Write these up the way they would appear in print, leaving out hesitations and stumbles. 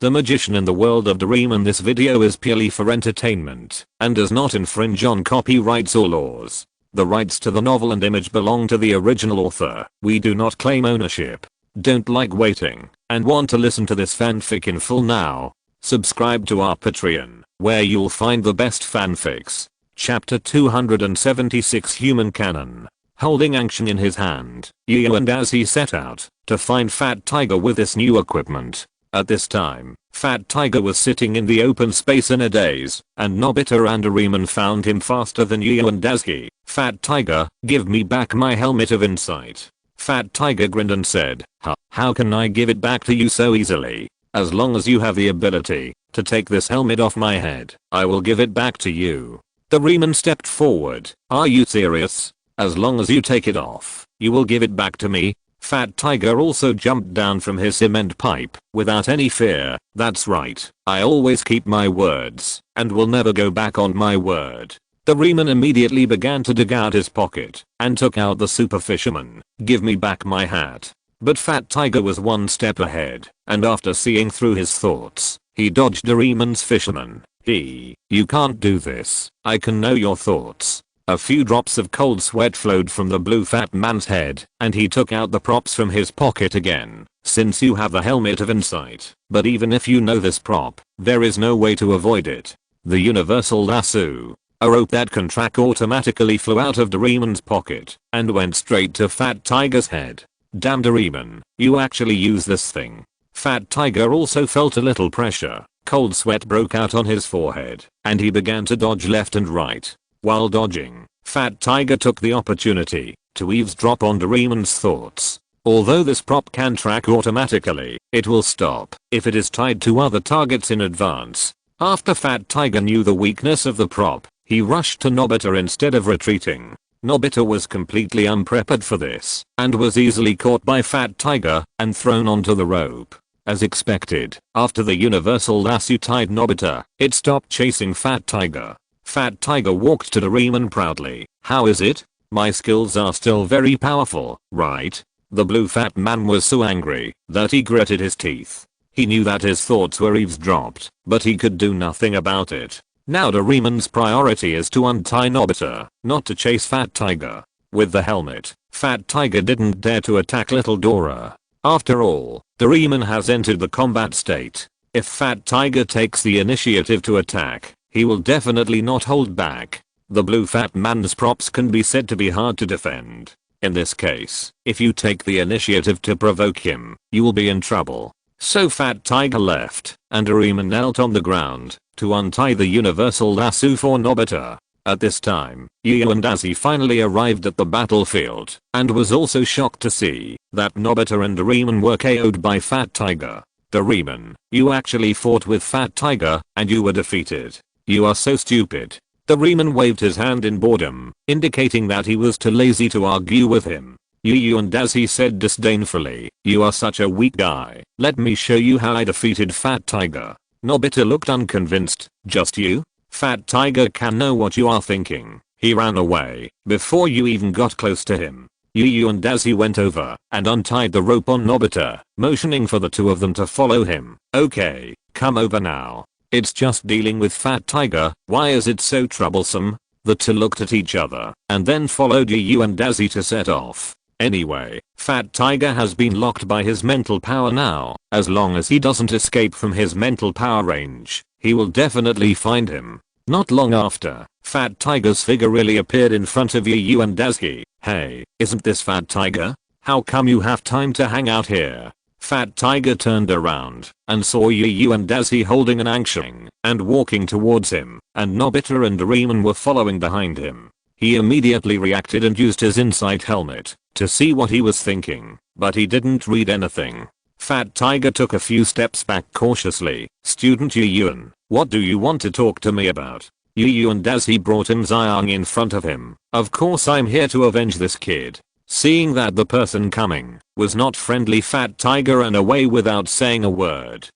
the magician in the world of Doraemon. This video is purely for entertainment and does not infringe on copyrights or laws. The rights to the novel and image belong to the original author. We do not claim ownership. Don't like waiting and want to listen to this fanfic in full now? Subscribe to our Patreon, where you'll find the best fanfics. Chapter 276 Human Canon. Holding action in his hand, Yu and as he set out to find Fat Tiger with this new equipment. At this time, Fat Tiger was sitting in the open space in a daze, and Nobita and Doraemon found him faster than Yu and Daisuke. Fat Tiger, give me back my helmet of insight. Fat Tiger grinned and said, how can I give it back to you so easily? As long as you have the ability to take this helmet off my head, I will give it back to you. Doraemon stepped forward. Are you serious? As long as you take it off, you will give it back to me? Fat Tiger also jumped down from his cement pipe without any fear. That's right, I always keep my words and will never go back on my word. Doraemon immediately began to dig out his pocket and took out the super fisherman. Give me back my hat. But Fat Tiger was one step ahead, and after seeing through his thoughts, he dodged Doraemon's fisherman. You can't do this. I can know your thoughts. A few drops of cold sweat flowed from the blue fat man's head, and he took out the props from his pocket again. Since you have the helmet of insight, but even if you know this prop, there is no way to avoid it. The universal lasso. A rope that can track automatically flew out of Doraemon's pocket and went straight to Fat Tiger's head. Damn Doraemon, you actually use this thing. Fat Tiger also felt a little pressure. Cold sweat broke out on his forehead, and he began to dodge left and right. While dodging, Fat Tiger took the opportunity to eavesdrop on Doraemon's thoughts. Although this prop can track automatically, it will stop if it is tied to other targets in advance. After Fat Tiger knew the weakness of the prop, he rushed to Nobita instead of retreating. Nobita was completely unprepared for this and was easily caught by Fat Tiger and thrown onto the rope. As expected, after the universal lasso tied Nobita, it stopped chasing Fat Tiger. Fat Tiger walked to Doraemon proudly. How is it? My skills are still very powerful, right? The blue fat man was so angry that he gritted his teeth. He knew that his thoughts were eavesdropped, but he could do nothing about it. Now Doraemon's priority is to untie Nobita, not to chase Fat Tiger. With the helmet, Fat Tiger didn't dare to attack little Dora. After all, Doraemon has entered the combat state. If Fat Tiger takes the initiative to attack, he will definitely not hold back. The blue fat man's props can be said to be hard to defend. In this case, if you take the initiative to provoke him, you will be in trouble. So Fat Tiger left, and Doraemon knelt on the ground to untie the universal lasso for Nobita. At this time, Yu and Daisuke finally arrived at the battlefield, and was also shocked to see that Nobita and Doraemon were KO'd by Fat Tiger. Doraemon, you actually fought with Fat Tiger, and you were defeated. You are so stupid. Doraemon waved his hand in boredom, indicating that he was too lazy to argue with him. Yu and Daisuke said disdainfully, you are such a weak guy. Let me show you how I defeated Fat Tiger. Nobita looked unconvinced. Just you? Fat Tiger can know what you are thinking. He ran away before you even got close to him. Yu and Daisuke went over and untied the rope on Nobita, motioning for the two of them to follow him. Okay, come over now. It's just dealing with Fat Tiger. Why is it so troublesome? The two looked at each other and then followed Yu and Daisuke to set off. Anyway, Fat Tiger has been locked by his mental power now. As long as he doesn't escape from his mental power range, he will definitely find him. Not long after, Fat Tiger's figure really appeared in front of Yu and Daisuke. Hey, isn't this Fat Tiger? How come you have time to hang out here? Fat Tiger turned around and saw Yu and Daisuke holding an ankshing and walking towards him, and Nobita and Doraemon were following behind him. He immediately reacted and used his insight helmet to see what he was thinking, but he didn't read anything. Fat Tiger took a few steps back cautiously. Student Yu, what do you want to talk to me about? Yu and Daisuke brought him Xiang in front of him. Of course I'm here to avenge this kid. Seeing that the person coming was not friendly, Fat Tiger ran away without saying a word.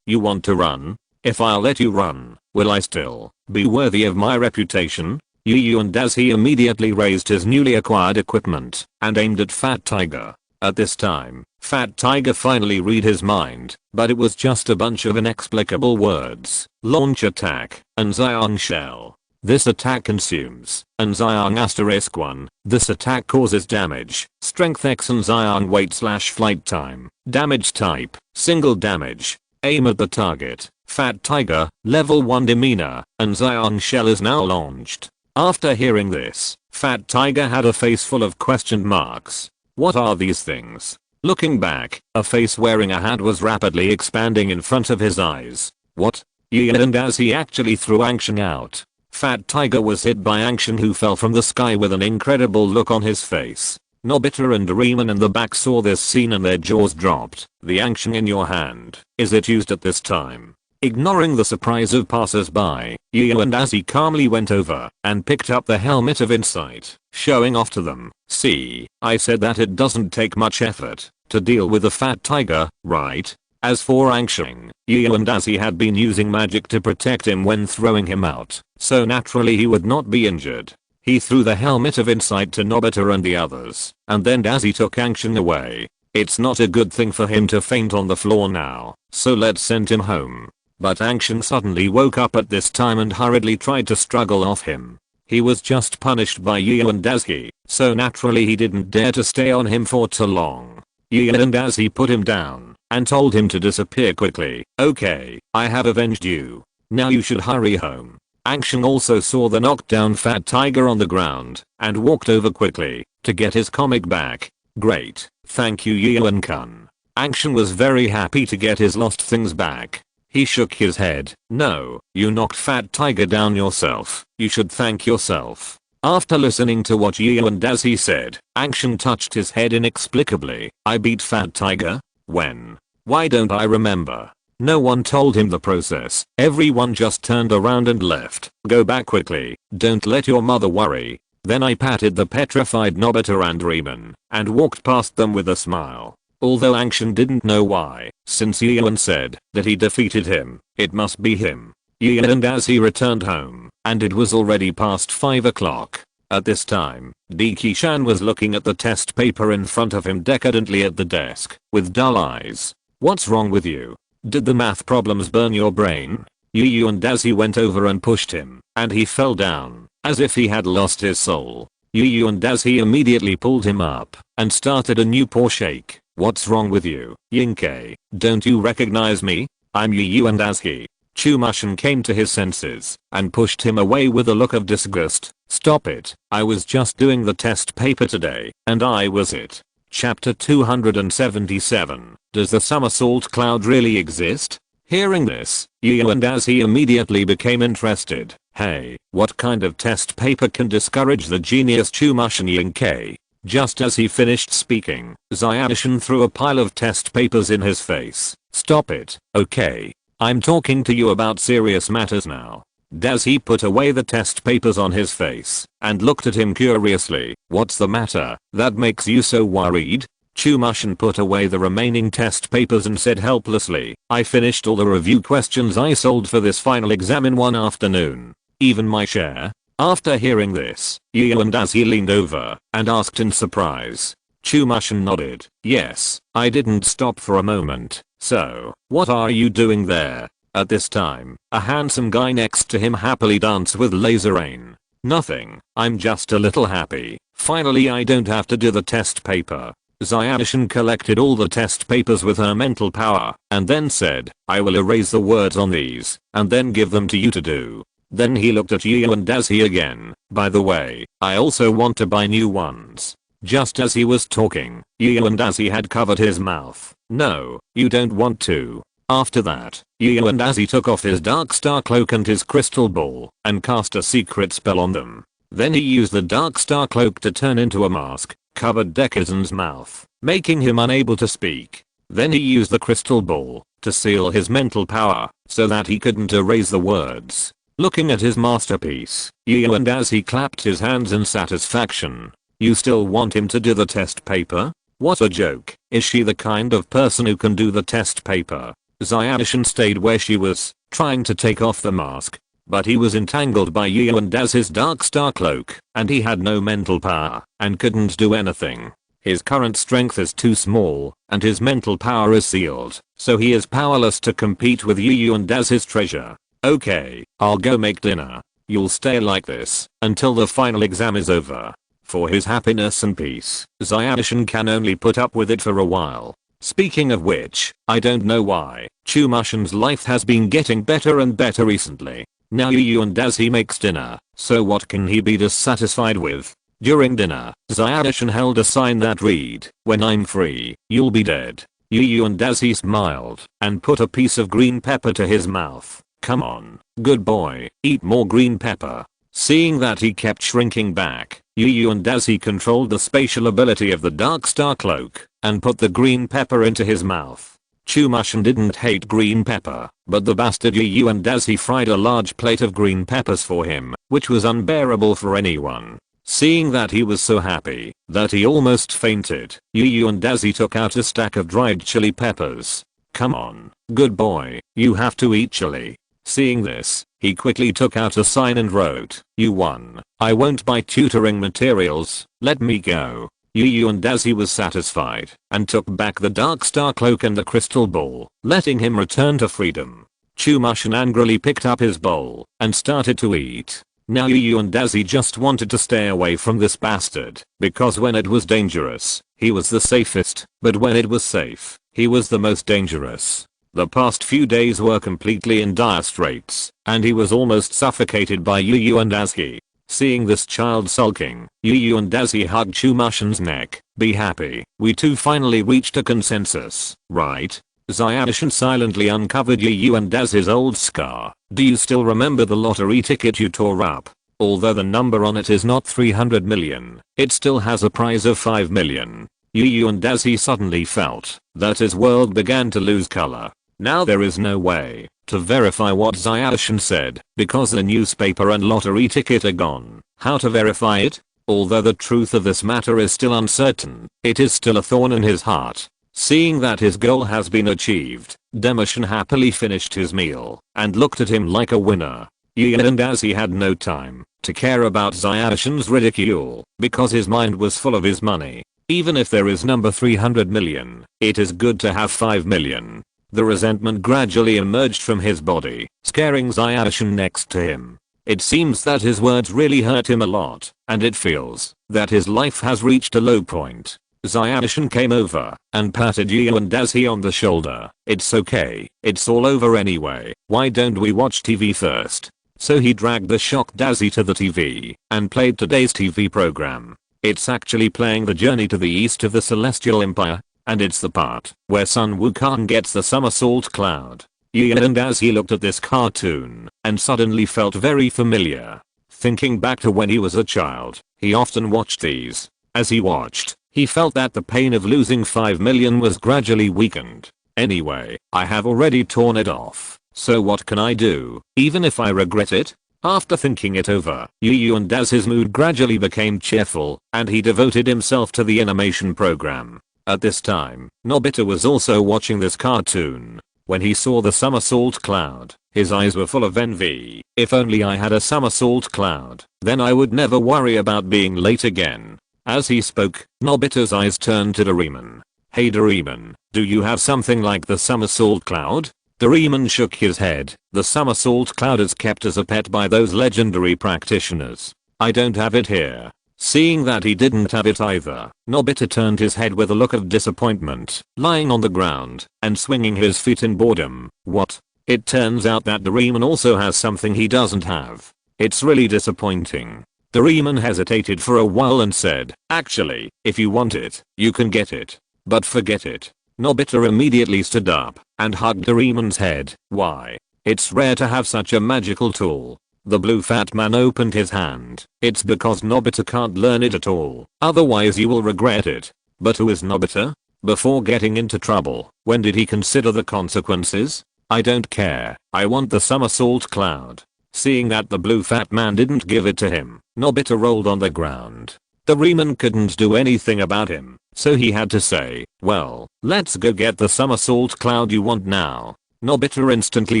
You want to run? If I'll let you run, will I still be worthy of my reputation? Yu and Daisuke immediately raised his newly acquired equipment and aimed at Fat Tiger. At this time, Fat Tiger finally read his mind, but it was just a bunch of inexplicable words. Launch attack, Unzyong shell. This attack consumes, Unzyong *1. This attack causes damage, strength X Unzyong weight/flight time. Damage type, single damage. Aim at the target. Fat Tiger, level 1 demeanor, Unzyong shell is now launched. After hearing this, Fat Tiger had a face full of question marks. What are these things? Looking back, a face wearing a hat was rapidly expanding in front of his eyes. What? And as he actually threw Angshan out. Fat Tiger was hit by Angshan, who fell from the sky with an incredible look on his face. Nobita and Doraemon in the back saw this scene and their jaws dropped. The Angshan in your hand, is it used at this time? Ignoring the surprise of passers-by, and as he calmly went over and picked up the helmet of insight, showing off to them. See, I said that it doesn't take much effort to deal with a Fat Tiger, right? As for Angshan, and as he had been using magic to protect him when throwing him out, so naturally he would not be injured. He threw the helmet of insight to Nobita and the others, and then as he took Angshan away, it's not a good thing for him to faint on the floor now, so let's send him home. But Angshan suddenly woke up at this time and hurriedly tried to struggle off him. He was just punished by and Daisuke, so naturally he didn't dare to stay on him for too long. And as he put him down and told him to disappear quickly. Okay, I have avenged you. Now you should hurry home. Angshan also saw the knocked down Fat Tiger on the ground and walked over quickly to get his comic back. Great, thank you Yuan-kun. Angshan was very happy to get his lost things back. He shook his head. No, you knocked Fat Tiger down yourself. You should thank yourself. After listening to what and Daisuke said, Angshan touched his head inexplicably. I beat Fat Tiger? When? Why don't I remember? No one told him the process. Everyone just turned around and left. Go back quickly. Don't let your mother worry. Then I patted the petrified Nobita and Doraemon and walked past them with a smile. Although Angshan didn't know why, since Yuan said that he defeated him, it must be him. And as he returned home, and it was already past 5 o'clock. At this time, Dekisugi was looking at the test paper in front of him decadently at the desk, with dull eyes. What's wrong with you? Did the math problems burn your brain? And as he went over and pushed him, and he fell down, as if he had lost his soul. And as he immediately pulled him up, and started a new paw shake. What's wrong with you, Yunkei? Don't you recognize me? I'm and Daisuke. Chumashin came to his senses and pushed him away with a look of disgust. Stop it, I was just doing the test paper today, and I was it. Chapter 277. Does the somersault cloud really exist? Hearing this, and as he immediately became interested. Hey, what kind of test paper can discourage the genius Chumashin Yunkei? Just as he finished speaking, Zyadishin threw a pile of test papers in his face. Stop it, okay? I'm talking to you about serious matters now. Daisuke put away the test papers on his face and looked at him curiously. What's the matter that makes you so worried? Chumashin put away the remaining test papers and said helplessly, I finished all the review questions I sold for this final exam in one afternoon. Even my share? After hearing this, and as he leaned over and asked in surprise. Chumashin nodded. Yes, I didn't stop for a moment. So, what are you doing there? At this time, a handsome guy next to him happily danced with Laserane. Nothing, I'm just a little happy. Finally I don't have to do the test paper. Zyadishin collected all the test papers with her mental power and then said, I will erase the words on these and then give them to you to do. Then he looked at and Daisuke again. By the way, I also want to buy new ones. Just as he was talking, and Daisuke had covered his mouth. No, you don't want to. After that, and Daisuke took off his dark star cloak and his crystal ball and cast a secret spell on them. Then he used the dark star cloak to turn into a mask, covered Dekisugi's mouth, making him unable to speak. Then he used the crystal ball to seal his mental power so that he couldn't erase the words. Looking at his masterpiece, and as he clapped his hands in satisfaction. You still want him to do the test paper? What a joke. Is she the kind of person who can do the test paper? Zyadishin stayed where she was, trying to take off the mask. But he was entangled by and as his dark star cloak, and he had no mental power, and couldn't do anything. His current strength is too small, and his mental power is sealed, so he is powerless to compete with Yu and as his treasure. Okay, I'll go make dinner. You'll stay like this until the final exam is over. For his happiness and peace, Zayanshin can only put up with it for a while. Speaking of which, I don't know why, Chumushin's life has been getting better and better recently. Now Yu and as he makes dinner, so what can he be dissatisfied with? During dinner, Zayanshin held a sign that read, "When I'm free, you'll be dead." Yu and as he smiled and put a piece of green pepper to his mouth. Come on, good boy, eat more green pepper. Seeing that he kept shrinking back, Yu and as he controlled the spatial ability of the Dark Star Cloak and put the green pepper into his mouth. Chumushin didn't hate green pepper, but the bastard Yu and as he fried a large plate of green peppers for him, which was unbearable for anyone. Seeing that he was so happy that he almost fainted, Yu and as he took out a stack of dried chili peppers. Come on, good boy, you have to eat chili. Seeing this, he quickly took out a sign and wrote, "You won. I won't buy tutoring materials, let me go." Yu and as he was satisfied and took back the Dark Star Cloak and the crystal ball, letting him return to freedom. Chumushin angrily picked up his bowl and started to eat. Now Yu and as he just wanted to stay away from this bastard, because when it was dangerous, he was the safest, but when it was safe, he was the most dangerous. The past few days were completely in dire straits, and he was almost suffocated by Yu and as he. Seeing this child sulking, Yu and as he hugged Chumushin's neck. Be happy, we two finally reached a consensus, right? Zayanshin silently uncovered Yu and as his old scar. Do you still remember the lottery ticket you tore up? Although the number on it is not 300 million, it still has a prize of 5 million. Yu and as he suddenly felt that his world began to lose color. Now there is no way to verify what Zayanshin said because the newspaper and lottery ticket are gone. How to verify it? Although the truth of this matter is still uncertain, it is still a thorn in his heart. Seeing that his goal has been achieved, Demishin happily finished his meal and looked at him like a winner. Yu and as he had no time to care about Zayanshin's ridicule because his mind was full of his money. Even if there is number 300 million, it is good to have 5 million. The resentment gradually emerged from his body, scaring Zayanshin next to him. It seems that his words really hurt him a lot, and it feels that his life has reached a low point. Zayanshin came over and patted Yu and as he on the shoulder. It's okay, it's all over anyway, why don't we watch TV first? So he dragged the shocked Daisy to the TV and played today's TV program. It's actually playing The Journey to the East of the Celestial Empire, and it's the part where Sun Wukong gets the somersault cloud. Yu and as he looked at this cartoon and suddenly felt very familiar. Thinking back to when he was a child, he often watched these. As he watched, he felt that the pain of losing 5 million was gradually weakened. Anyway, I have already torn it off, so what can I do, even if I regret it? After thinking it over, Yu and as his mood gradually became cheerful, and he devoted himself to the animation program. At this time, Nobita was also watching this cartoon. When he saw the somersault cloud, his eyes were full of envy. If only I had a somersault cloud, then I would never worry about being late again. As he spoke, Nobita's eyes turned to Doraemon. Hey Doraemon, do you have something like the somersault cloud? Doraemon shook his head. The somersault cloud is kept as a pet by those legendary practitioners. I don't have it here. Seeing that he didn't have it either, Nobita turned his head with a look of disappointment, lying on the ground and swinging his feet in boredom. What? It turns out that Doraemon also has something he doesn't have. It's really disappointing. Doraemon hesitated for a while and said, actually, if you want it, you can get it. But forget it. Nobita immediately stood up and hugged Doraemon's head. Why? It's rare to have such a magical tool. The blue fat man opened his hand. It's because Nobita can't learn it at all. Otherwise you will regret it. But who is Nobita? Before getting into trouble, when did he consider the consequences? I don't care. I want the somersault cloud. Seeing that the blue fat man didn't give it to him, Nobita rolled on the ground. Doraemon couldn't do anything about him, so he had to say, well, let's go get the somersault cloud you want now. Nobita instantly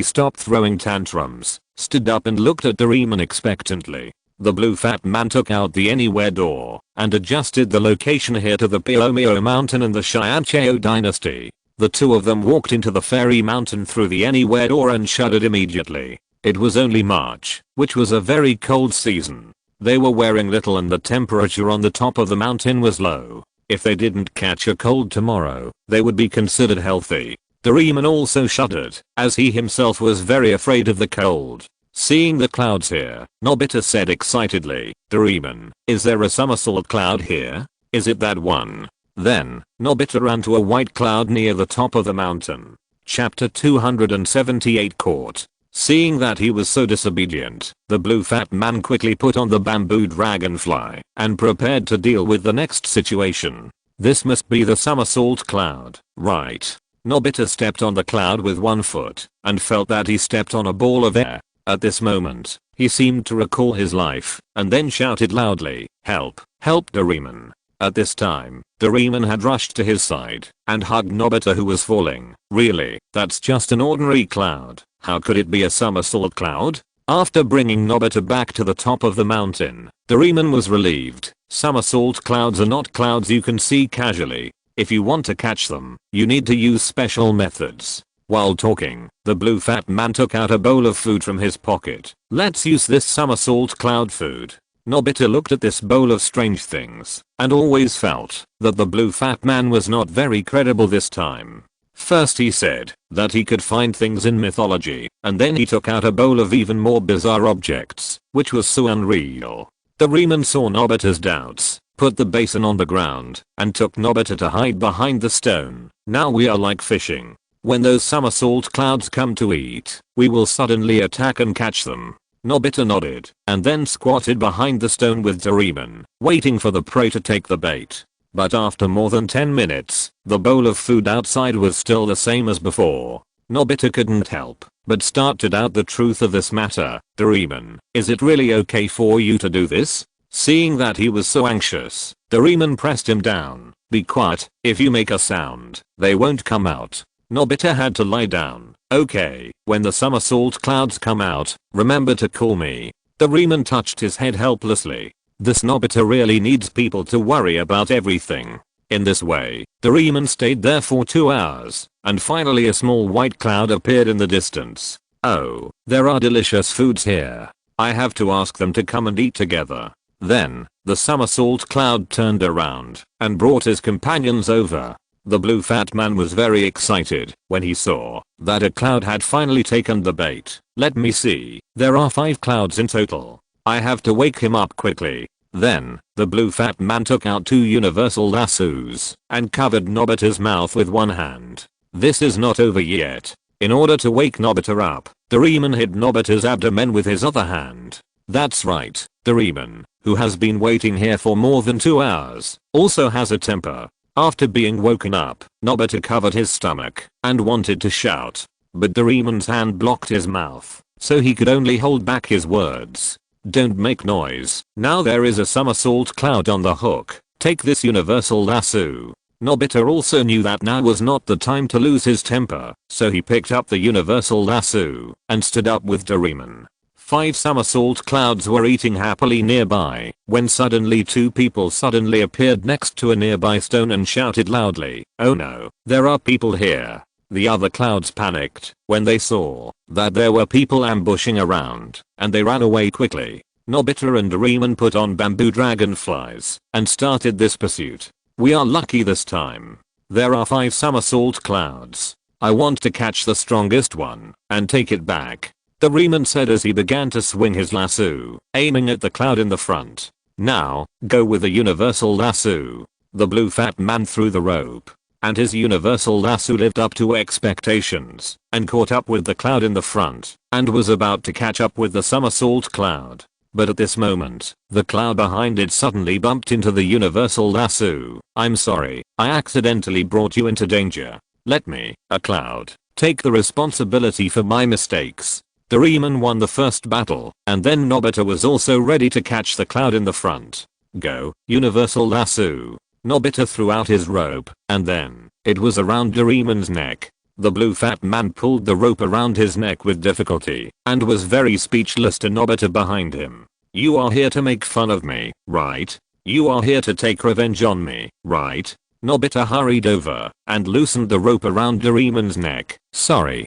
stopped throwing tantrums, stood up and looked at Doraemon expectantly. The blue fat man took out the anywhere door and adjusted the location here to the Piomio mountain in the Shiancheo dynasty. The two of them walked into the fairy mountain through the anywhere door and shuddered immediately. It was only March, which was a very cold season. They were wearing little and the temperature on the top of the mountain was low. If they didn't catch a cold tomorrow, they would be considered healthy. Doraemon also shuddered, as he himself was very afraid of the cold. Seeing the clouds here, Nobita said excitedly, "Doraemon, is there a somersault cloud here? Is it that one?" Then, Nobita ran to a white cloud near the top of the mountain. Chapter 278 Caught. Seeing that he was so disobedient, the blue fat man quickly put on the bamboo dragonfly and prepared to deal with the next situation. This must be the somersault cloud, right? Nobita stepped on the cloud with one foot and felt that he stepped on a ball of air. At this moment, he seemed to recall his life and then shouted loudly, "Help! Help Doraemon!" At this time, Doraemon had rushed to his side and hugged Nobita who was falling. "Really? That's just an ordinary cloud. How could it be a somersault cloud?" After bringing Nobita back to the top of the mountain, Doraemon was relieved. Somersault clouds are not clouds you can see casually. If you want to catch them, you need to use special methods. While talking, the blue fat man took out a bowl of food from his pocket. "Let's use this somersault cloud food." Nobita looked at this bowl of strange things and always felt that the blue fat man was not very credible this time. First he said that he could find things in mythology, and then he took out a bowl of even more bizarre objects, which was so unreal. Doraemon saw Nobita's doubts, put the basin on the ground, and took Nobita to hide behind the stone. "Now we are like fishing. When those somersault clouds come to eat, we will suddenly attack and catch them." Nobita nodded, and then squatted behind the stone with Doraemon, waiting for the prey to take the bait. But after more than 10 minutes, the bowl of food outside was still the same as before. Nobita couldn't help but started out the truth of this matter. "Doraemon, is it really okay for you to do this?" Seeing that he was so anxious, Doraemon pressed him down. "Be quiet, if you make a sound, they won't come out." Nobita had to lie down. "Okay, when the somersault clouds come out, remember to call me." Doraemon touched his head helplessly. This Nobita really needs people to worry about everything. In this way, Doraemon stayed there for 2 hours, and finally a small white cloud appeared in the distance. "Oh, there are delicious foods here. I have to ask them to come and eat together." Then, the somersault cloud turned around and brought his companions over. The blue fat man was very excited when he saw that a cloud had finally taken the bait. "Let me see, there are 5 clouds in total. I have to wake him up quickly." Then, the blue fat man took out 2 universal lassos and covered Nobita's mouth with one hand. This is not over yet. In order to wake Nobita up, Doraemon hid Nobita's abdomen with his other hand. That's right, Doraemon, who has been waiting here for more than 2 hours, also has a temper. After being woken up, Nobita covered his stomach and wanted to shout. But Doraemon's hand blocked his mouth, so he could only hold back his words. "Don't make noise. Now there is a somersault cloud on the hook. Take this universal lasso." Nobita also knew that now was not the time to lose his temper, so he picked up the universal lasso and stood up with Doraemon. 5 somersault clouds were eating happily nearby when suddenly 2 people suddenly appeared next to a nearby stone and shouted loudly, "Oh no, there are people here." The other clouds panicked when they saw that there were people ambushing around, and they ran away quickly. Nobita and Doraemon put on bamboo dragonflies and started this pursuit. "We are lucky this time. There are 5 somersault clouds. I want to catch the strongest one and take it back," Doraemon said as he began to swing his lasso, aiming at the cloud in the front. "Now, go with the universal lasso." The blue fat man threw the rope, and his universal lasso lived up to expectations and caught up with the cloud in the front and was about to catch up with the somersault cloud. But at this moment, the cloud behind it suddenly bumped into the universal lasso. "I'm sorry, I accidentally brought you into danger. Let me, a cloud, take the responsibility for my mistakes." Doraemon won the first battle, and then Nobita was also ready to catch the cloud in the front. "Go, universal lasso." Nobita threw out his rope, and then, it was around Doraemon's neck. The blue fat man pulled the rope around his neck with difficulty, and was very speechless to Nobita behind him. You are here to make fun of me, right? You are here to take revenge on me, right? Nobita hurried over and loosened the rope around Doraemon's neck. Sorry,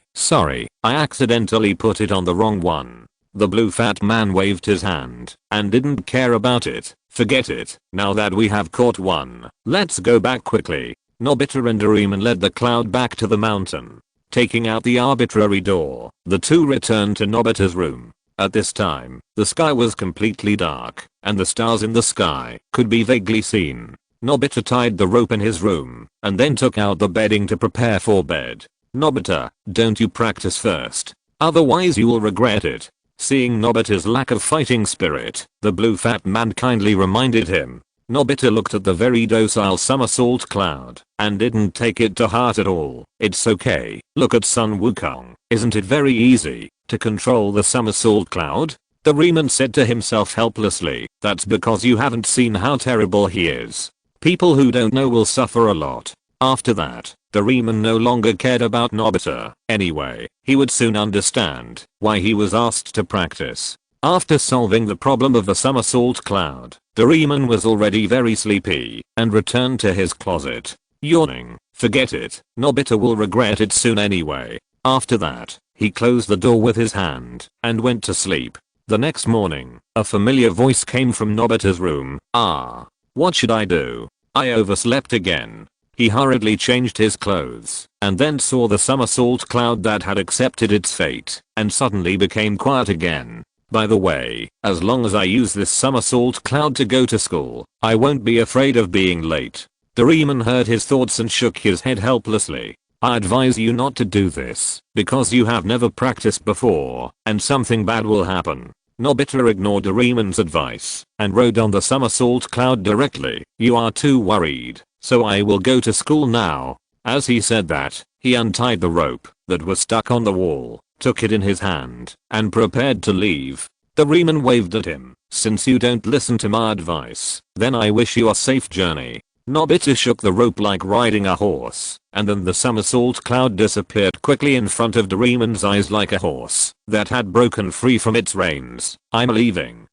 I accidentally put it on the wrong one. The blue fat man waved his hand and didn't care about it. Forget it. Now that we have caught one, let's go back quickly. Nobita and Doraemon led the cloud back to the mountain. Taking out the arbitrary door, the two returned to Nobita's room. At this time, the sky was completely dark, and the stars in the sky could be vaguely seen. Nobita tied the rope in his room, and then took out the bedding to prepare for bed. Nobita, don't you practice first. Otherwise you will regret it. Seeing Nobita's lack of fighting spirit, the blue fat man kindly reminded him. Nobita looked at the very docile somersault cloud and didn't take it to heart at all. It's okay, look at Sun Wukong, isn't it very easy to control the somersault cloud? Doraemon said to himself helplessly, that's because you haven't seen how terrible he is. People who don't know will suffer a lot. After that, Doraemon no longer cared about Nobita. Anyway, he would soon understand why he was asked to practice. After solving the problem of the somersault cloud, Doraemon was already very sleepy and returned to his closet. Yawning, forget it, Nobita will regret it soon anyway. After that, he closed the door with his hand and went to sleep. The next morning, a familiar voice came from Nobita's room. What should I do? I overslept again. He hurriedly changed his clothes and then saw the somersault cloud that had accepted its fate and suddenly became quiet again. By the way, as long as I use this somersault cloud to go to school, I won't be afraid of being late. Doraemon heard his thoughts and shook his head helplessly. I advise you not to do this, because you have never practiced before, and something bad will happen. Nobita ignored Doraemon's advice and rode on the somersault cloud directly. You are too worried, so I will go to school now. As he said that, he untied the rope that was stuck on the wall, took it in his hand, and prepared to leave. Doraemon waved at him. Since you don't listen to my advice, then I wish you a safe journey. Nobita shook the rope like riding a horse, and then the somersault cloud disappeared quickly in front of Doraemon's eyes like a horse that had broken free from its reins. I'm leaving.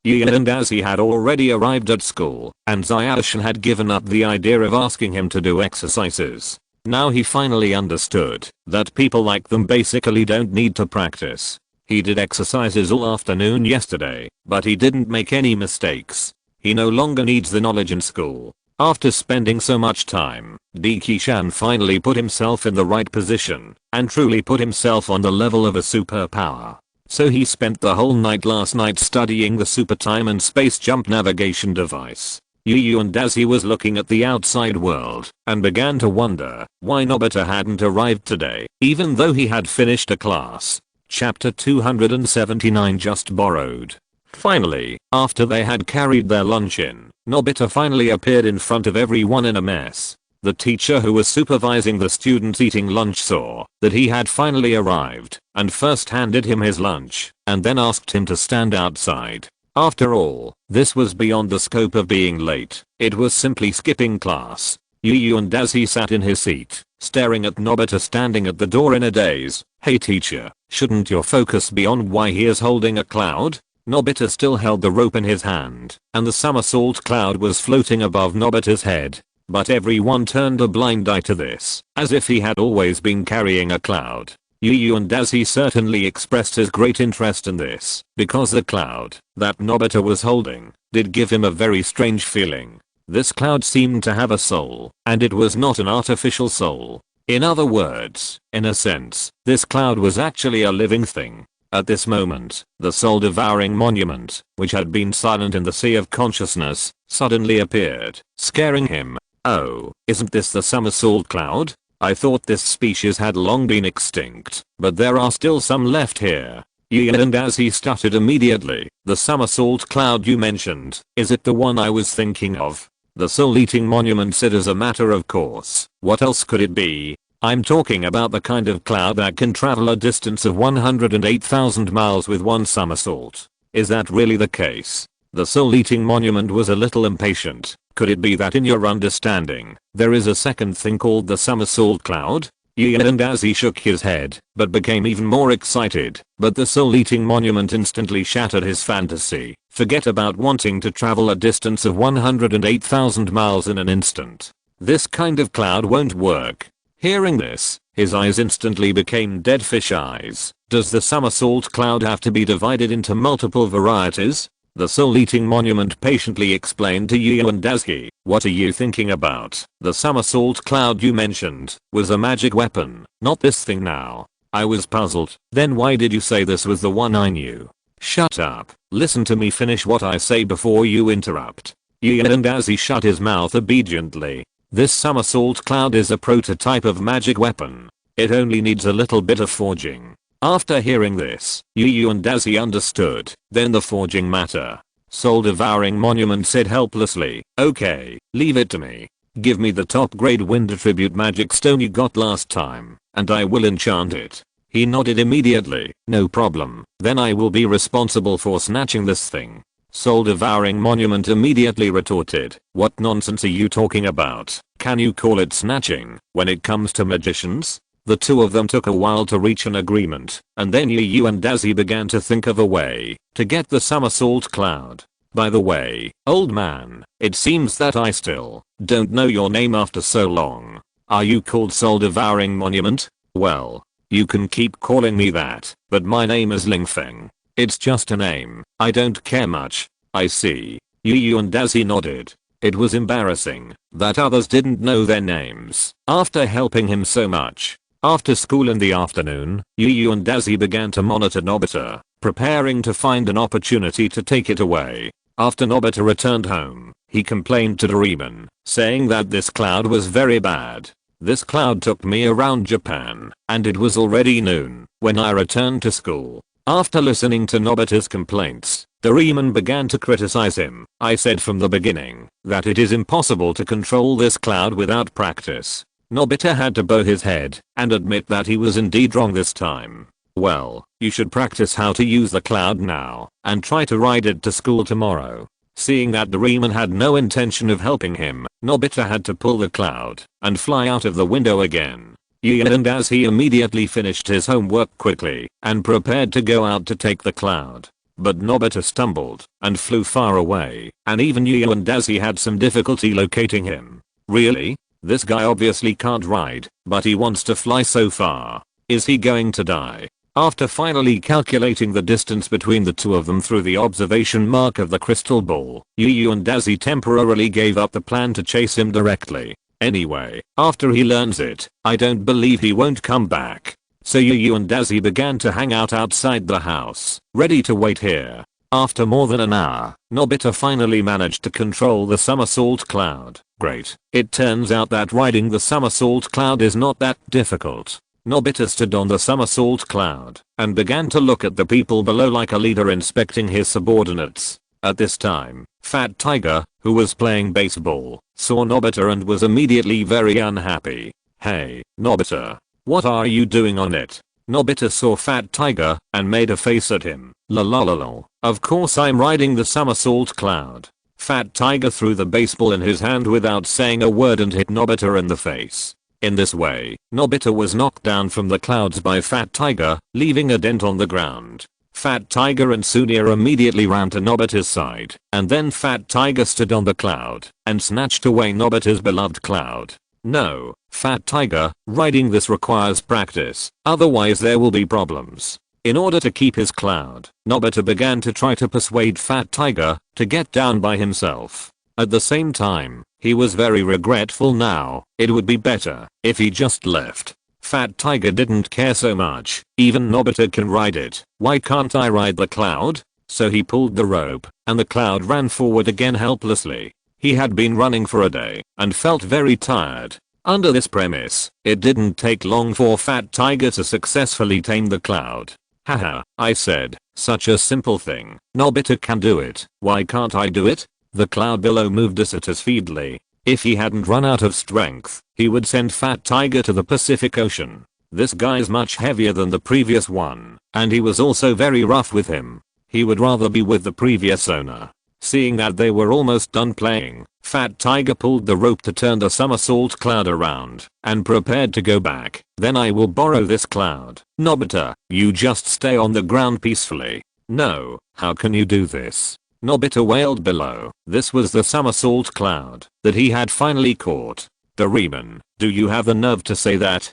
Gian and as he had already arrived at school, and Zayashin had given up the idea of asking him to do exercises. Now he finally understood that people like them basically don't need to practice. He did exercises all afternoon yesterday, but he didn't make any mistakes. He no longer needs the knowledge in school. After spending so much time, Dekisugi finally put himself in the right position and truly put himself on the level of a superpower. So he spent the whole night last night studying the super time and space jump navigation device. And as he was looking at the outside world and began to wonder why Nobita hadn't arrived today, even though he had finished a class. Chapter 279 Just Borrowed. Finally, after they had carried their lunch in, Nobita finally appeared in front of everyone in a mess. The teacher who was supervising the students eating lunch saw that he had finally arrived and first handed him his lunch and then asked him to stand outside. After all, this was beyond the scope of being late. It was simply skipping class. And as he sat in his seat, staring at Nobita standing at the door in a daze. Hey teacher, shouldn't your focus be on why he is holding a cloud? Nobita still held the rope in his hand, and the somersault cloud was floating above Nobita's head. But everyone turned a blind eye to this, as if he had always been carrying a cloud. And as he certainly expressed his great interest in this, because the cloud that Nobita was holding did give him a very strange feeling. This cloud seemed to have a soul, and it was not an artificial soul. In other words, in a sense, this cloud was actually a living thing. At this moment, the soul-devouring monument, which had been silent in the sea of consciousness, suddenly appeared, scaring him. Oh, isn't this the somersault cloud? I thought this species had long been extinct, but there are still some left here. And as he stuttered immediately, the somersault cloud you mentioned, is it the one I was thinking of? The soul-eating monument said as a matter of course. What else could it be? I'm talking about the kind of cloud that can travel a distance of 108,000 miles with one somersault. Is that really the case? The soul-eating monument was a little impatient. Could it be that in your understanding, there is a second thing called the somersault cloud? And as he shook his head, but became even more excited, but the soul-eating monument instantly shattered his fantasy. Forget about wanting to travel a distance of 108,000 miles in an instant. This kind of cloud won't work. Hearing this, his eyes instantly became dead fish eyes. Does the somersault cloud have to be divided into multiple varieties? The soul-eating monument patiently explained to Yu and Daisuke, what are you thinking about? The somersault cloud you mentioned was a magic weapon, not this thing now. I was puzzled. Then why did you say this was the one I knew? Shut up. Listen to me finish what I say before you interrupt. Yu and Daisuke shut his mouth obediently. This somersault cloud is a prototype of magic weapon. It only needs a little bit of forging. After hearing this, Yu and Daisuke understood. Then the forging matter. Soul-devouring monument said helplessly, okay, leave it to me. Give me the top grade wind attribute magic stone you got last time, and I will enchant it. He nodded immediately, no problem, then I will be responsible for snatching this thing. Soul-devouring monument immediately retorted, what nonsense are you talking about? Can you call it snatching when it comes to magicians? The two of them took a while to reach an agreement, and then Yu and Daisuke began to think of a way to get the somersault cloud. By the way, old man, it seems that I still don't know your name after so long. Are you called Soul Devouring Monument? Well, you can keep calling me that, but my name is Lingfeng. It's just a name, I don't care much. I see. Yu and Daisuke nodded. It was embarrassing that others didn't know their names after helping him so much. After school in the afternoon, Yu and Daisuke began to monitor Nobita, preparing to find an opportunity to take it away. After Nobita returned home, he complained to Doraemon, saying that this cloud was very bad. This cloud took me around Japan, and it was already noon when I returned to school. After listening to Nobita's complaints, Doraemon began to criticize him. I said from the beginning that it is impossible to control this cloud without practice. Nobita had to bow his head and admit that he was indeed wrong this time. Well, you should practice how to use the cloud now and try to ride it to school tomorrow. Seeing that Doraemon had no intention of helping him, Nobita had to pull the cloud and fly out of the window again. Yu and as he immediately finished his homework quickly and prepared to go out to take the cloud. But Nobita stumbled and flew far away, and even Yu and Daisuke had some difficulty locating him. Really? This guy obviously can't ride, but he wants to fly so far. Is he going to die? After finally calculating the distance between the two of them through the observation mark of the crystal ball, Yu and Daisuke temporarily gave up the plan to chase him directly. Anyway, after he learns it, I don't believe he won't come back. So Yu and Daisuke began to hang out outside the house, ready to wait here. After more than an hour, Nobita finally managed to control the somersault cloud. Great. It turns out that riding the somersault cloud is not that difficult. Nobita stood on the somersault cloud and began to look at the people below like a leader inspecting his subordinates. At this time, Fat Tiger, who was playing baseball, saw Nobita and was immediately very unhappy. Hey, Nobita. What are you doing on it? Nobita saw Fat Tiger and made a face at him. La la la la. Of course I'm riding the somersault cloud. Fat Tiger threw the baseball in his hand without saying a word and hit Nobita in the face. In this way, Nobita was knocked down from the clouds by Fat Tiger, leaving a dent on the ground. Fat Tiger and Sunia immediately ran to Nobita's side, and then Fat Tiger stood on the cloud and snatched away Nobita's beloved cloud. No, Fat Tiger, riding this requires practice, otherwise there will be problems. In order to keep his cloud, Nobita began to try to persuade Fat Tiger to get down by himself. At the same time, he was very regretful now. It would be better if he just left. Fat Tiger didn't care so much. Even Nobita can ride it. Why can't I ride the cloud? So he pulled the rope, and the cloud ran forward again helplessly. He had been running for a day and felt very tired. Under this premise, it didn't take long for Fat Tiger to successfully tame the cloud. Haha, I said, such a simple thing. Nobita can do it. Why can't I do it? The cloud below moved just as speedily. If he hadn't run out of strength, he would send Fat Tiger to the Pacific Ocean. This guy's much heavier than the previous one, and he was also very rough with him. He would rather be with the previous owner. Seeing that they were almost done playing, Fat Tiger pulled the rope to turn the somersault cloud around and prepared to go back. Then I will borrow this cloud. Nobita, you just stay on the ground peacefully. No, how can you do this? Nobita wailed below. This was the somersault cloud that he had finally caught. Doraemon, do you have the nerve to say that?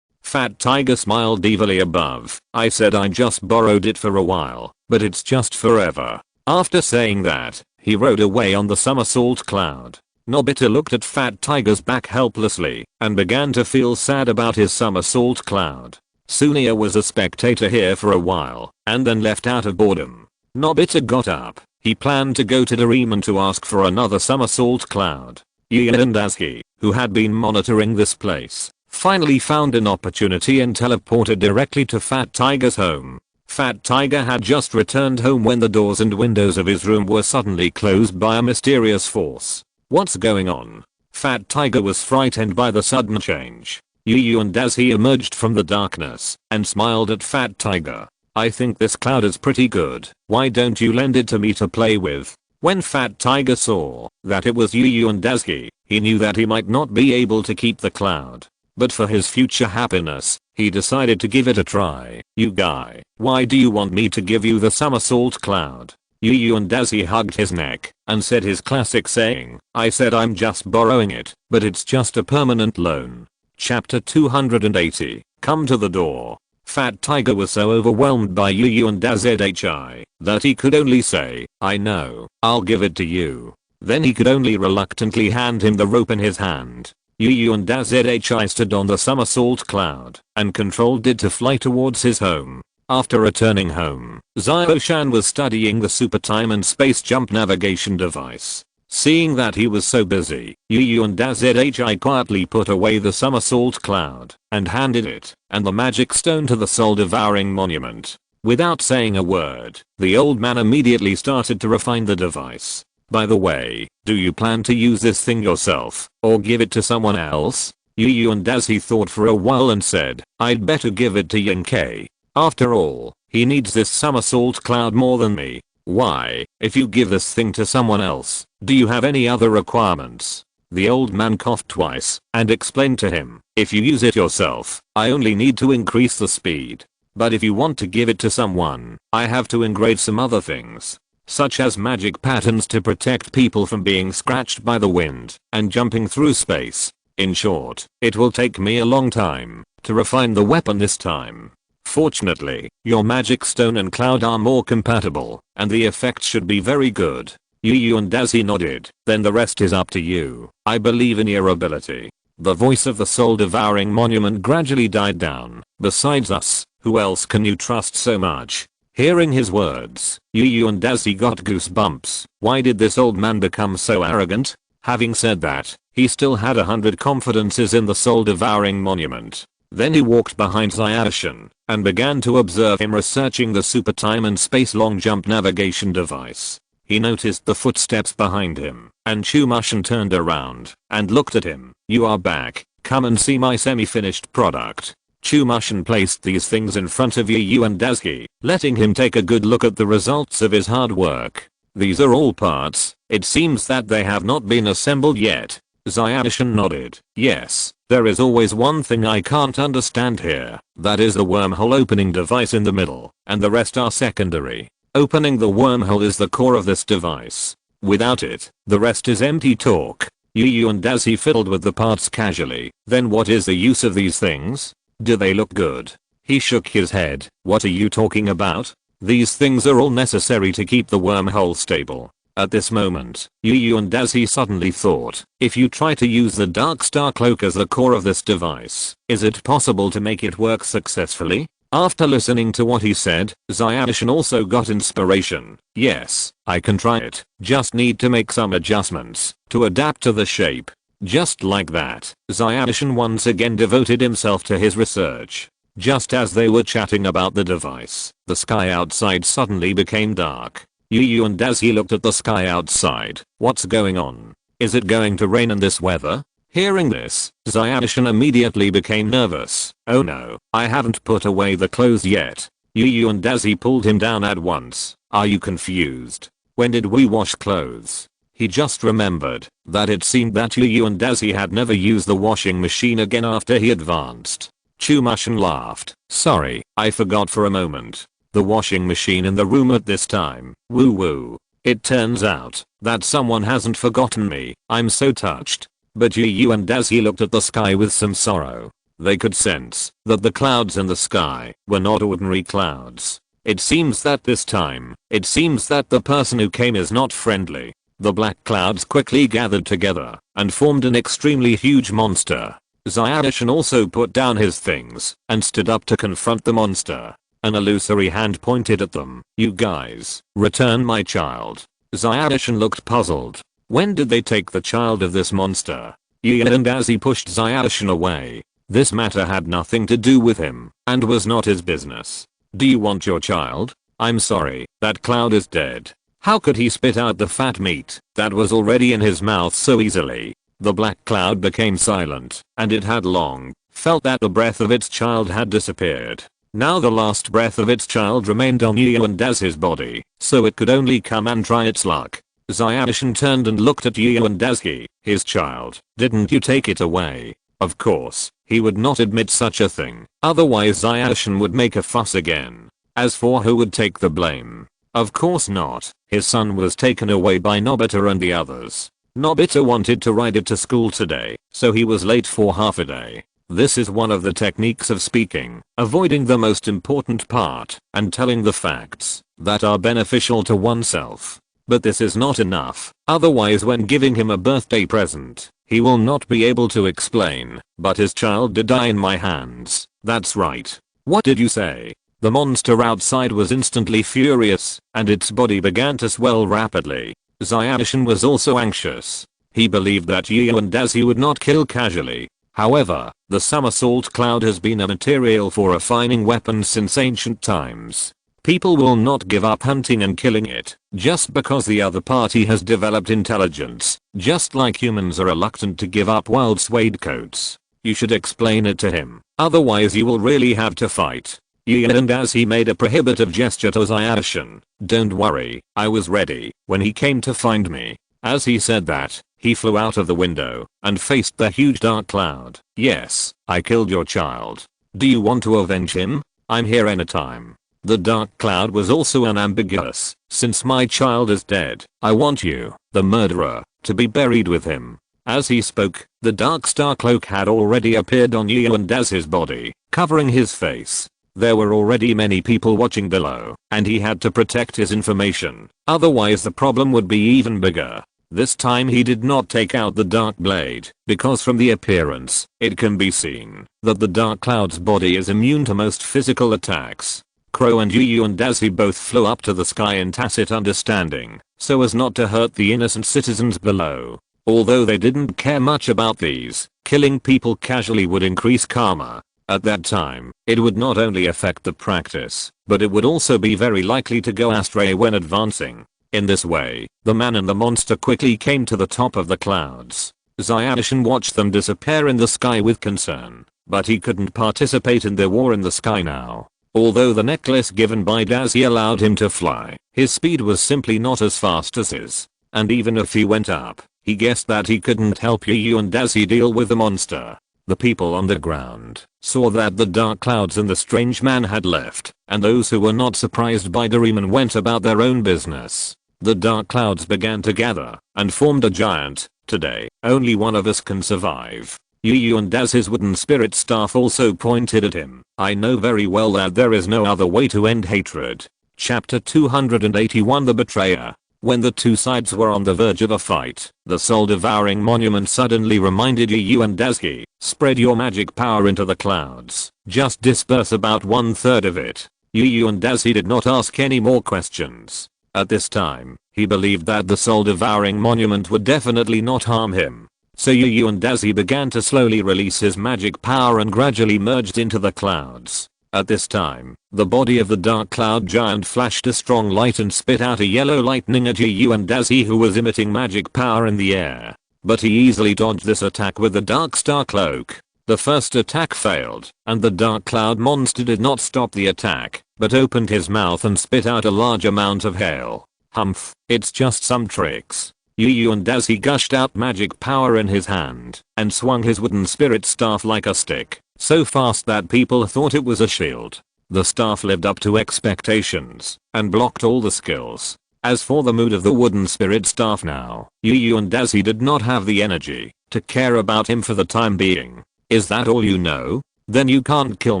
Fat Tiger smiled evilly above. I said I just borrowed it for a while, but it's just forever. After saying that, he rode away on the somersault cloud. Nobita looked at Fat Tiger's back helplessly and began to feel sad about his somersault cloud. Sunia was a spectator here for a while and then left out of boredom. Nobita got up. He planned to go to Doraemon to ask for another somersault cloud. Gian and Azuki, who had been monitoring this place, finally found an opportunity and teleported directly to Fat Tiger's home. Fat Tiger had just returned home when the doors and windows of his room were suddenly closed by a mysterious force. What's going on? Fat Tiger was frightened by the sudden change. Yu and Azuki emerged from the darkness and smiled at Fat Tiger. I think this cloud is pretty good. Why don't you lend it to me to play with? When Fat Tiger saw that it was Yu and Azuki, he knew that he might not be able to keep the cloud. But for his future happiness, he decided to give it a try. You guy, why do you want me to give you the somersault cloud? Yu and Azuki hugged his neck and said his classic saying, I said I'm just borrowing it, but it's just a permanent loan. Chapter 280, Come to the Door. Fat Tiger was so overwhelmed by Yu and Azuki that he could only say, I know, I'll give it to you. Then he could only reluctantly hand him the rope in his hand. Yu and Azuki stood on the somersault cloud and controlled it to fly towards his home. After returning home, Zio-chan was studying the super time and space jump navigation device. Seeing that he was so busy, Yu and Azuki quietly put away the somersault cloud and handed it and the magic stone to the soul-devouring monument. Without saying a word, the old man immediately started to refine the device. By the way, do you plan to use this thing yourself or give it to someone else? Yu and Azuki thought for a while and said, I'd better give it to Junfei. After all, he needs this somersault cloud more than me. Why, if you give this thing to someone else, do you have any other requirements? The old man coughed twice and explained to him, if you use it yourself, I only need to increase the speed. But if you want to give it to someone, I have to engrave some other things, such as magic patterns to protect people from being scratched by the wind and jumping through space. In short, it will take me a long time to refine the weapon this time. Fortunately, your magic stone and cloud are more compatible, and the effect should be very good. Yu and Azuki nodded. Then the rest is up to you. I believe in your ability. The voice of the soul-devouring monument gradually died down. Besides us, who else can you trust so much? Hearing his words, Yu and Azuki got goosebumps. Why did this old man become so arrogant? Having said that, he still had 100 confidences in the soul-devouring monument. Then he walked behind Zio-chan and began to observe him researching the super time and space long jump navigation device. He noticed the footsteps behind him, and Chumushin turned around and looked at him. You are back. Come and see my semi-finished product. Chumushin placed these things in front of Yu and Azuki, letting him take a good look at the results of his hard work. These are all parts. It seems that they have not been assembled yet. Zio-chan nodded. Yes, there is always one thing I can't understand here. That is the wormhole opening device in the middle, and the rest are secondary. Opening the wormhole is the core of this device. Without it, the rest is empty talk. Yu and Azuki fiddled with the parts casually. Then what is the use of these things? Do they look good? He shook his head. What are you talking about? These things are all necessary to keep the wormhole stable. At this moment, Yu and Azuki suddenly thought, if you try to use the Dark Star Cloak as the core of this device, is it possible to make it work successfully? After listening to what he said, Zio-chan also got inspiration. Yes, I can try it. Just need to make some adjustments to adapt to the shape. Just like that, Zio-chan once again devoted himself to his research. Just as they were chatting about the device, the sky outside suddenly became dark. Yu and Azuki looked at the sky outside. What's going on? Is it going to rain in this weather? Hearing this, Zio-chan immediately became nervous. Oh no, I haven't put away the clothes yet. Yu and Azuki pulled him down at once. Are you confused? When did we wash clothes? He just remembered that it seemed that Yu and Daisy had never used the washing machine again after he advanced. Chumashin laughed. Sorry, I forgot for a moment. The washing machine in the room at this time. Woo woo. It turns out that someone hasn't forgotten me. I'm so touched. But Yu and Daisy looked at the sky with some sorrow. They could sense that the clouds in the sky were not ordinary clouds. It seems that this time, it seems that the person who came is not friendly. The black clouds quickly gathered together and formed an extremely huge monster. Zyadishan also put down his things and stood up to confront the monster. An illusory hand pointed at them. You guys, return my child. Zyadishan looked puzzled. When did they take the child of this monster? Yin and Daisy pushed Zyadishan away. This matter had nothing to do with him and was not his business. Do you want your child? I'm sorry, that cloud is dead. How could he spit out the fat meat that was already in his mouth so easily? The black cloud became silent, and it had long felt that the breath of its child had disappeared. Now the last breath of its child remained on Yu and Daz's body, so it could only come and try its luck. Zyadishan turned and looked at Yu and Dazi. His child, didn't you take it away? Of course, he would not admit such a thing, otherwise Zyadishan would make a fuss again. As for who would take the blame, of course not. His son was taken away by Nobita and the others. Nobita wanted to ride it to school today, so he was late for half a day. This is one of the techniques of speaking, avoiding the most important part and telling the facts that are beneficial to oneself. But this is not enough, otherwise when giving him a birthday present, he will not be able to explain, but his child did die in my hands. That's right. What did you say? The monster outside was instantly furious, and its body began to swell rapidly. Zyadishan was also anxious. He believed that Yu and Dazi would not kill casually. However, the somersault cloud has been a material for refining weapons since ancient times. People will not give up hunting and killing it, just because the other party has developed intelligence, just like humans are reluctant to give up wild suede coats. You should explain it to him, otherwise you will really have to fight. Yu and Dazi made a prohibitive gesture to Zyadishan. Don't worry, I was ready when he came to find me. As he said that, he flew out of the window and faced the huge dark cloud. Yes, I killed your child. Do you want to avenge him? I'm here anytime. The dark cloud was also unambiguous. Since my child is dead, I want you, the murderer, to be buried with him. As he spoke, the dark star cloak had already appeared on Yu and Daz's body, covering his face. There were already many people watching below, and he had to protect his information, otherwise the problem would be even bigger. This time he did not take out the dark blade, because from the appearance, it can be seen that the dark cloud's body is immune to most physical attacks. Crow and Yu and Dazi both flew up to the sky in tacit understanding, so as not to hurt the innocent citizens below. Although they didn't care much about these, killing people casually would increase karma. At that time, it would not only affect the practice, but it would also be very likely to go astray when advancing. In this way, the man and the monster quickly came to the top of the clouds. Zyadishan watched them disappear in the sky with concern, but he couldn't participate in the war in the sky now. Although the necklace given by Dazi allowed him to fly, his speed was simply not as fast as his. And even if he went up, he guessed that he couldn't help Yu and Dazi deal with the monster. The people on the ground saw that the dark clouds and the strange man had left, and those who were not surprised by Doraemon went about their own business. The dark clouds began to gather and formed a giant. Today, only one of us can survive. Yu and Daz's wooden spirit staff also pointed at him. I know very well that there is no other way to end hatred. Chapter 281 The Betrayer. When the two sides were on the verge of a fight, the soul-devouring monument suddenly reminded Yu and Dazi, spread your magic power into the clouds. Just disperse about 1/3 of it. Yu and Dazi did not ask any more questions. At this time, he believed that the soul-devouring monument would definitely not harm him. So Yu and Dazi began to slowly release his magic power and gradually merged into the clouds. At this time, the body of the dark cloud giant flashed a strong light and spit out a yellow lightning at Yu and Dazi, who was emitting magic power in the air. But he easily dodged this attack with the dark star cloak. The first attack failed, and the dark cloud monster did not stop the attack, but opened his mouth and spit out a large amount of hail. Humph, it's just some tricks. Yu and as he gushed out magic power in his hand and swung his wooden spirit staff like a stick, so fast that people thought it was a shield. The staff lived up to expectations and blocked all the skills. As for the mood of the wooden spirit staff now, Yu and as he did not have the energy to care about him for the time being. Is that all you know? Then you can't kill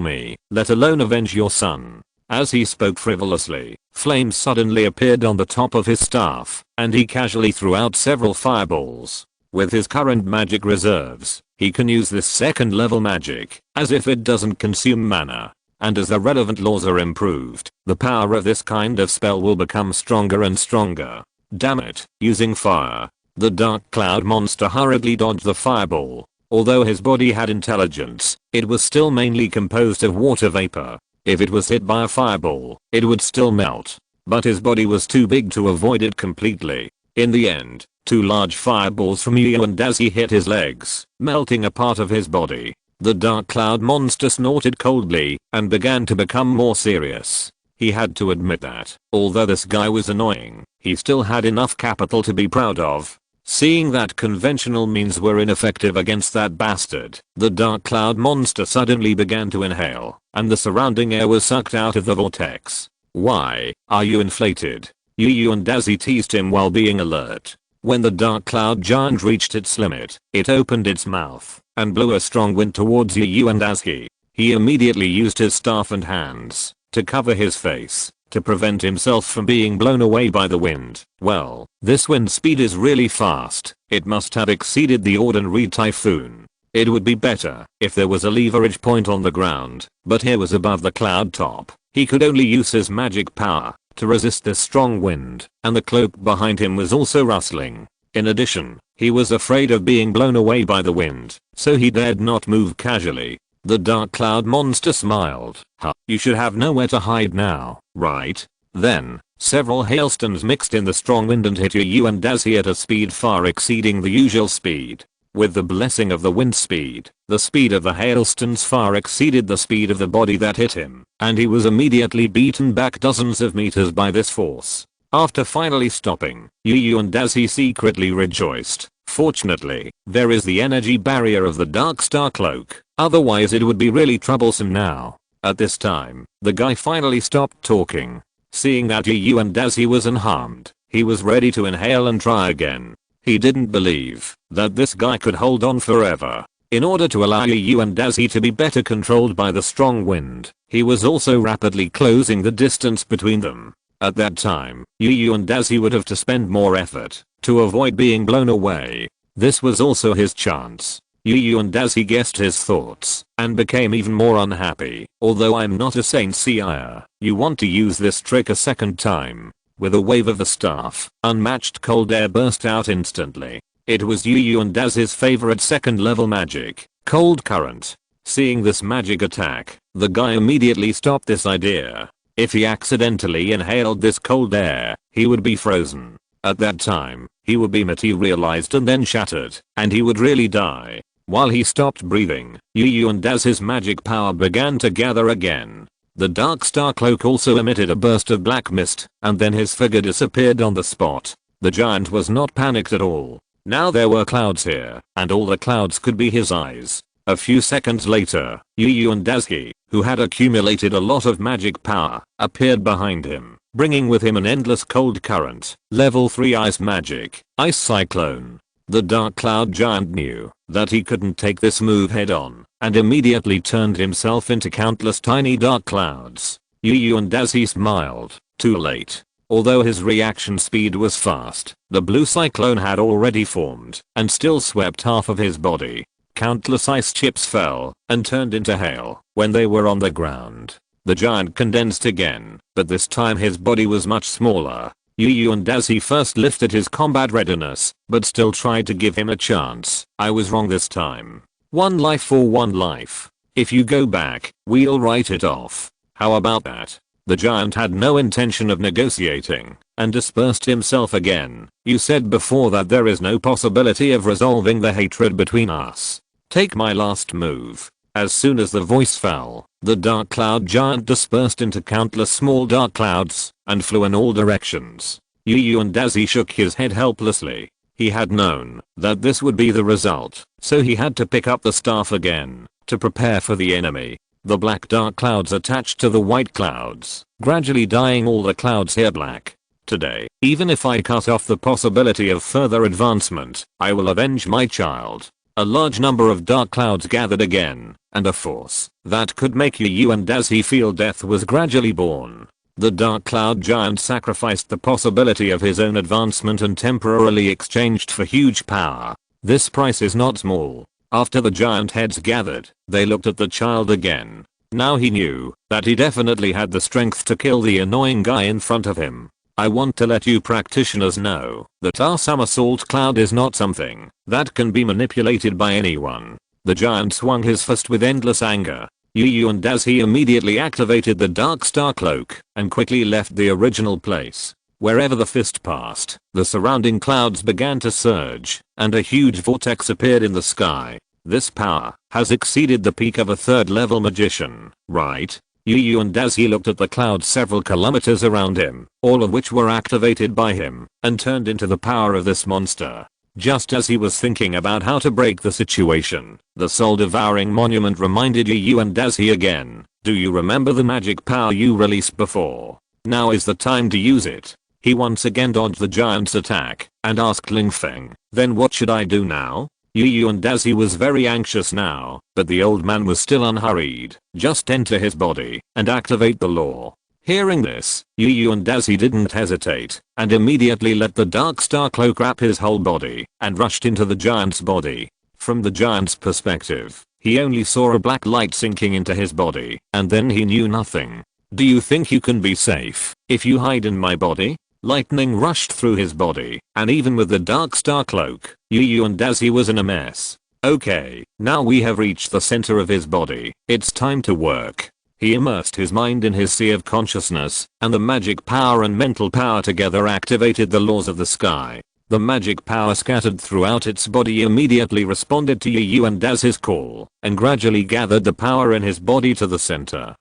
me, let alone avenge your son. As he spoke frivolously, flames suddenly appeared on the top of his staff, and he casually threw out several fireballs. With his current magic reserves, he can use this second level magic, as if it doesn't consume mana. And as the relevant laws are improved, the power of this kind of spell will become stronger and stronger. Damn it, using fire. The dark cloud monster hurriedly dodged the fireball. Although his body had intelligence, it was still mainly composed of water vapor. If it was hit by a fireball, it would still melt. But his body was too big to avoid it completely. In the end, 2 large fireballs from Yu and as he hit his legs, melting a part of his body. The dark cloud monster snorted coldly and began to become more serious. He had to admit that, although this guy was annoying, he still had enough capital to be proud of. Seeing that conventional means were ineffective against that bastard, the dark cloud monster suddenly began to inhale, and the surrounding air was sucked out of the vortex. Why are you inflated? Yu and Daisy teased him while being alert. When the dark cloud giant reached its limit, it opened its mouth and blew a strong wind towards Yu and Daisy. He immediately used his staff and hands to cover his face to prevent himself from being blown away by the wind. Well, this wind speed is really fast. It must have exceeded the ordinary typhoon. It would be better if there was a leverage point on the ground, but here was above the cloud top. He could only use his magic power to resist this strong wind, and the cloak behind him was also rustling. In addition, he was afraid of being blown away by the wind, so he dared not move casually. The dark cloud monster smiled. You should have nowhere to hide now, right? Then, several hailstones mixed in the strong wind and hit Yu and Daisy at a speed far exceeding the usual speed. With the blessing of the wind speed, the speed of the hailstones far exceeded the speed of the body that hit him, and he was immediately beaten back dozens of meters by this force. After finally stopping, Yu and Daisy secretly rejoiced. Fortunately, there is the energy barrier of the Dark Star Cloak, otherwise it would be really troublesome now. At this time, the guy finally stopped talking. Seeing that Yu and Daisy was unharmed, he was ready to inhale and try again. He didn't believe that this guy could hold on forever. In order to allow Yu and Daisy to be better controlled by the strong wind, he was also rapidly closing the distance between them. At that time, Yu and Daisy would have to spend more effort to avoid being blown away. This was also his chance. Yu and Daisy guessed his thoughts and became even more unhappy. Although I'm not a saint seer, you want to use this trick a second time. With a wave of the staff, unmatched cold air burst out instantly. It was Yu and Daisy's favorite second level magic, Cold Current. Seeing this magic attack, the guy immediately stopped this idea. If he accidentally inhaled this cold air, he would be frozen. At that time, he would be materialized and then shattered, and he would really die. While he stopped breathing, Yu and Daisy's magic power began to gather again. The Dark Star Cloak also emitted a burst of black mist, and then his figure disappeared on the spot. The giant was not panicked at all. Now there were clouds here, and all the clouds could be his eyes. A few seconds later, Yu and Daisy, who had accumulated a lot of magic power, appeared behind him, bringing with him an endless cold current, level 3 ice magic, ice cyclone. The dark cloud giant knew that he couldn't take this move head on, and immediately turned himself into countless tiny dark clouds. Yu and Daisy smiled. Too late. Although his reaction speed was fast, the blue cyclone had already formed and still swept half of his body. Countless ice chips fell and turned into hail when they were on the ground. The giant condensed again, but this time his body was much smaller. Yu and Daisy first lifted his combat readiness, but still tried to give him a chance. I was wrong this time. 1 life for 1 life. If you go back, we'll write it off. How about that? The giant had no intention of negotiating and dispersed himself again. You said before that there is no possibility of resolving the hatred between us. Take my last move. As soon as the voice fell, the dark cloud giant dispersed into countless small dark clouds and flew in all directions. Yu and Dazi shook his head helplessly. He had known that this would be the result, so he had to pick up the staff again to prepare for the enemy. The black dark clouds attached to the white clouds, gradually dyeing all the clouds here black. Today, even if I cut off the possibility of further advancement, I will avenge my child. A large number of dark clouds gathered again, and a force that could make Yu and Dazi feel death was gradually born. The dark cloud giant sacrificed the possibility of his own advancement and temporarily exchanged for huge power. This price is not small. After the giant heads gathered, they looked at the child again. Now he knew that he definitely had the strength to kill the annoying guy in front of him. I want to let you practitioners know that our somersault cloud is not something that can be manipulated by anyone. The giant swung his fist with endless anger. Yu and Dazi immediately activated the dark star cloak and quickly left the original place. Wherever the fist passed, the surrounding clouds began to surge, and a huge vortex appeared in the sky. This power has exceeded the peak of a third-level magician, right? Yu and Dazi looked at the clouds several kilometers around him, all of which were activated by him, and turned into the power of this monster. Just as he was thinking about how to break the situation, the soul-devouring monument reminded Yu and Dazi again. Do you remember the magic power you released before? Now is the time to use it. He once again dodged the giant's attack, and asked Ling Feng, then what should I do now? Yu and Dazi was very anxious now, but the old man was still unhurried. Just enter his body, and activate the law. Hearing this, Yu and Dazi didn't hesitate, and immediately let the dark star cloak wrap his whole body, and rushed into the giant's body. From the giant's perspective, he only saw a black light sinking into his body, and then he knew nothing. Do you think you can be safe if you hide in my body? Lightning rushed through his body, and even with the dark star cloak, Yu and Dazi was in a mess. Okay, now we have reached the center of his body, it's time to work. He immersed his mind in his sea of consciousness, and the magic power and mental power together activated the laws of the sky. The magic power scattered throughout its body immediately responded to Yu and Dazi's call, and gradually gathered the power in his body to the center.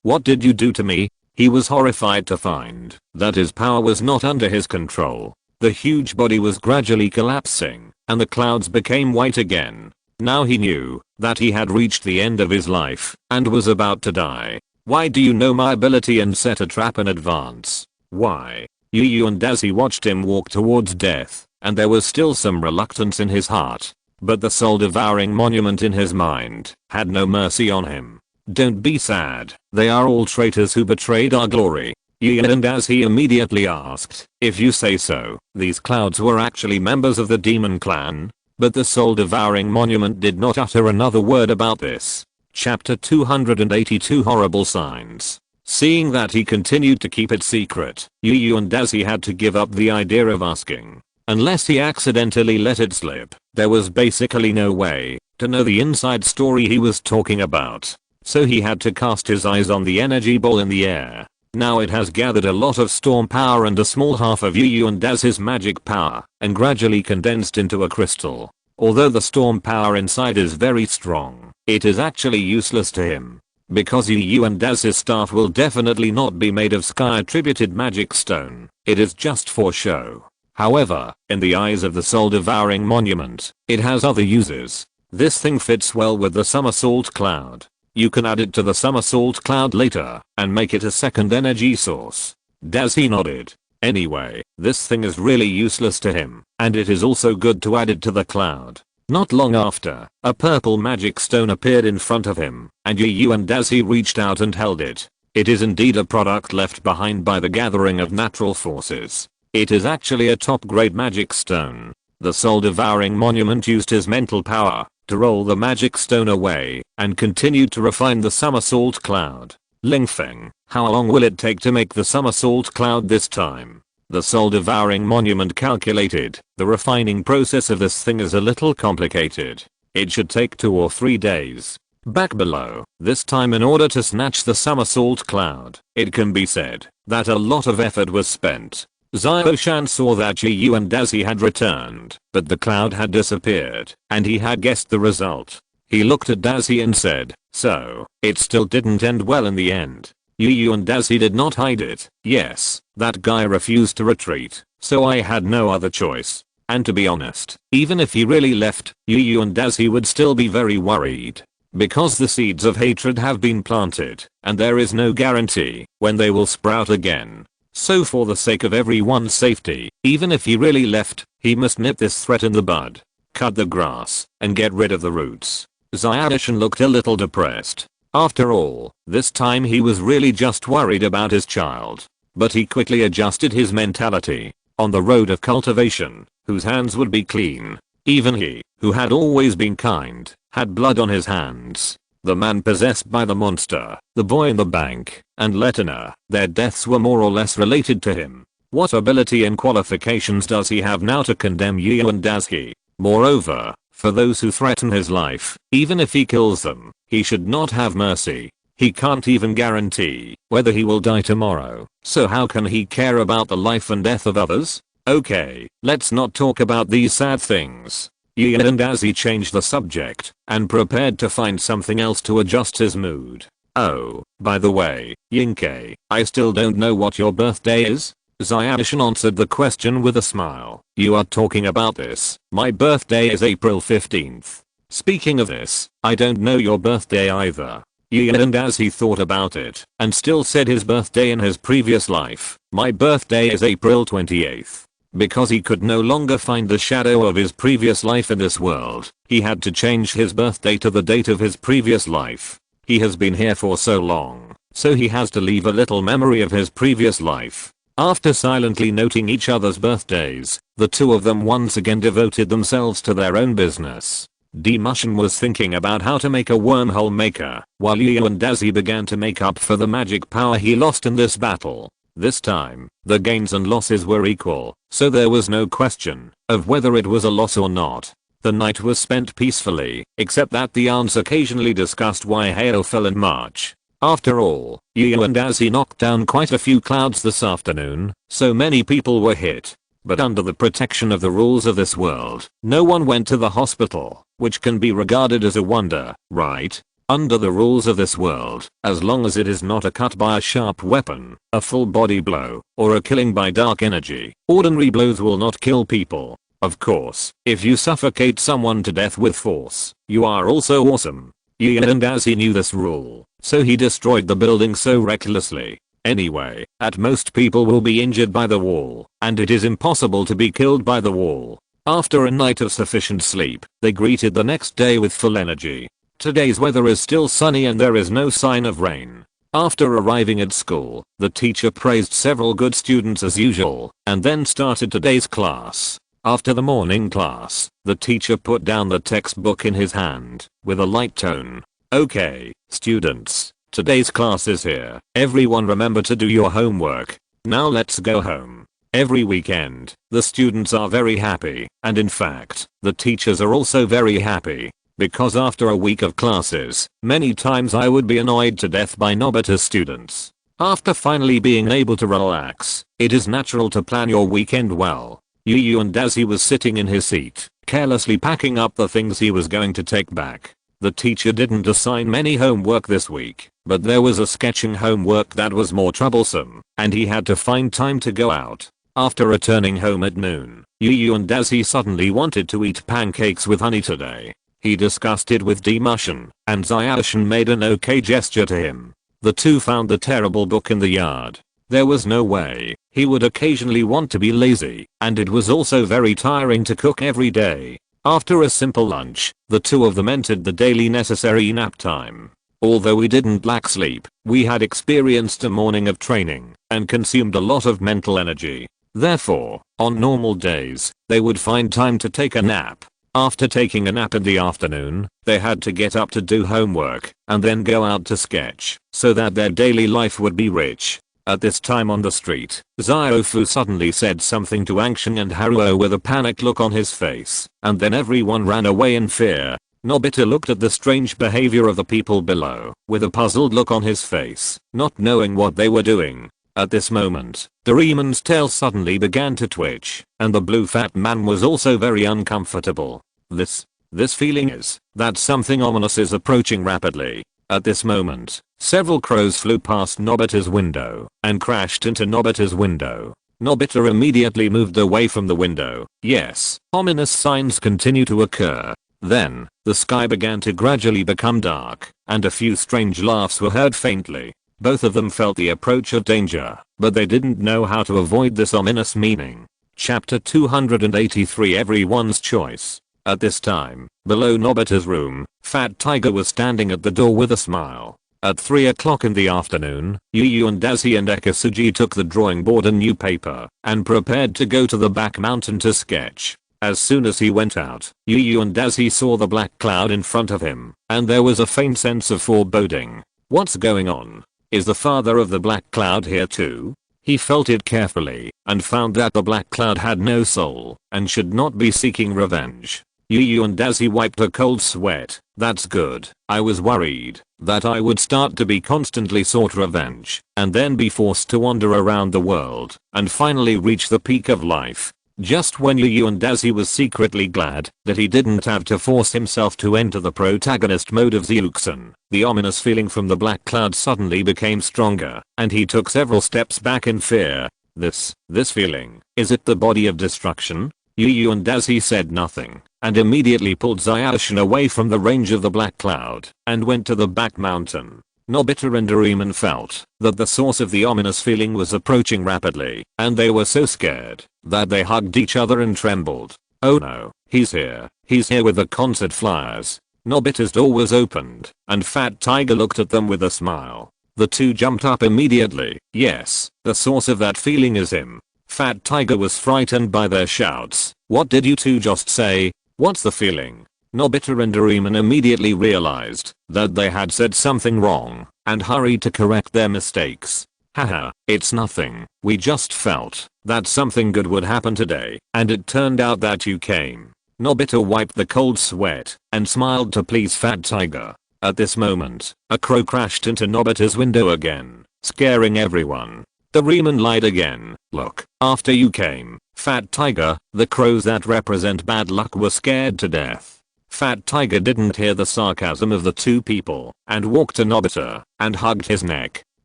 What did you do to me? He was horrified to find that his power was not under his control. The huge body was gradually collapsing, and the clouds became white again. Now he knew that he had reached the end of his life and was about to die. Why do you know my ability and set a trap in advance? Why? Yu and Dazi watched him walk towards death, and there was still some reluctance in his heart. But the soul-devouring monument in his mind had no mercy on him. Don't be sad, they are all traitors who betrayed our glory. Yu and Dazi immediately asked, if you say so, these clouds were actually members of the demon clan? But the soul-devouring monument did not utter another word about this. Chapter 282 Horrible Signs. Seeing that he continued to keep it secret, Yu and Dazi had to give up the idea of asking. Unless he accidentally let it slip, there was basically no way to know the inside story he was talking about. So he had to cast his eyes on the energy ball in the air. Now it has gathered a lot of storm power and a small half of Yu and Dazi's magic power, and gradually condensed into a crystal. Although the storm power inside is very strong, it is actually useless to him. Because Yu and Dazi's staff will definitely not be made of sky attributed magic stone, it is just for show. However, in the eyes of the soul-devouring monument, it has other uses. This thing fits well with the somersault cloud. You can add it to the somersault cloud later, and make it a second energy source. Dazi nodded. Anyway, this thing is really useless to him, and it is also good to add it to the cloud. Not long after, a purple magic stone appeared in front of him, and Yu and Dazi reached out and held it. It is indeed a product left behind by the gathering of natural forces. It is actually a top-grade magic stone. The soul-devouring monument used his mental power to roll the magic stone away, and continued to refine the somersault cloud. Ling Feng, how long will it take to make the somersault cloud this time? The soul-devouring monument calculated. The refining process of this thing is a little complicated. It should take 2 or 3 days. Back below, this time in order to snatch the somersault cloud, it can be said that a lot of effort was spent. Xiao-Shan saw that Yu and Dazi had returned, but the cloud had disappeared, and he had guessed the result. He looked at Dazi and said, so, it still didn't end well in the end. Yu and as he did not hide it. Yes, that guy refused to retreat, so I had no other choice. And to be honest, even if he really left, Yu and as he would still be very worried. Because the seeds of hatred have been planted, and there is no guarantee when they will sprout again. So for the sake of everyone's safety, even if he really left, he must nip this threat in the bud. Cut the grass, and get rid of the roots. Xiaoshan looked a little depressed. After all, this time he was really just worried about his child. But he quickly adjusted his mentality. On the road of cultivation, whose hands would be clean. Even he, who had always been kind, had blood on his hands. The man possessed by the monster, the boy in the bank, and Letina, their deaths were more or less related to him. What ability and qualifications does he have now to condemn Yu and Daisuke? Moreover, for those who threaten his life, even if he kills them, he should not have mercy. He can't even guarantee whether he will die tomorrow, so how can he care about the life and death of others? Okay, let's not talk about these sad things. Yu and as he changed the subject, and prepared to find something else to adjust his mood. Oh, by the way, Junfei, I still don't know what your birthday is? Xiaoshan answered the question with a smile. You are talking about this, my birthday is April 15th. Speaking of this, I don't know your birthday either. Yu and as he thought about it, and still said his birthday in his previous life, my birthday is April 28th. Because he could no longer find the shadow of his previous life in this world, he had to change his birthday to the date of his previous life. He has been here for so long, so he has to leave a little memory of his previous life. After silently noting each other's birthdays, the two of them once again devoted themselves to their own business. Demushin was thinking about how to make a wormhole maker, while Yu and Daisuke began to make up for the magic power he lost in this battle. This time, the gains and losses were equal, so there was no question of whether it was a loss or not. The night was spent peacefully, except that the aunts occasionally discussed why hail fell in March. After all, Yu and as he knocked down quite a few clouds this afternoon, so many people were hit. But under the protection of the rules of this world, no one went to the hospital, which can be regarded as a wonder, right? Under the rules of this world, as long as it is not a cut by a sharp weapon, a full body blow, or a killing by dark energy, ordinary blows will not kill people. Of course, if you suffocate someone to death with force, you are also awesome. Yu and as he knew this rule, so he destroyed the building so recklessly. Anyway, at most people will be injured by the wall, and it is impossible to be killed by the wall. After a night of sufficient sleep, they greeted the next day with full energy. Today's weather is still sunny and there is no sign of rain. After arriving at school, the teacher praised several good students as usual, and then started today's class. After the morning class, the teacher put down the textbook in his hand, with a light tone. Okay, students, today's class is here. Everyone remember to do your homework. Now let's go home. Every weekend, the students are very happy, and in fact, the teachers are also very happy. Because after a week of classes, many times I would be annoyed to death by Nobita's students. After finally being able to relax, it is natural to plan your weekend well. Yu and as he was sitting in his seat, carelessly packing up the things he was going to take back. The teacher didn't assign many homework this week, but there was a sketching homework that was more troublesome, and he had to find time to go out. After returning home at noon, Yu and as he suddenly wanted to eat pancakes with honey today. He discussed it with Demushin, and Xiaoshan made an okay gesture to him. The two found the terrible book in the yard. There was no way. He would occasionally want to be lazy, and it was also very tiring to cook every day. After a simple lunch, the two of them entered the daily necessary nap time. Although we didn't lack sleep, we had experienced a morning of training, and consumed a lot of mental energy. Therefore, on normal days, they would find time to take a nap. After taking a nap in the afternoon, they had to get up to do homework, and then go out to sketch, so that their daily life would be rich. At this time on the street, Ziofu suddenly said something to Angshan and Haruo with a panicked look on his face, and then everyone ran away in fear. Nobita looked at the strange behavior of the people below, with a puzzled look on his face, not knowing what they were doing. At this moment, Doraemon's tail suddenly began to twitch, and the blue fat man was also very uncomfortable. This feeling is that something ominous is approaching rapidly. At this moment, Several crows flew past Nobita's window and crashed into Nobita's window. Nobita immediately moved away from the window. Yes, ominous signs continue to occur. Then, the sky began to gradually become dark, and a few strange laughs were heard faintly. Both of them felt the approach of danger, but they didn't know how to avoid this ominous meaning. Chapter 283 Everyone's Choice. At this time, below Nobita's room, Fat Tiger was standing at the door with a smile. At 3 o'clock in the afternoon, Yu and Daisy and Dekisugi took the drawing board and new paper, and prepared to go to the back mountain to sketch. As soon as he went out, Yu and Daisy saw the black cloud in front of him, and there was a faint sense of foreboding. What's going on? Is the father of the black cloud here too? He felt it carefully, and found that the black cloud had no soul, and should not be seeking revenge. Yu and Daisy wiped a cold sweat. That's good. I was worried that I would start to be constantly sought revenge, and then be forced to wander around the world, and finally reach the peak of life. Just when Yu and Daisy was secretly glad that he didn't have to force himself to enter the protagonist mode of Zyuxin, the ominous feeling from the black cloud suddenly became stronger, and he took several steps back in fear. This feeling, is it the body of destruction? Yu and Daisy said nothing, and immediately pulled Zyuxin away from the range of the black cloud, and went to the back mountain. Nobita and Doraemon felt that the source of the ominous feeling was approaching rapidly, and they were so scared that they hugged each other and trembled. Oh no, he's here with the concert flyers. Nobita's door was opened, and Fat Tiger looked at them with a smile. The two jumped up immediately. Yes, the source of that feeling is him. Fat Tiger was frightened by their shouts. What did you two just say? What's the feeling? Nobita and Doraemon immediately realized that they had said something wrong, and hurried to correct their mistakes. Haha, it's nothing. We just felt that something good would happen today, and it turned out that you came. Nobita wiped the cold sweat, and smiled to please Fat Tiger. At this moment, a crow crashed into Nobita's window again, scaring everyone. Doraemon lied again. Look, after you came, Fat Tiger, the crows that represent bad luck were scared to death. Fat Tiger didn't hear the sarcasm of the two people, and walked to Nobita, and hugged his neck.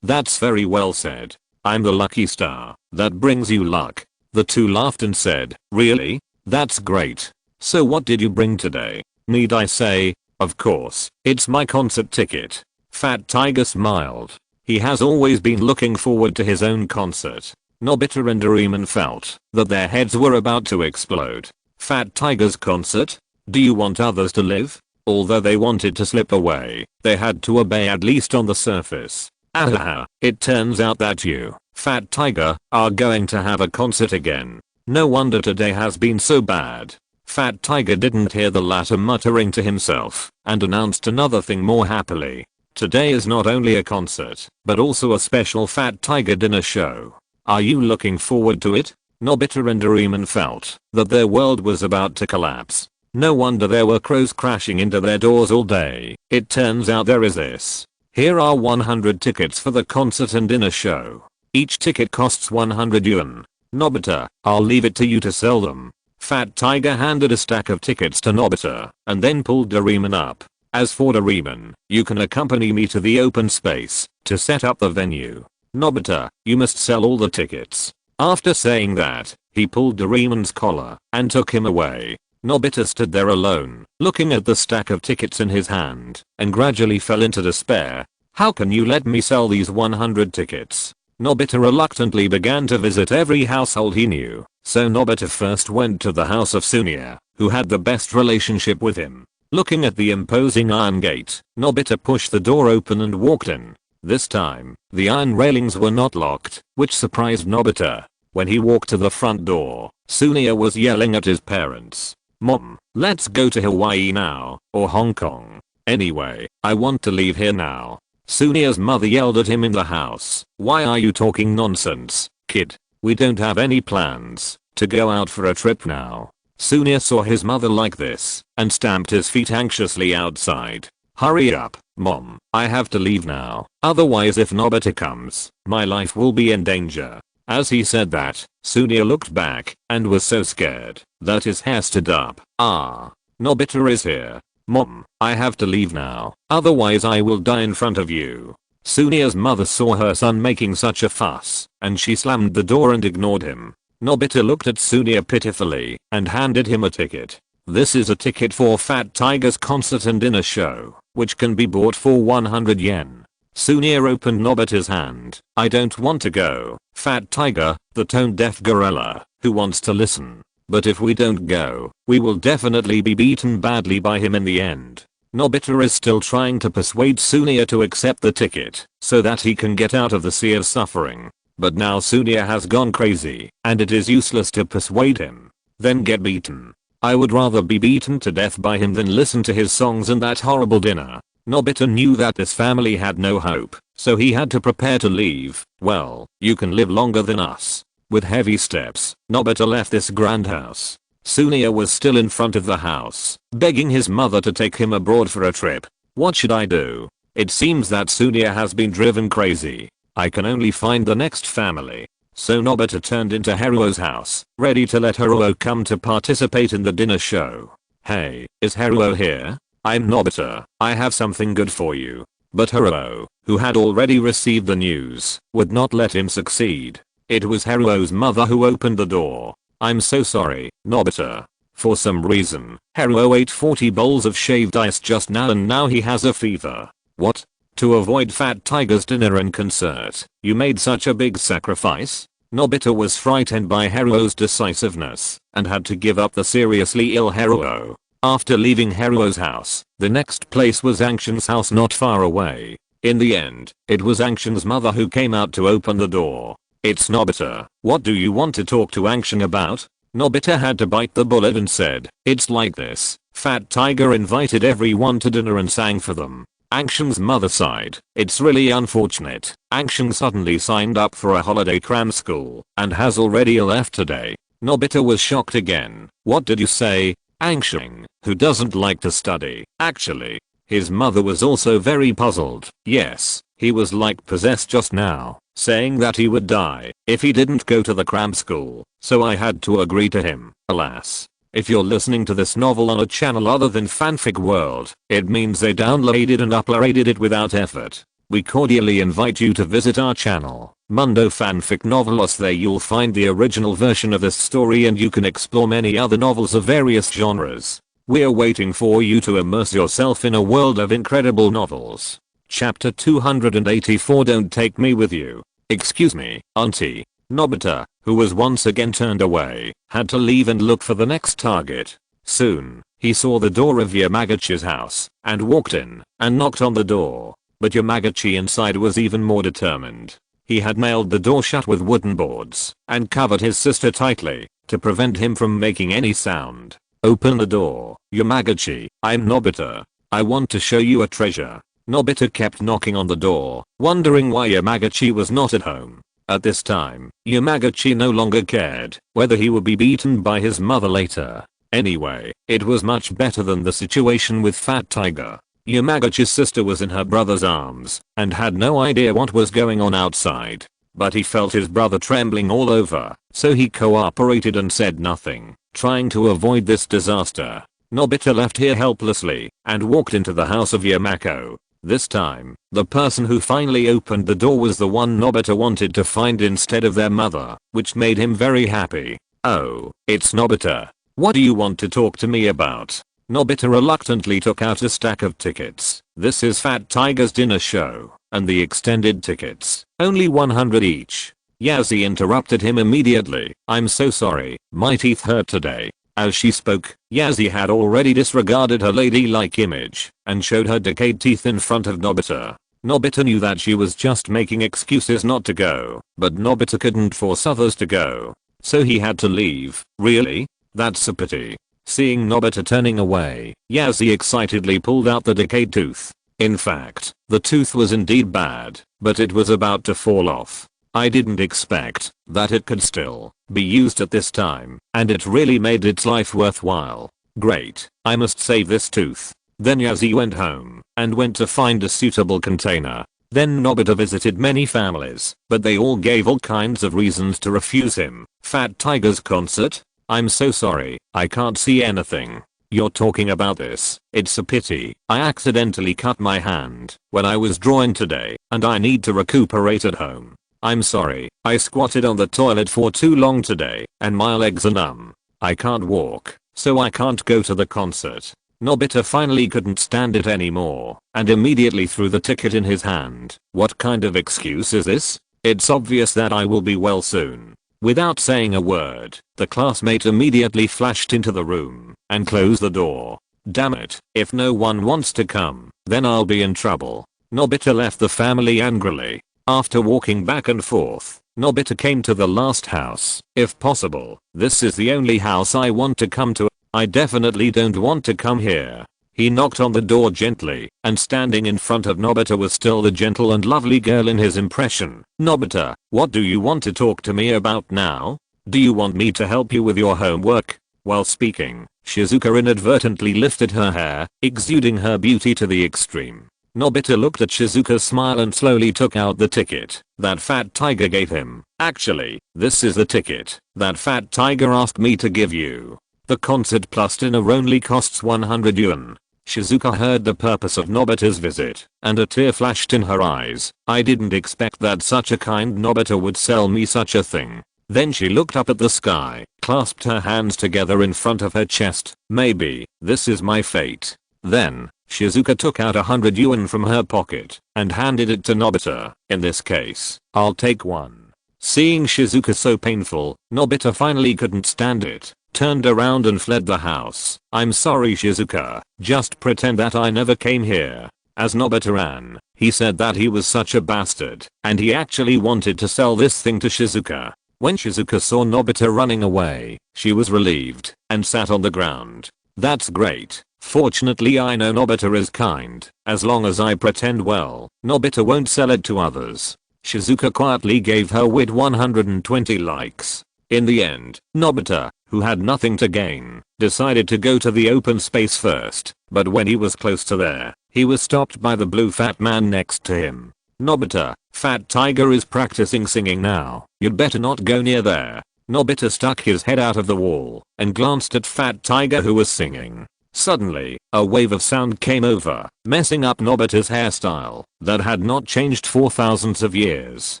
That's very well said. I'm the lucky star that brings you luck. The two laughed and said, really? That's great. So what did you bring today? Need I say? Of course, it's my concert ticket. Fat Tiger smiled. He has always been looking forward to his own concert. Nobita and Doraemon felt that their heads were about to explode. Fat Tiger's concert? Do you want others to live? Although they wanted to slip away, they had to obey at least on the surface. Ahaha, it turns out that you, Fat Tiger, are going to have a concert again. No wonder today has been so bad. Fat Tiger didn't hear the latter muttering to himself, and announced another thing more happily. Today is not only a concert, but also a special Fat Tiger dinner show. Are you looking forward to it? Nobita and Doraemon felt that their world was about to collapse. No wonder there were crows crashing into their doors all day. It turns out there is this. Here are 100 tickets for the concert and dinner show. Each ticket costs 100 yuan. Nobita, I'll leave it to you to sell them. Fat Tiger handed a stack of tickets to Nobita, and then pulled Doraemon up. As for Doraemon, you can accompany me to the open space to set up the venue. Nobita, you must sell all the tickets. After saying that, he pulled Doraemon's collar and took him away. Nobita stood there alone, looking at the stack of tickets in his hand, and gradually fell into despair. How can you let me sell these 100 tickets? Nobita reluctantly began to visit every household he knew, so Nobita first went to the house of Sunia, who had the best relationship with him. Looking at the imposing iron gate, Nobita pushed the door open and walked in. This time, the iron railings were not locked, which surprised Nobita. When he walked to the front door, Sunia was yelling at his parents. Mom, let's go to Hawaii now, or Hong Kong. Anyway, I want to leave here now. Sunia's mother yelled at him in the house. Why are you talking nonsense, kid? We don't have any plans to go out for a trip now. Sunia saw his mother like this, and stamped his feet anxiously outside. Hurry up, Mom, I have to leave now. Otherwise if Nobita comes, my life will be in danger. As he said that, Sunia looked back, and was so scared that his hair stood up. Ah, Nobita is here. Mom, I have to leave now, otherwise I will die in front of you. Sunia's mother saw her son making such a fuss, and she slammed the door and ignored him. Nobita looked at Sunia pitifully and handed him a ticket. This is a ticket for Fat Tiger's concert and dinner show, which can be bought for 100 yen. Sunia opened Nobita's hand. I don't want to go, Fat Tiger, the tone-deaf gorilla, who wants to listen. But if we don't go, we will definitely be beaten badly by him in the end. Nobita is still trying to persuade Sunia to accept the ticket, so that he can get out of the sea of suffering. But now Sunia has gone crazy, and it is useless to persuade him. Then get beaten. I would rather be beaten to death by him than listen to his songs and that horrible dinner. Nobita knew that this family had no hope, so he had to prepare to leave. Well, you can live longer than us. With heavy steps, Nobita left this grand house. Sunia was still in front of the house, begging his mother to take him abroad for a trip. What should I do? It seems that Sunia has been driven crazy. I can only find the next family. So Nobita turned into Haruo's house, ready to let Haruo come to participate in the dinner show. Hey, is Haruo here? I'm Nobita. I have something good for you. But Haruo, who had already received the news, would not let him succeed. It was Haruo's mother who opened the door. I'm so sorry, Nobita. For some reason, Haruo ate 40 bowls of shaved ice just now and now he has a fever. What? To avoid Fat Tiger's dinner and concert, you made such a big sacrifice? Nobita was frightened by Haruo's decisiveness and had to give up the seriously ill Haruo. After leaving Haruo's house, the next place was Angshan's house not far away. In the end, it was Angshan's mother who came out to open the door. It's Nobita. What do you want to talk to Angshan about? Nobita had to bite the bullet and said, it's like this. Fat Tiger invited everyone to dinner and sang for them. Angshan's mother sighed. It's really unfortunate. Angshan suddenly signed up for a holiday cram school and has already left today. Nobita was shocked again. What did you say? Angshan, who doesn't like to study. Actually, his mother was also very puzzled. Yes, he was like possessed just now, saying that he would die if he didn't go to the cram school, so I had to agree to him. Alas. If you're listening to this novel on a channel other than Fanfic World, it means they downloaded and uploaded it without effort. We cordially invite you to visit our channel, Mundo Fanfic Novelos. There you'll find the original version of this story and you can explore many other novels of various genres. We're waiting for you to immerse yourself in a world of incredible novels. Chapter 284. Don't take me with you. Excuse me, auntie. Nobita, who was once again turned away, had to leave and look for the next target. Soon, he saw the door of Yamaguchi's house and walked in and knocked on the door. But Yamaguchi inside was even more determined. He had nailed the door shut with wooden boards and covered his sister tightly to prevent him from making any sound. Open the door, Yamaguchi. I'm Nobita. I want to show you a treasure. Nobita kept knocking on the door, wondering why Yamaguchi was not at home. At this time, Yamaguchi no longer cared whether he would be beaten by his mother later. Anyway, it was much better than the situation with Fat Tiger. Yamaguchi's sister was in her brother's arms and had no idea what was going on outside. But he felt his brother trembling all over, so he cooperated and said nothing, trying to avoid this disaster. Nobita left here helplessly and walked into the house of Yamako. This time, the person who finally opened the door was the one Nobita wanted to find instead of their mother, which made him very happy. Oh, it's Nobita. What do you want to talk to me about? Nobita reluctantly took out a stack of tickets. This is Fat Tiger's dinner show, and the extended tickets, only 100 each. Yazzie interrupted him immediately. I'm so sorry, my teeth hurt today. As she spoke, Yazzie had already disregarded her ladylike image and showed her decayed teeth in front of Nobita. Nobita knew that she was just making excuses not to go, but Nobita couldn't force others to go. So he had to leave. Really? That's a pity. Seeing Nobita turning away, Yazzie excitedly pulled out the decayed tooth. In fact, the tooth was indeed bad, but it was about to fall off. I didn't expect that it could still be used at this time, and it really made its life worthwhile. Great, I must save this tooth. Then Yazzie went home and went to find a suitable container. Then Nobita visited many families, but they all gave all kinds of reasons to refuse him. Fat Tiger's concert? I'm so sorry, I can't see anything. you're talking about this. It's a pity. I accidentally cut my hand when I was drawing today and I need to recuperate at home. I'm sorry. I squatted on the toilet for too long today and my legs are numb. I can't walk, so I can't go to the concert. Nobita finally couldn't stand it anymore and immediately threw the ticket in his hand. What kind of excuse is this? It's obvious that I will be well soon. Without saying a word, the classmate immediately flashed into the room and closed the door. Damn it, if no one wants to come, then I'll be in trouble. Nobita left the family angrily. After walking back and forth, Nobita came to the last house. If possible, this is the only house I want to come to. I definitely don't want to come here. He knocked on the door gently, and standing in front of Nobita was still the gentle and lovely girl in his impression. Nobita, what do you want to talk to me about now? Do you want me to help you with your homework? While speaking, Shizuka inadvertently lifted her hair, exuding her beauty to the extreme. Nobita looked at Shizuka's smile and slowly took out the ticket that Fat Tiger gave him. Actually, this is the ticket that Fat Tiger asked me to give you. The concert plus dinner only costs 100 yuan. Shizuka heard the purpose of Nobita's visit, and a tear flashed in her eyes. I didn't expect that such a kind Nobita would sell me such a thing. Then she looked up at the sky, clasped her hands together in front of her chest. Maybe, this is my fate. Then, Shizuka took out 100 yuan from her pocket, and handed it to Nobita. In this case, I'll take one. Seeing Shizuka so painful, Nobita finally couldn't stand it, turned around and fled the house. I'm sorry Shizuka, just pretend that I never came here. As Nobita ran, he said that he was such a bastard, and he actually wanted to sell this thing to Shizuka. When Shizuka saw Nobita running away, she was relieved, and sat on the ground. That's great. Fortunately I know Nobita is kind. As long as I pretend well, Nobita won't sell it to others. Shizuka quietly gave her with 120 likes. In the end, Nobita, who had nothing to gain, decided to go to the open space first, but when he was close to there, he was stopped by the blue fat man next to him. Nobita, Fat Tiger is practicing singing now. You'd better not go near there. Nobita stuck his head out of the wall and glanced at Fat Tiger who was singing. Suddenly, a wave of sound came over, messing up Nobita's hairstyle that had not changed for thousands of years.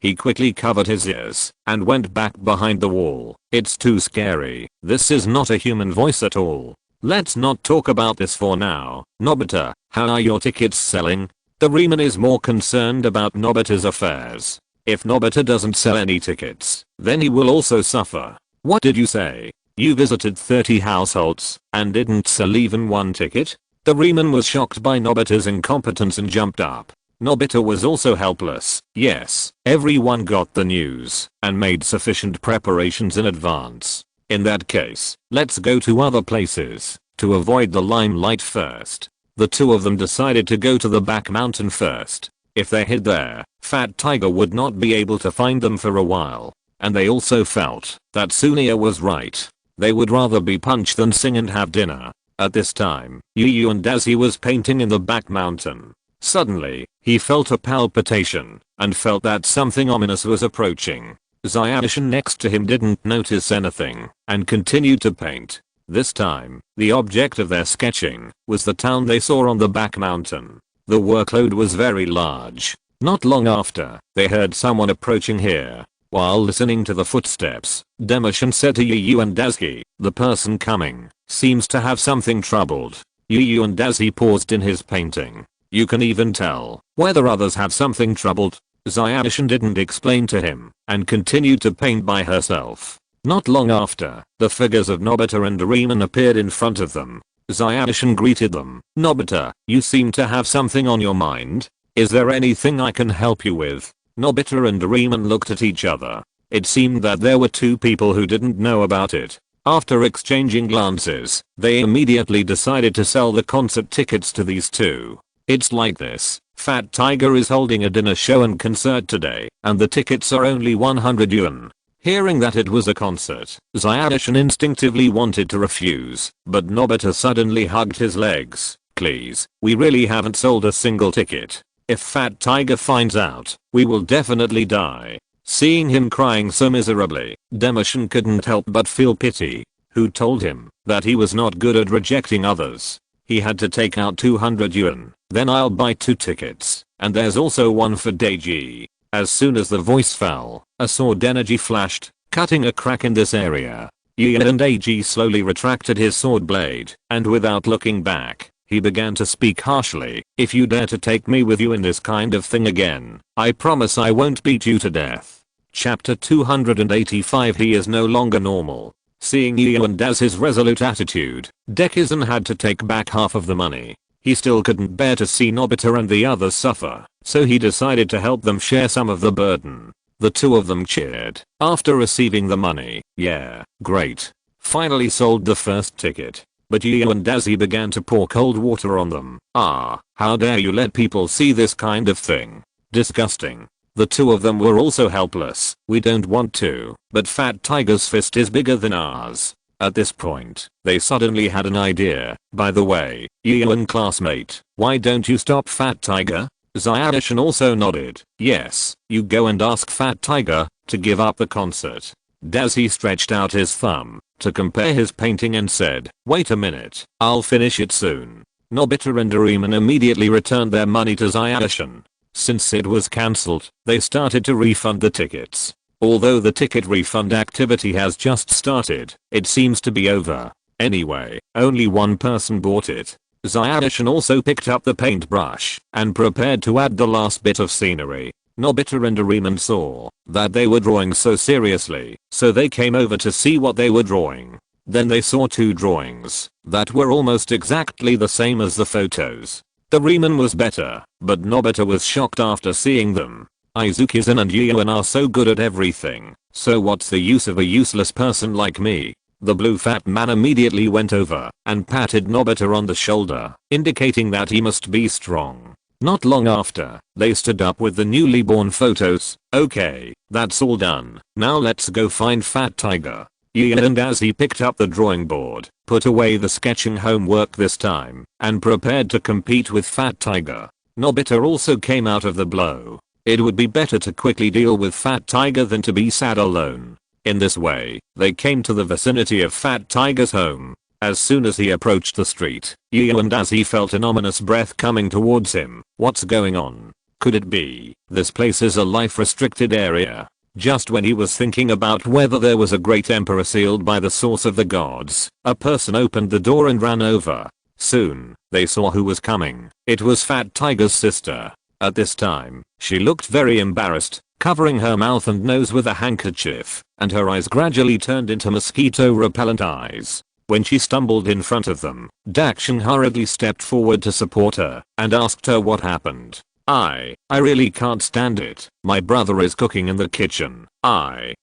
He quickly covered his ears and went back behind the wall. It's too scary. This is not a human voice at all. Let's not talk about this for now. Nobita, how are your tickets selling? Doraemon is more concerned about Nobita's affairs. If Nobita doesn't sell any tickets, then he will also suffer. What did you say? You visited 30 households and didn't sell even one ticket? Doraemon was shocked by Nobita's incompetence and jumped up. Nobita was also helpless. Yes, everyone got the news and made sufficient preparations in advance. In that case, let's go to other places to avoid the limelight first. The two of them decided to go to the back mountain first. If they hid there, Fat Tiger would not be able to find them for a while. And they also felt that Sunia was right. They would rather be punched than sing and have dinner. At this time, Yu and Daisy was painting in the back mountain. Suddenly, he felt a palpitation and felt that something ominous was approaching. Xiaoshin next to him didn't notice anything and continued to paint. This time, the object of their sketching was the town they saw on the back mountain. The workload was very large. Not long after, they heard someone approaching here. While listening to the footsteps, Demoshin said to Yu and Daisy, the person coming seems to have something troubled. Yu and Daisy paused in his painting. You can even tell whether others have something troubled. Xiaoshin didn't explain to him and continued to paint by herself. Not long after, the figures of Nobita and Doraemon appeared in front of them. Xiaoshin greeted them. Nobita, you seem to have something on your mind. Is there anything I can help you with? Nobita and Doraemon looked at each other. It seemed that there were two people who didn't know about it. After exchanging glances, they immediately decided to sell the concert tickets to these two. It's like this. Fat Tiger is holding a dinner show and concert today, and the tickets are only 100 yuan. Hearing that it was a concert, Xiaoshin instinctively wanted to refuse, but Nobita suddenly hugged his legs. Please, we really haven't sold a single ticket. If Fat Tiger finds out, we will definitely die. Seeing him crying so miserably, Demoshin couldn't help but feel pity. who told him that he was not good at rejecting others. He had to take out 200 yuan, then I'll buy 2 tickets, and there's also one for Deiji. As soon as the voice fell, a sword energy flashed, cutting a crack in this area. Gian and Deiji slowly retracted his sword blade, and without looking back, he began to speak harshly. If you dare to take me with you in this kind of thing again, I promise I won't beat you to death. Chapter 285. He is no longer normal. Seeing Gian as his resolute attitude, Dekisugi had to take back half of the money. He still couldn't bear to see Nobita and the others suffer, so he decided to help them share some of the burden. The two of them cheered after receiving the money. Yeah, great. Finally sold the first ticket. But Gian as he began to pour cold water on them. Ah, how dare you let people see this kind of thing. Disgusting. The two of them were also helpless. We don't want to, but Fat Tiger's fist is bigger than ours. At this point, they suddenly had an idea. By the way, Gian classmate, why don't you stop Fat Tiger? Xiaoshin also nodded. Yes, you go and ask Fat Tiger to give up the concert. Dazi stretched out his thumb to compare his painting and said, wait a minute, I'll finish it soon. Nobita and Doraemon immediately returned their money to Xiaoshin. Since it was cancelled, they started to refund the tickets. Although the ticket refund activity has just started, it seems to be over. Anyway, only one person bought it. Xiaoshin also picked up the paintbrush and prepared to add the last bit of scenery. Nobita and Doraemon saw that they were drawing so seriously, so they came over to see what they were drawing. Then they saw 2 drawings that were almost exactly the same as the photos. Doraemon was better, but Nobita was shocked after seeing them. Izuki-san and Gian are so good at everything, so what's the use of a useless person like me? The blue fat man immediately went over and patted Nobita on the shoulder, indicating that he must be strong. Not long after, they stood up with the newly born photos. Okay, that's all done. Now let's go find Fat Tiger. Gian as he picked up the drawing board, put away the sketching homework this time, and prepared to compete with Fat Tiger. Nobita also came out of the blow. It would be better to quickly deal with Fat Tiger than to be sad alone. In this way, they came to the vicinity of Fat Tiger's home. As soon as he approached the street, Gian as he felt an ominous breath coming towards him. What's going on? Could it be this place is a life-restricted area? Just when he was thinking about whether there was a great emperor sealed by the source of the gods, a person opened the door and ran over. Soon, they saw who was coming. It was Fat Tiger's sister. At this time, she looked very embarrassed, covering her mouth and nose with a handkerchief, and her eyes gradually turned into mosquito-repellent eyes. When she stumbled in front of them, Dakshin hurriedly stepped forward to support her and asked her what happened. I really can't stand it. My brother is cooking in the kitchen. Ugh.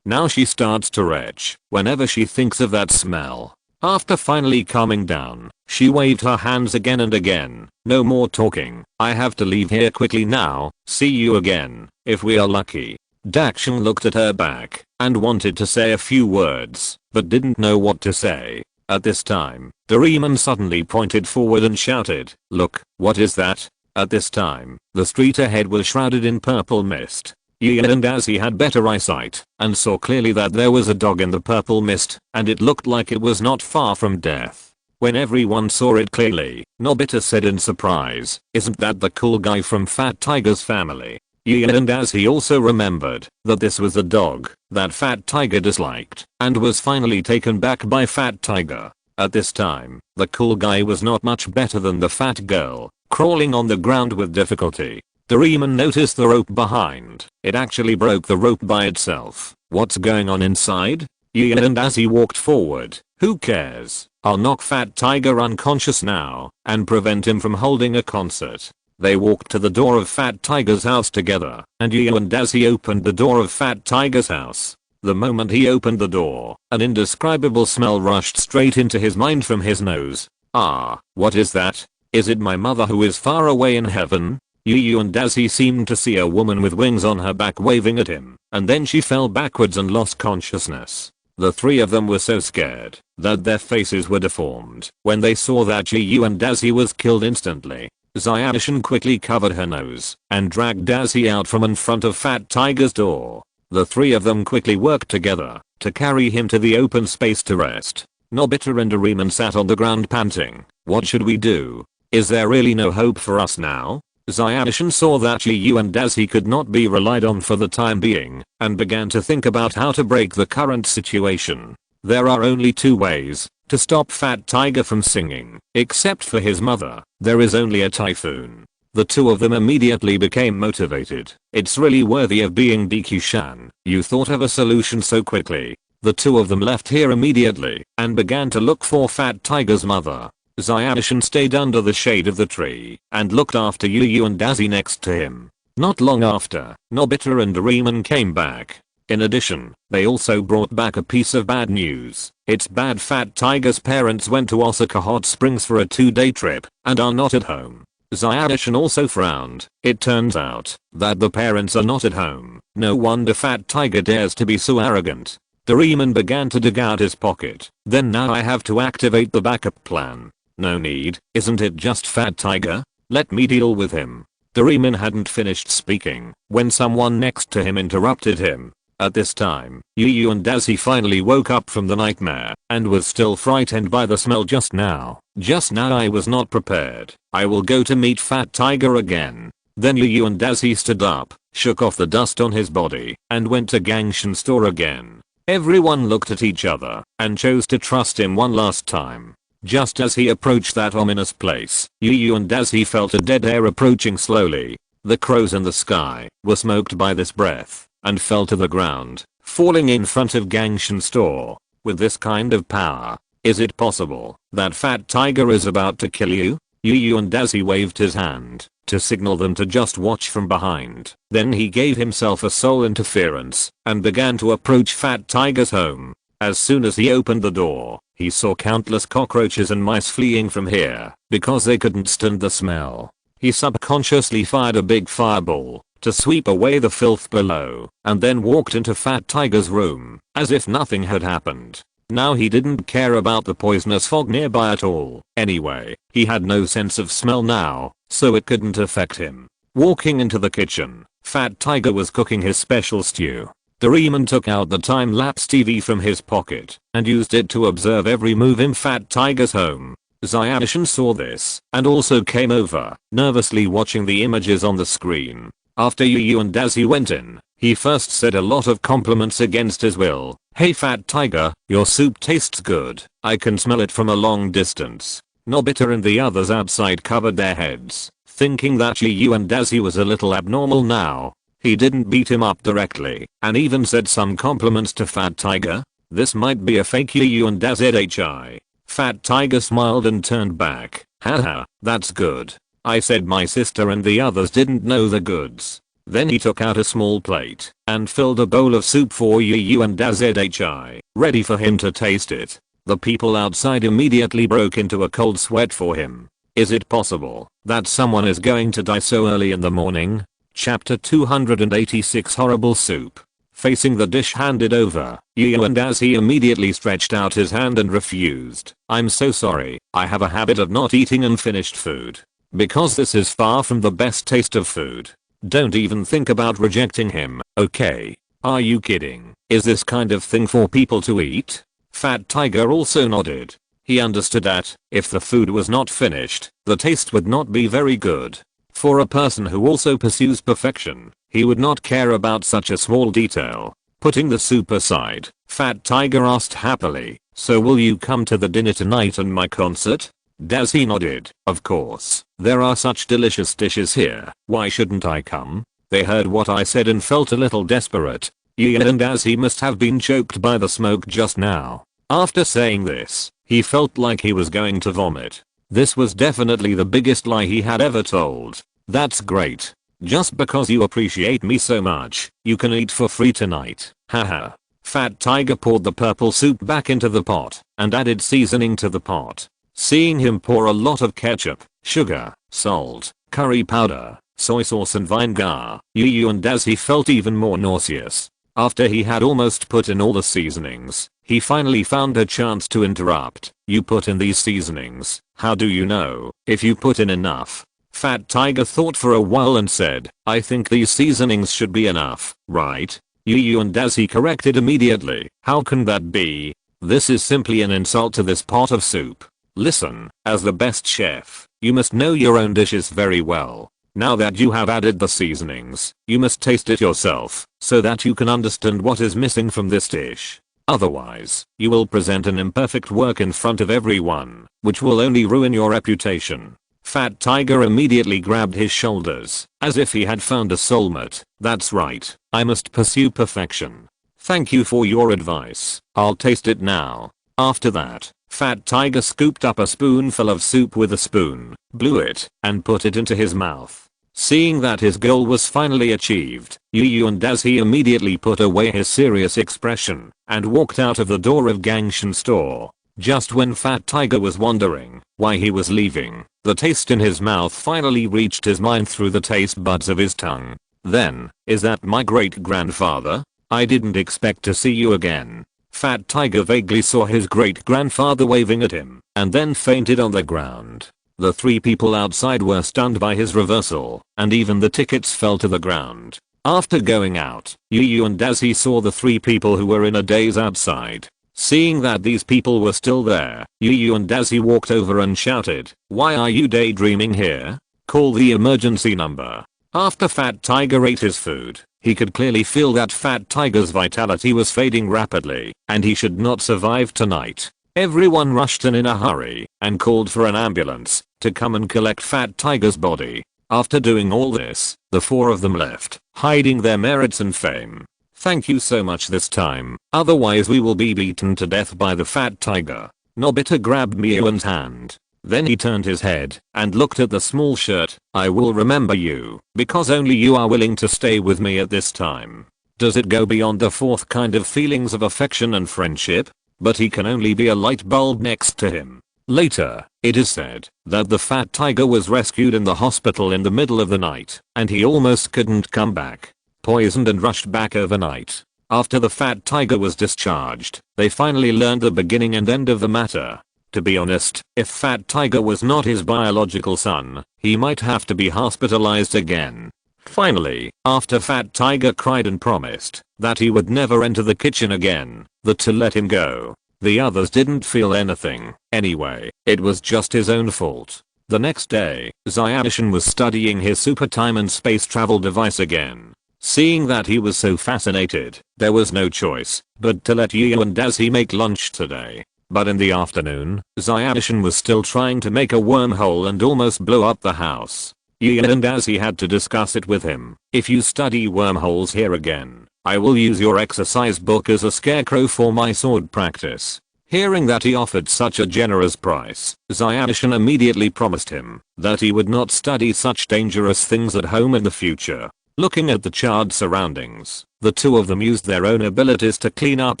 Now she starts to retch whenever she thinks of that smell. After finally calming down, she waved her hands again and again. No more talking. I have to leave here quickly now. See you again, if we are lucky. Dakshin looked at her back and wanted to say a few words, but didn't know what to say. At this time, Doraemon suddenly pointed forward and shouted, "Look, what is that?" At this time, the street ahead was shrouded in purple mist. Gian as he had better eyesight and saw clearly that there was a dog in the purple mist, and it looked like it was not far from death. When everyone saw it clearly, Nobita said in surprise, "Isn't that the cool guy from Fat Tiger's family?" Gian as he also remembered that this was the dog that Fat Tiger disliked and was finally taken back by Fat Tiger. At this time, the cool guy was not much better than the fat girl, crawling on the ground with difficulty. Doraemon noticed the rope behind. It actually broke the rope by itself. What's going on inside? Gian as he walked forward. Who cares? I'll knock Fat Tiger unconscious now and prevent him from holding a concert. They walked to the door of Fat Tiger's house together, and Gian as he opened the door of Fat Tiger's house. The moment he opened the door, an indescribable smell rushed straight into his mind from his nose. What is that? Is it my mother who is far away in heaven? Gian as he seemed to see a woman with wings on her back waving at him, and then she fell backwards and lost consciousness. The three of them were so scared that their faces were deformed when they saw that Gian as he was killed instantly. Xiaoshin quickly covered her nose and dragged Dazi out from in front of Fat Tiger's door. The three of them quickly worked together to carry him to the open space to rest. Nobita and Doraemon sat on the ground panting. What should we do? Is there really no hope for us now? Ziadishan saw that Yu and Dazi could not be relied on for the time being, and began to think about how to break the current situation. There are only two ways to stop Fat Tiger from singing. Except for his mother, there is only a typhoon. The two of them immediately became motivated. It's really worthy of being Dekishan. You thought of a solution so quickly. The two of them left here immediately and began to look for Fat Tiger's mother. Ziadishan stayed under the shade of the tree and looked after Yu and Dazi next to him. Not long after, Nobita and Doraemon came back. In addition, they also brought back a piece of bad news. It's bad. Fat Tiger's parents went to Osaka Hot Springs for a 2-day trip and are not at home. Ziadishan also frowned. It turns out that the parents are not at home. No wonder Fat Tiger dares to be so arrogant. Doraemon began to dig out his pocket. Then now I have to activate the backup plan. No need, isn't it just Fat Tiger? Let me deal with him. Doraemon hadn't finished speaking when someone next to him interrupted him. At this time, Yu and Dazi finally woke up from the nightmare and was still frightened by the smell just now. Just now I was not prepared. I will go to meet Fat Tiger again. Then Yu and Dazi stood up, shook off the dust on his body, and went to Gangshan store again. Everyone looked at each other and chose to trust him one last time. Just as he approached that ominous place, Yu and Dazi felt a dead air approaching slowly. The crows in the sky were smoked by this breath and fell to the ground, falling in front of Gangshan store. With this kind of power, is it possible that Fat Tiger is about to kill you? Yu and Dazi waved his hand to signal them to just watch from behind. Then he gave himself a soul interference and began to approach Fat Tiger's home. As soon as he opened the door, he saw countless cockroaches and mice fleeing from here because they couldn't stand the smell. He subconsciously fired a big fireball to sweep away the filth below, and then walked into Fat Tiger's room as if nothing had happened. Now he didn't care about the poisonous fog nearby at all. Anyway, he had no sense of smell now, so it couldn't affect him. Walking into the kitchen, Fat Tiger was cooking his special stew. Doraemon took out the time-lapse TV from his pocket and used it to observe every move in Fat Tiger's home. Ziadishan saw this and also came over, nervously watching the images on the screen. After Yu and Dazi went in, he first said a lot of compliments against his will. Hey Fat Tiger, your soup tastes good. I can smell it from a long distance. Nobita and the others outside covered their heads, thinking that Yu and Dazi was a little abnormal now. He didn't beat him up directly and even said some compliments to Fat Tiger. This might be a fake Yu and Dazi. Fat Tiger smiled and turned back. Haha, that's good. I said my sister and the others didn't know the goods. Then he took out a small plate and filled a bowl of soup for Yu and Dazi, ready for him to taste it. The people outside immediately broke into a cold sweat for him. Is it possible that someone is going to die so early in the morning? Chapter 286 Horrible Soup. Facing the dish handed over, Yu and Dazi immediately stretched out his hand and refused. I'm so sorry, I have a habit of not eating unfinished food. Because this is far from the best taste of food. Don't even think about rejecting him, okay? Are you kidding? Is this kind of thing for people to eat? Fat Tiger also nodded. He understood that, if the food was not finished, the taste would not be very good. For a person who also pursues perfection, he would not care about such a small detail. Putting the soup aside, Fat Tiger asked happily, so will you come to the dinner tonight and my concert? Dazi nodded. Of course. There are such delicious dishes here. Why shouldn't I come? They heard what I said and felt a little desperate. Yu and Dazi must have been choked by the smoke just now. After saying this, he felt like he was going to vomit. This was definitely the biggest lie he had ever told. That's great. Just because you appreciate me so much, you can eat for free tonight. Haha. Fat Tiger poured the purple soup back into the pot and added seasoning to the pot. Seeing him pour a lot of ketchup, sugar, salt, curry powder, soy sauce and vinegar, Yu and Dazi felt even more nauseous. After he had almost put in all the seasonings, he finally found a chance to interrupt. You put in these seasonings, how do you know if you put in enough? Fat Tiger thought for a while and said, I think these seasonings should be enough, right? You and Daisy corrected immediately. How can that be? This is simply an insult to this pot of soup. Listen, as the best chef, you must know your own dishes very well. Now that you have added the seasonings, you must taste it yourself, so that you can understand what is missing from this dish. Otherwise, you will present an imperfect work in front of everyone, which will only ruin your reputation. Fat Tiger immediately grabbed his shoulders, as if he had found a soulmate. That's right, I must pursue perfection. Thank you for your advice, I'll taste it now. After that, Fat Tiger scooped up a spoonful of soup with a spoon, blew it, and put it into his mouth. Seeing that his goal was finally achieved, Yu and Daisy immediately put away his serious expression and walked out of the door of Gangshan store. Just when Fat Tiger was wondering why he was leaving, the taste in his mouth finally reached his mind through the taste buds of his tongue. Then, is that my great-grandfather? I didn't expect to see you again. Fat Tiger vaguely saw his great-grandfather waving at him and then fainted on the ground. The three people outside were stunned by his reversal, and even the tickets fell to the ground. After going out, Yu and Daisy saw the three people who were in a daze outside. Seeing that these people were still there, Yu and Daisy walked over and shouted, "Why are you daydreaming here? Call the emergency number." After Fat Tiger ate his food, he could clearly feel that Fat Tiger's vitality was fading rapidly, and he should not survive tonight. Everyone rushed in a hurry and called for an ambulance to come and collect Fat Tiger's body. After doing all this, the four of them left, hiding their merits and fame. Thank you so much this time, otherwise we will be beaten to death by the Fat Tiger. Nobita grabbed Miyuan's hand. Then he turned his head and looked at the small shirt. I will remember you, because only you are willing to stay with me at this time. Does it go beyond the fourth kind of feelings of affection and friendship? But he can only be a light bulb next to him. Later, it is said that the Fat Tiger was rescued in the hospital in the middle of the night, and he almost couldn't come back. Poisoned and rushed back overnight. After the Fat Tiger was discharged, they finally learned the beginning and end of the matter. To be honest, if Fat Tiger was not his biological son, he might have to be hospitalized again. Finally, after Fat Tiger cried and promised that he would never enter the kitchen again, the two let him go. The others didn't feel anything. Anyway, it was just his own fault. The next day, Xiaoshan was studying his super time and space travel device again. Seeing that he was so fascinated, there was no choice but to let Yu and Daisy make lunch today. But in the afternoon, Xiaoshan was still trying to make a wormhole and almost blow up the house. Yu and Daisy had to discuss it with him. If you study wormholes here again, I will use your exercise book as a scarecrow for my sword practice. Hearing that he offered such a generous price, Xiaoshan immediately promised him that he would not study such dangerous things at home in the future. Looking at the charred surroundings, the two of them used their own abilities to clean up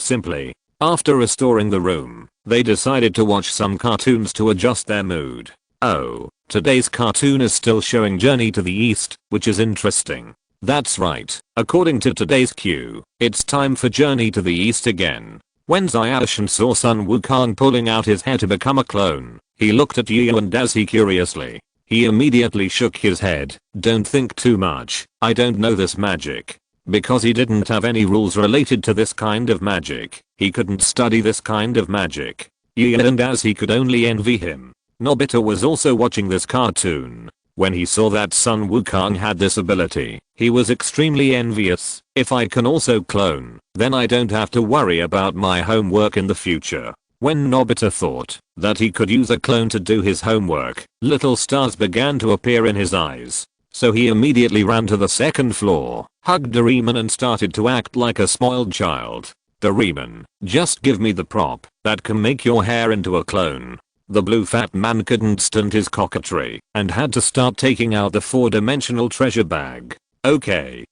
simply. After restoring the room, they decided to watch some cartoons to adjust their mood. Oh, today's cartoon is still showing Journey to the East, which is interesting. That's right, according to today's cue, it's time for Journey to the East again. When Xiaoshan saw Sun Wukong pulling out his hair to become a clone, he looked at Yu and Daisy curiously. He immediately shook his head. Don't think too much, I don't know this magic. Because he didn't have any rules related to this kind of magic, he couldn't study this kind of magic. Yu and Daisy could only envy him. Nobita was also watching this cartoon. When he saw that Sun Wukong had this ability, he was extremely envious. If I can also clone, then I don't have to worry about my homework in the future. When Nobita thought that he could use a clone to do his homework, little stars began to appear in his eyes. So he immediately ran to the second floor, hugged Doraemon and started to act like a spoiled child. Doraemon, just give me the prop that can make your hair into a clone. The blue fat man couldn't stand his coquetry and had to start taking out the 4-dimensional treasure bag. Okay,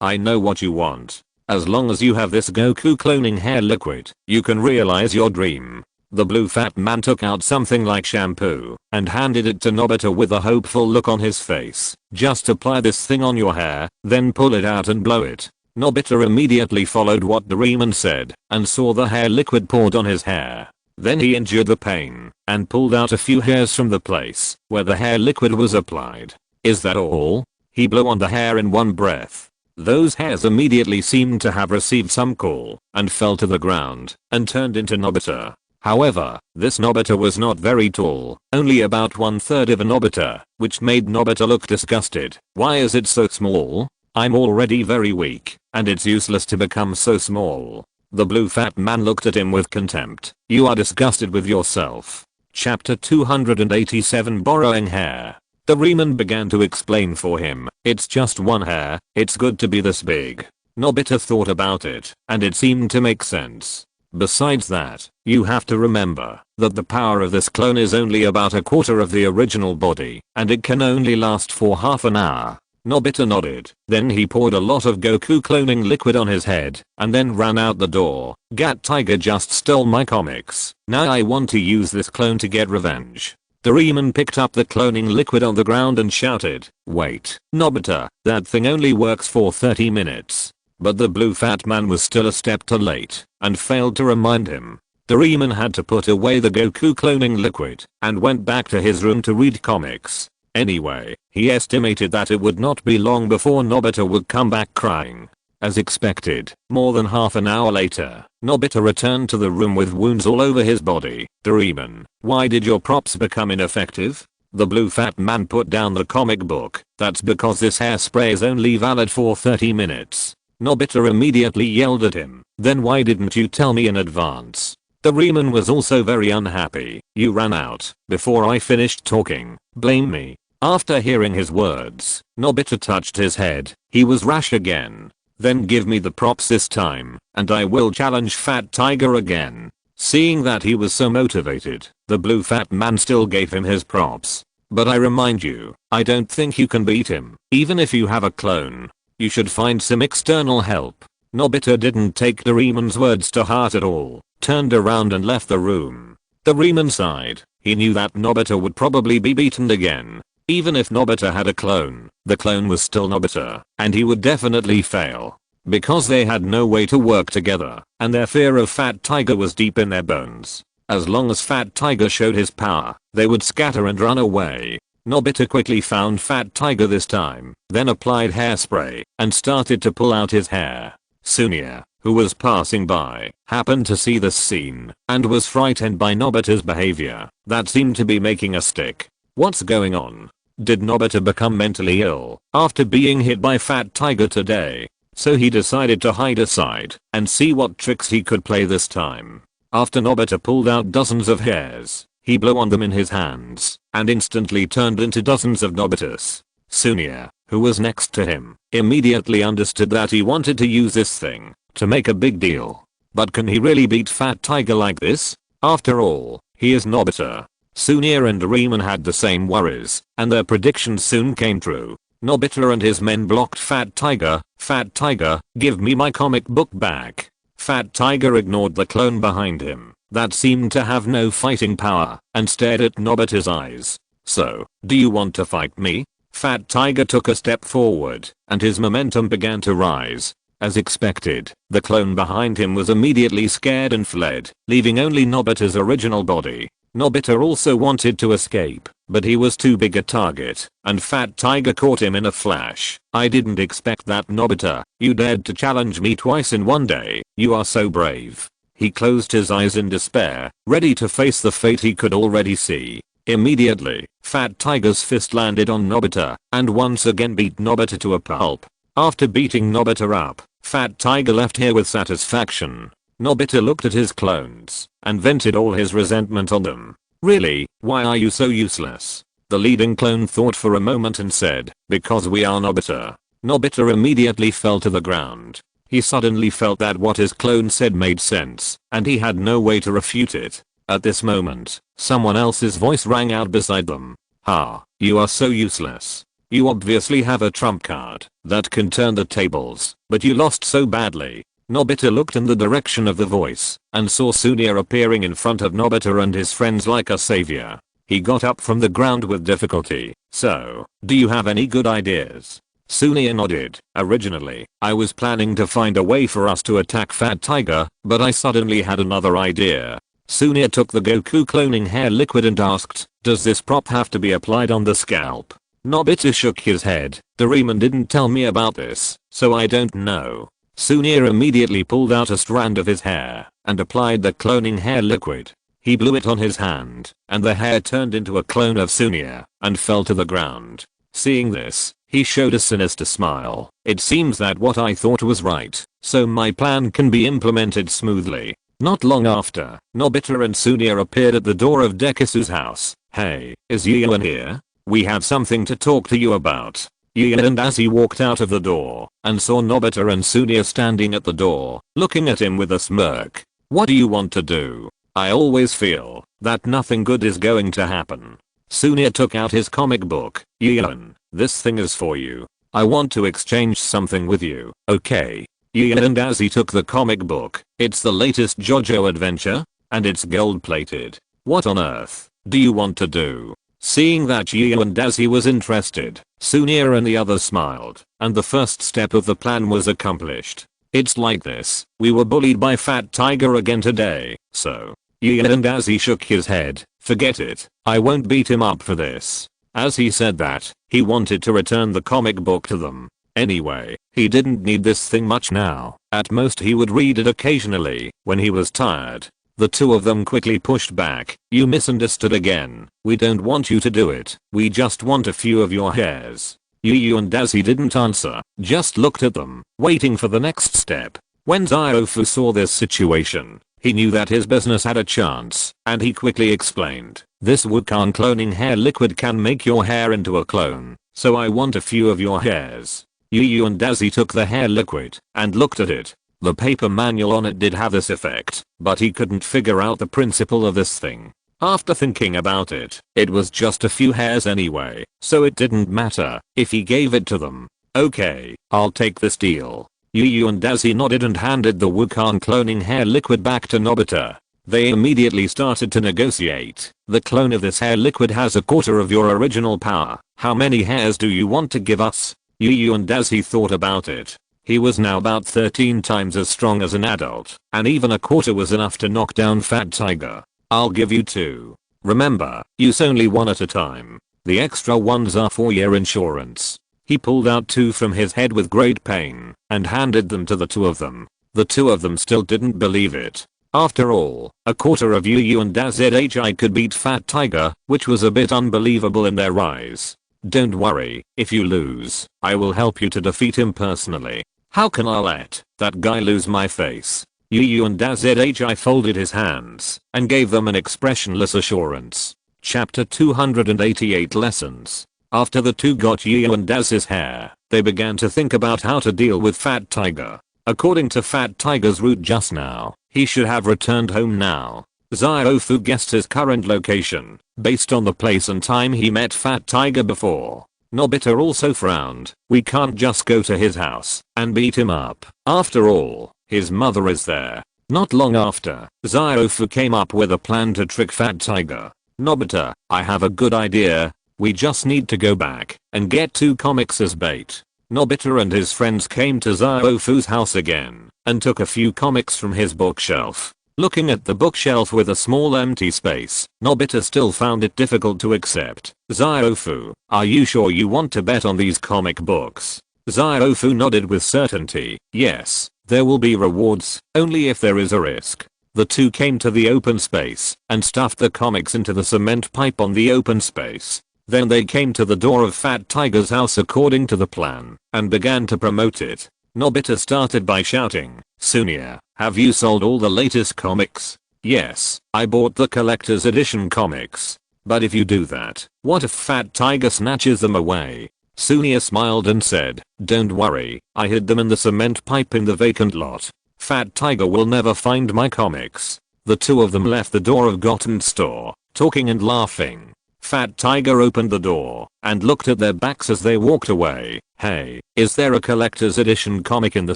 I know what you want. As long as you have this Goku cloning hair liquid, you can realize your dream. The blue fat man took out something like shampoo and handed it to Nobita with a hopeful look on his face. Just apply this thing on your hair, then pull it out and blow it. Nobita immediately followed what Doraemon said and saw the hair liquid poured on his hair. Then he endured the pain and pulled out a few hairs from the place where the hair liquid was applied. Is that all? He blew on the hair in one breath. Those hairs immediately seemed to have received some call and fell to the ground and turned into Nobita. However, this Nobita was not very tall, only about 1/3 of a Nobita, which made Nobita look disgusted. Why is it so small? I'm already very weak, and it's useless to become so small. The blue fat man looked at him with contempt. You are disgusted with yourself. Chapter 287 Borrowing Hair. Doraemon began to explain for him. It's just one hair, it's good to be this big. Nobita thought about it, and it seemed to make sense. Besides that, you have to remember that the power of this clone is only about a quarter of the original body, and it can only last for half an hour. Nobita nodded. Then he poured a lot of Goku cloning liquid on his head, and then ran out the door. Gat Tiger just stole my comics. Now I want to use this clone to get revenge. Doraemon picked up the cloning liquid on the ground and shouted, "Wait, Nobita, that thing only works for 30 minutes. But the blue fat man was still a step too late, and failed to remind him. Doraemon had to put away the Goku cloning liquid, and went back to his room to read comics. Anyway, he estimated that it would not be long before Nobita would come back crying. As expected, more than half an hour later, Nobita returned to the room with wounds all over his body. Doraemon, why did your props become ineffective? The blue fat man put down the comic book. That's because this hairspray is only valid for 30 minutes. Nobita immediately yelled at him. Then why didn't you tell me in advance? Doraemon was also very unhappy. You ran out before I finished talking. Blame me. After hearing his words, Nobita touched his head. He was rash again. Then give me the props this time, and I will challenge Fat Tiger again. Seeing that he was so motivated, the blue fat man still gave him his props. But I remind you, I don't think you can beat him, even if you have a clone. You should find some external help. Nobita didn't take Doraemon's words to heart at all, turned around and left the room. Doraemon sighed. He knew that Nobita would probably be beaten again. Even if Nobita had a clone, the clone was still Nobita, and he would definitely fail. Because they had no way to work together, and their fear of Fat Tiger was deep in their bones. As long as Fat Tiger showed his power, they would scatter and run away. Nobita quickly found Fat Tiger this time, then applied hairspray, and started to pull out his hair. Sunia, who was passing by, happened to see this scene, and was frightened by Nobita's behavior. That seemed to be making a stick. What's going on? Did Nobita become mentally ill after being hit by Fat Tiger today? So he decided to hide aside and see what tricks he could play this time. After Nobita pulled out dozens of hairs, he blew on them in his hands and instantly turned into dozens of Nobitas. Sunia, who was next to him, immediately understood that he wanted to use this thing to make a big deal. But can he really beat Fat Tiger like this? After all, he is Nobita. Sunia and Doraemon had the same worries, and their predictions soon came true. Nobita and his men blocked Fat Tiger. Fat Tiger, give me my comic book back. Fat Tiger ignored the clone behind him that seemed to have no fighting power and stared at Nobita's eyes. So, do you want to fight me? Fat Tiger took a step forward, and his momentum began to rise. As expected, the clone behind him was immediately scared and fled, leaving only Nobita's original body. Nobita also wanted to escape, but he was too big a target, and Fat Tiger caught him in a flash. I didn't expect that, Nobita. You dared to challenge me twice in one day. You are so brave. He closed his eyes in despair, ready to face the fate he could already see. Immediately, Fat Tiger's fist landed on Nobita, and once again beat Nobita to a pulp. After beating Nobita up, Fat Tiger left here with satisfaction. Nobita looked at his clones and vented all his resentment on them. Really, why are you so useless? The leading clone thought for a moment and said, because we are Nobita. Nobita immediately fell to the ground. He suddenly felt that what his clone said made sense, and he had no way to refute it. At this moment, someone else's voice rang out beside them. Ha, you are so useless. You obviously have a trump card that can turn the tables, but you lost so badly. Nobita looked in the direction of the voice and saw Sunia appearing in front of Nobita and his friends like a savior. He got up from the ground with difficulty. So, do you have any good ideas? Sunia nodded. Originally, I was planning to find a way for us to attack Fat Tiger, but I suddenly had another idea. Sunia took the Goku cloning hair liquid and asked, does this prop have to be applied on the scalp? Nobita shook his head. Doraemon didn't tell me about this, so I don't know. Sunia immediately pulled out a strand of his hair and applied the cloning hair liquid. He blew it on his hand, and the hair turned into a clone of Sunia and fell to the ground. Seeing this, he showed a sinister smile. It seems that what I thought was right, so my plan can be implemented smoothly. Not long after, Nobita and Sunia appeared at the door of Dekisugi's house. Hey, is Gian here? We have something to talk to you about. Gian and as he walked out of the door and saw Nobita and Sunia standing at the door, looking at him with a smirk. What do you want to do? I always feel that nothing good is going to happen. Sunia took out his comic book. Gian, this thing is for you. I want to exchange something with you, okay? Gian and as he took the comic book, it's the latest JoJo adventure, and it's gold plated. What on earth do you want to do? Seeing that Gian and Dazi was interested, Sunia and the others smiled, and the first step of the plan was accomplished. It's like this, we were bullied by Fat Tiger again today, so. Gian and Dazi shook his head. Forget it, I won't beat him up for this. As he said that, he wanted to return the comic book to them. Anyway, he didn't need this thing much now. At most he would read it occasionally, when he was tired. The two of them quickly pushed back. You misunderstood again. We don't want you to do it. We just want a few of your hairs. Yu and Dazi didn't answer, just looked at them, waiting for the next step. When Ziofu saw this situation, he knew that his business had a chance, and he quickly explained, this Wukan cloning hair liquid can make your hair into a clone, so I want a few of your hairs. Yu and Dazi took the hair liquid and looked at it. The paper manual on it did have this effect, but he couldn't figure out the principle of this thing. After thinking about it, it was just a few hairs anyway, so it didn't matter if he gave it to them. Okay, I'll take this deal. Yu and Dazi nodded and handed the Wukan cloning hair liquid back to Nobita. They immediately started to negotiate. The clone of this hair liquid has a quarter of your original power. How many hairs do you want to give us? Yu and Dazi thought about it. He was now about 13 times as strong as an adult, and even a quarter was enough to knock down Fat Tiger. I'll give you 2. Remember, use only 1 at a time. The extra ones are for your insurance. He pulled out 2 from his head with great pain and handed them to the two of them. The two of them still didn't believe it. After all, a quarter of Yu and Dazhi could beat Fat Tiger, which was a bit unbelievable in their eyes. Don't worry, if you lose, I will help you to defeat him personally. How can I let that guy lose my face? Yu and Dazhi folded his hands and gave them an expressionless assurance. Chapter 288 Lessons. After the two got Yu and Daz's hair, they began to think about how to deal with Fat Tiger. According to Fat Tiger's route just now, he should have returned home now. Ziofu guessed his current location, based on the place and time he met Fat Tiger before. Nobita also frowned. We can't just go to his house and beat him up. After all, his mother is there. Not long after, Ziofu came up with a plan to trick Fat Tiger. Nobita, I have a good idea. We just need to go back and get 2 comics as bait. Nobita and his friends came to Ziofu's house again and took a few comics from his bookshelf. Looking at the bookshelf with a small empty space, Nobita still found it difficult to accept. Ziofu, are you sure you want to bet on these comic books? Ziofu nodded with certainty. Yes, there will be rewards, only if there is a risk. The two came to the open space and stuffed the comics into the cement pipe on the open space. Then they came to the door of Fat Tiger's house according to the plan and began to promote it. Nobita started by shouting, Sunia, have you sold all the latest comics? Yes, I bought the collector's edition comics. But if you do that, what if Fat Tiger snatches them away? Sunia smiled and said, don't worry, I hid them in the cement pipe in the vacant lot. Fat Tiger will never find my comics. The two of them left the door of Gotten's store, talking and laughing. Fat Tiger opened the door and looked at their backs as they walked away. Hey, is there a collector's edition comic in the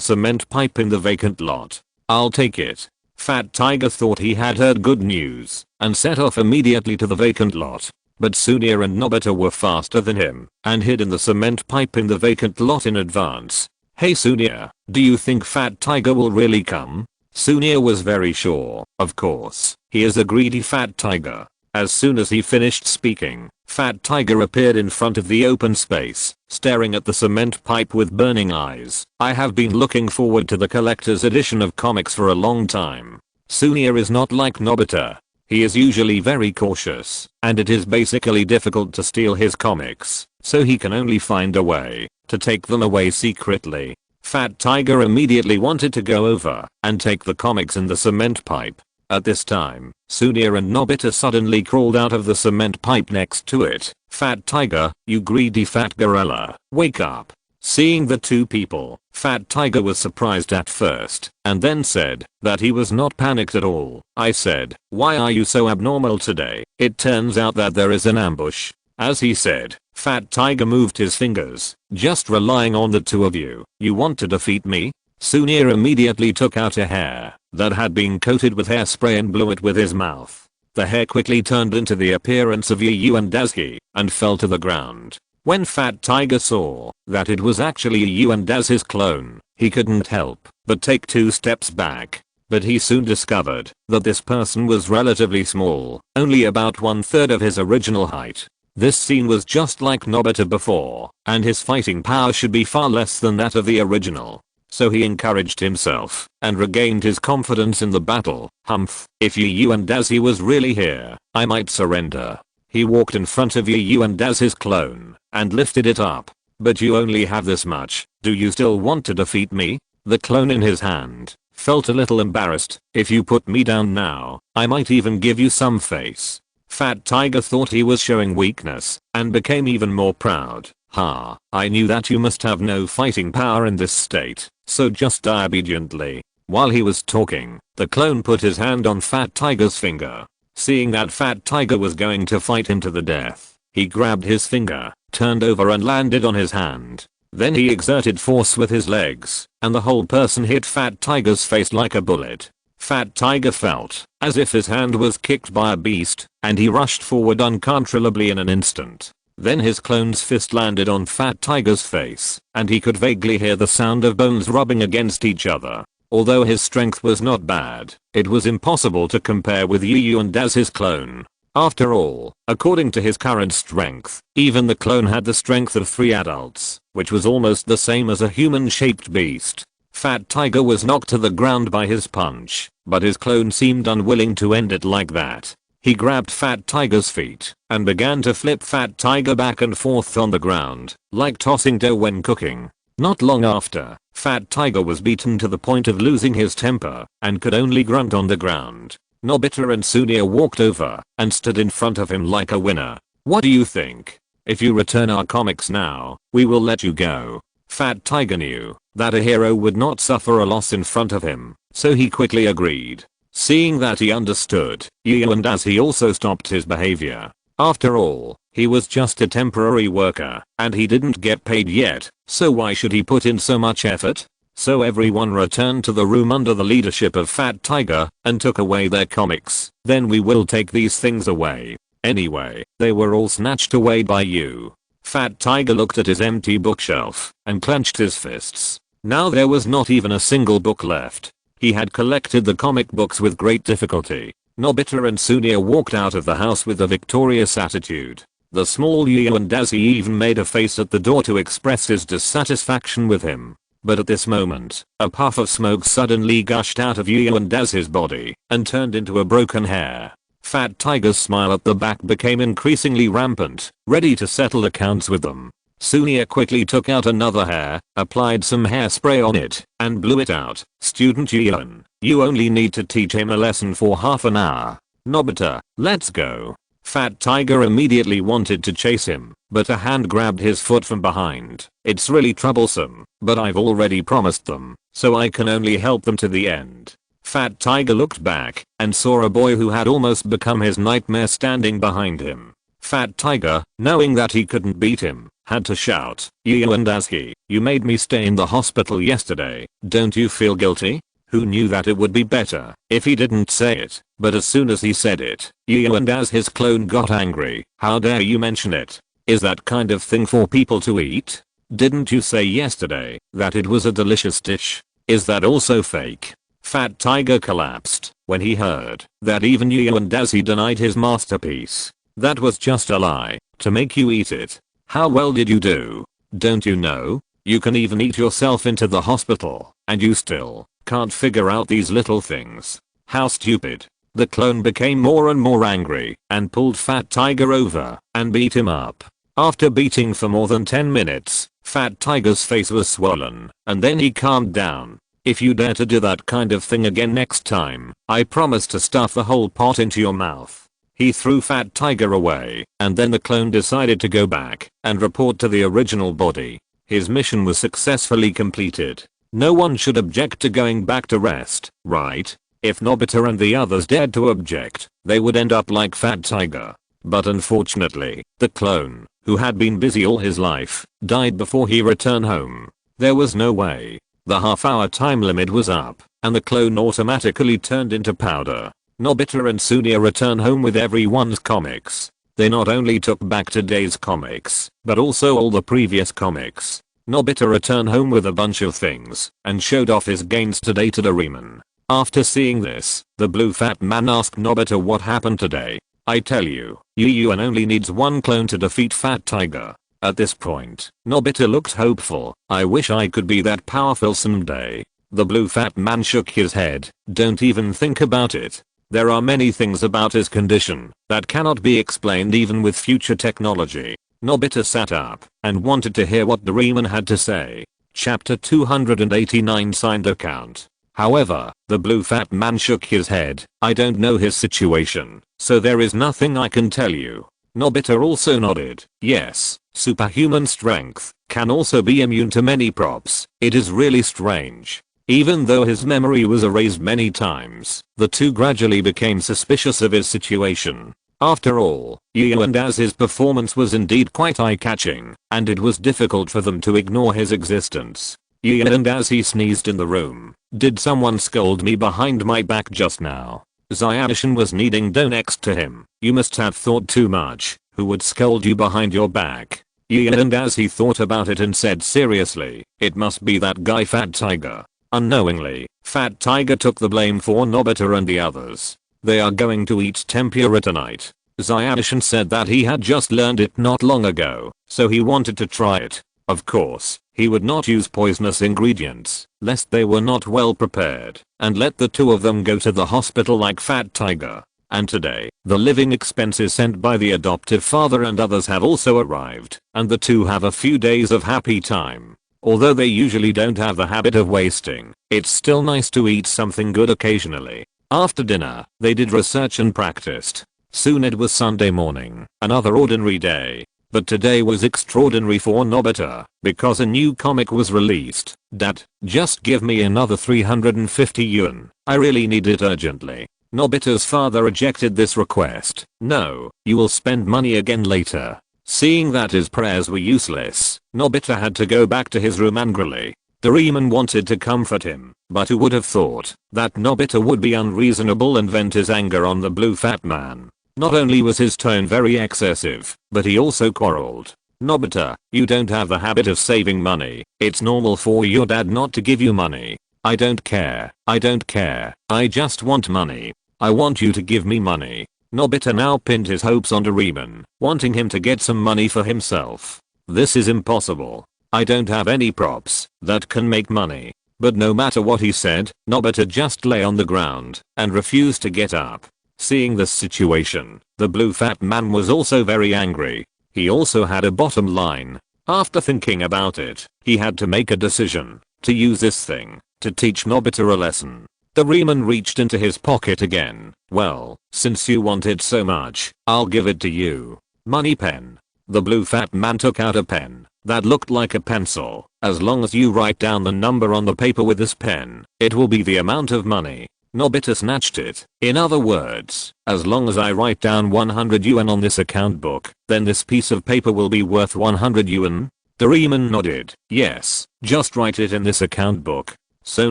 cement pipe in the vacant lot? I'll take it. Fat Tiger thought he had heard good news and set off immediately to the vacant lot. But Sunia and Nobita were faster than him and hid in the cement pipe in the vacant lot in advance. Hey Sunia, do you think Fat Tiger will really come? Sunia was very sure. Of course, he is a greedy Fat Tiger. As soon as he finished speaking, Fat Tiger appeared in front of the open space, staring at the cement pipe with burning eyes. I have been looking forward to the collector's edition of comics for a long time. Sunia is not like Nobita. He is usually very cautious, and it is basically difficult to steal his comics, so he can only find a way to take them away secretly. Fat Tiger immediately wanted to go over and take the comics in the cement pipe. At this time, Sunia and Nobita suddenly crawled out of the cement pipe next to it. Fat Tiger, you greedy fat gorilla, wake up. Seeing the two people, Fat Tiger was surprised at first, and then said that he was not panicked at all. I said, why are you so abnormal today? It turns out that there is an ambush. As he said, Fat Tiger moved his fingers, just relying on the two of you. You want to defeat me? Sunia immediately took out a hair that had been coated with hairspray and blew it with his mouth. The hair quickly turned into the appearance of Yu and Dazuki and fell to the ground. When Fat Tiger saw that it was actually Yu and his clone, he couldn't help but take 2 steps back. But he soon discovered that this person was relatively small, only about 1/3 of his original height. This scene was just like Nobita before, and his fighting power should be far less than that of the original. So he encouraged himself and regained his confidence in the battle. Humph, if Yu and Dazuki was really here, I might surrender. He walked in front of Yu and his clone and lifted it up. But you only have this much. Do you still want to defeat me? The clone in his hand felt a little embarrassed. If you put me down now, I might even give you some face. Fat Tiger thought he was showing weakness and became even more proud. Ha, I knew that you must have no fighting power in this state, so just die obediently. While he was talking, the clone put his hand on Fat Tiger's finger. Seeing that Fat Tiger was going to fight him to the death, he grabbed his finger, turned over and landed on his hand. Then he exerted force with his legs, and the whole person hit Fat Tiger's face like a bullet. Fat Tiger felt as if his hand was kicked by a beast, and he rushed forward uncontrollably in an instant. Then his clone's fist landed on Fat Tiger's face, and he could vaguely hear the sound of bones rubbing against each other. Although his strength was not bad, it was impossible to compare with Yu and his clone. After all, according to his current strength, even the clone had the strength of 3 adults, which was almost the same as a human-shaped beast. Fat Tiger was knocked to the ground by his punch, but his clone seemed unwilling to end it like that. He grabbed Fat Tiger's feet and began to flip Fat Tiger back and forth on the ground, like tossing dough when cooking. Not long after, Fat Tiger was beaten to the point of losing his temper and could only grunt on the ground. Nobita and Sunia walked over and stood in front of him like a winner. What do you think? If you return our comics now, we will let you go. Fat Tiger knew that a hero would not suffer a loss in front of him, so he quickly agreed. Seeing that he understood, Yu and he also stopped his behavior. After all, he was just a temporary worker, and he didn't get paid yet, so why should he put in so much effort? So everyone returned to the room under the leadership of Fat Tiger and took away their comics. Then we will take these things away. Anyway, they were all snatched away by you. Fat Tiger looked at his empty bookshelf and clenched his fists. Now there was not even a single book left. He had collected the comic books with great difficulty. Nobita and Sunia walked out of the house with a victorious attitude. The small Yu and Dazuki even made a face at the door to express his dissatisfaction with him. But at this moment, a puff of smoke suddenly gushed out of Yu and Dazuki's body and turned into a broken hair. Fat Tiger's smile at the back became increasingly rampant, ready to settle accounts with them. Sunia quickly took out another hair, applied some hairspray on it, and blew it out. Student Gian, you only need to teach him a lesson for half an hour. Nobita, let's go. Fat Tiger immediately wanted to chase him, but a hand grabbed his foot from behind. It's really troublesome, but I've already promised them, so I can only help them to the end. Fat Tiger looked back and saw a boy who had almost become his nightmare standing behind him. Fat Tiger, knowing that he couldn't beat him, had to shout, Yu and Dazuki, you made me stay in the hospital yesterday, don't you feel guilty? Who knew that it would be better if he didn't say it? But as soon as he said it, Yu and his clone got angry. How dare you mention it? Is that kind of thing for people to eat? Didn't you say yesterday that it was a delicious dish? Is that also fake? Fat Tiger collapsed when he heard that even Yu and Dazuki denied his masterpiece. That was just a lie. to make you eat it. How well did you do? Don't you know? You can even eat yourself into the hospital, and you still can't figure out these little things. How stupid. The clone became more and more angry and pulled Fat Tiger over and beat him up. After beating for more than 10 minutes, Fat Tiger's face was swollen, and then he calmed down. If you dare to do that kind of thing again next time, I promise to stuff the whole pot into your mouth. He threw Fat Tiger away, and then the clone decided to go back and report to the original body. His mission was successfully completed. No one should object to going back to rest, right? If Nobita and the others dared to object, they would end up like Fat Tiger. But unfortunately, the clone, who had been busy all his life, died before he returned home. There was no way. The half-hour time limit was up, and the clone automatically turned into powder. Nobita and Sunia return home with everyone's comics. They not only took back today's comics, but also all the previous comics. Nobita returned home with a bunch of things, and showed off his gains today to Doraemon. After seeing this, the blue fat man asked Nobita what happened today. I tell you, Yuan only needs one clone to defeat Fat Tiger. At this point, Nobita looked hopeful. I wish I could be that powerful someday. The blue fat man shook his head. Don't even think about it. There are many things about his condition that cannot be explained even with future technology. Nobita sat up and wanted to hear what Doraemon had to say. Chapter 289 signed account. However, the blue fat man shook his head. I don't know his situation, so there is nothing I can tell you. Nobita also nodded. Yes, superhuman strength can also be immune to many props. It is really strange. Even though his memory was erased many times, the two gradually became suspicious of his situation. After all, and as his performance was indeed quite eye-catching, and it was difficult for them to ignore his existence. And as he sneezed in the room, did someone scold me behind my back just now? Xiaoshan was kneeling down next to him. You must have thought too much. Who would scold you behind your back? And as he thought about it and said seriously, it must be that guy Fat Tiger. Unknowingly, Fat Tiger took the blame for Nobita and the others. They are going to eat tempura tonight. Xiaoshan said that he had just learned it not long ago, so he wanted to try it. Of course, he would not use poisonous ingredients, lest they were not well prepared, and let the two of them go to the hospital like Fat Tiger. And today, the living expenses sent by the adoptive father and others have also arrived, and the two have a few days of happy time. Although they usually don't have the habit of wasting, it's still nice to eat something good occasionally. After dinner, they did research and practiced. Soon it was Sunday morning, another ordinary day. But today was extraordinary for Nobita, because a new comic was released. Dad, just give me another 350 yuan. I really need it urgently. Nobita's father rejected this request. No, you will spend money again later. Seeing that his prayers were useless, Nobita had to go back to his room angrily. Doraemon wanted to comfort him, but who would have thought that Nobita would be unreasonable and vent his anger on the blue fat man. Not only was his tone very excessive, but he also quarreled. Nobita, you don't have the habit of saving money. It's normal for your dad not to give you money. I don't care. I don't care. I just want money. I want you to give me money. Nobita now pinned his hopes on Doraemon, wanting him to get some money for himself. This is impossible. I don't have any props that can make money. But no matter what he said, Nobita just lay on the ground and refused to get up. Seeing this situation, the blue fat man was also very angry. He also had a bottom line. After thinking about it, he had to make a decision to use this thing to teach Nobita a lesson. Doraemon reached into his pocket again. Well, since you want it so much, I'll give it to you. Money pen. The blue fat man took out a pen that looked like a pencil. As long as you write down the number on the paper with this pen, it will be the amount of money. Nobita snatched it. In other words, as long as I write down 100 yuan on this account book, then this piece of paper will be worth 100 yuan. Doraemon nodded. Yes, just write it in this account book. So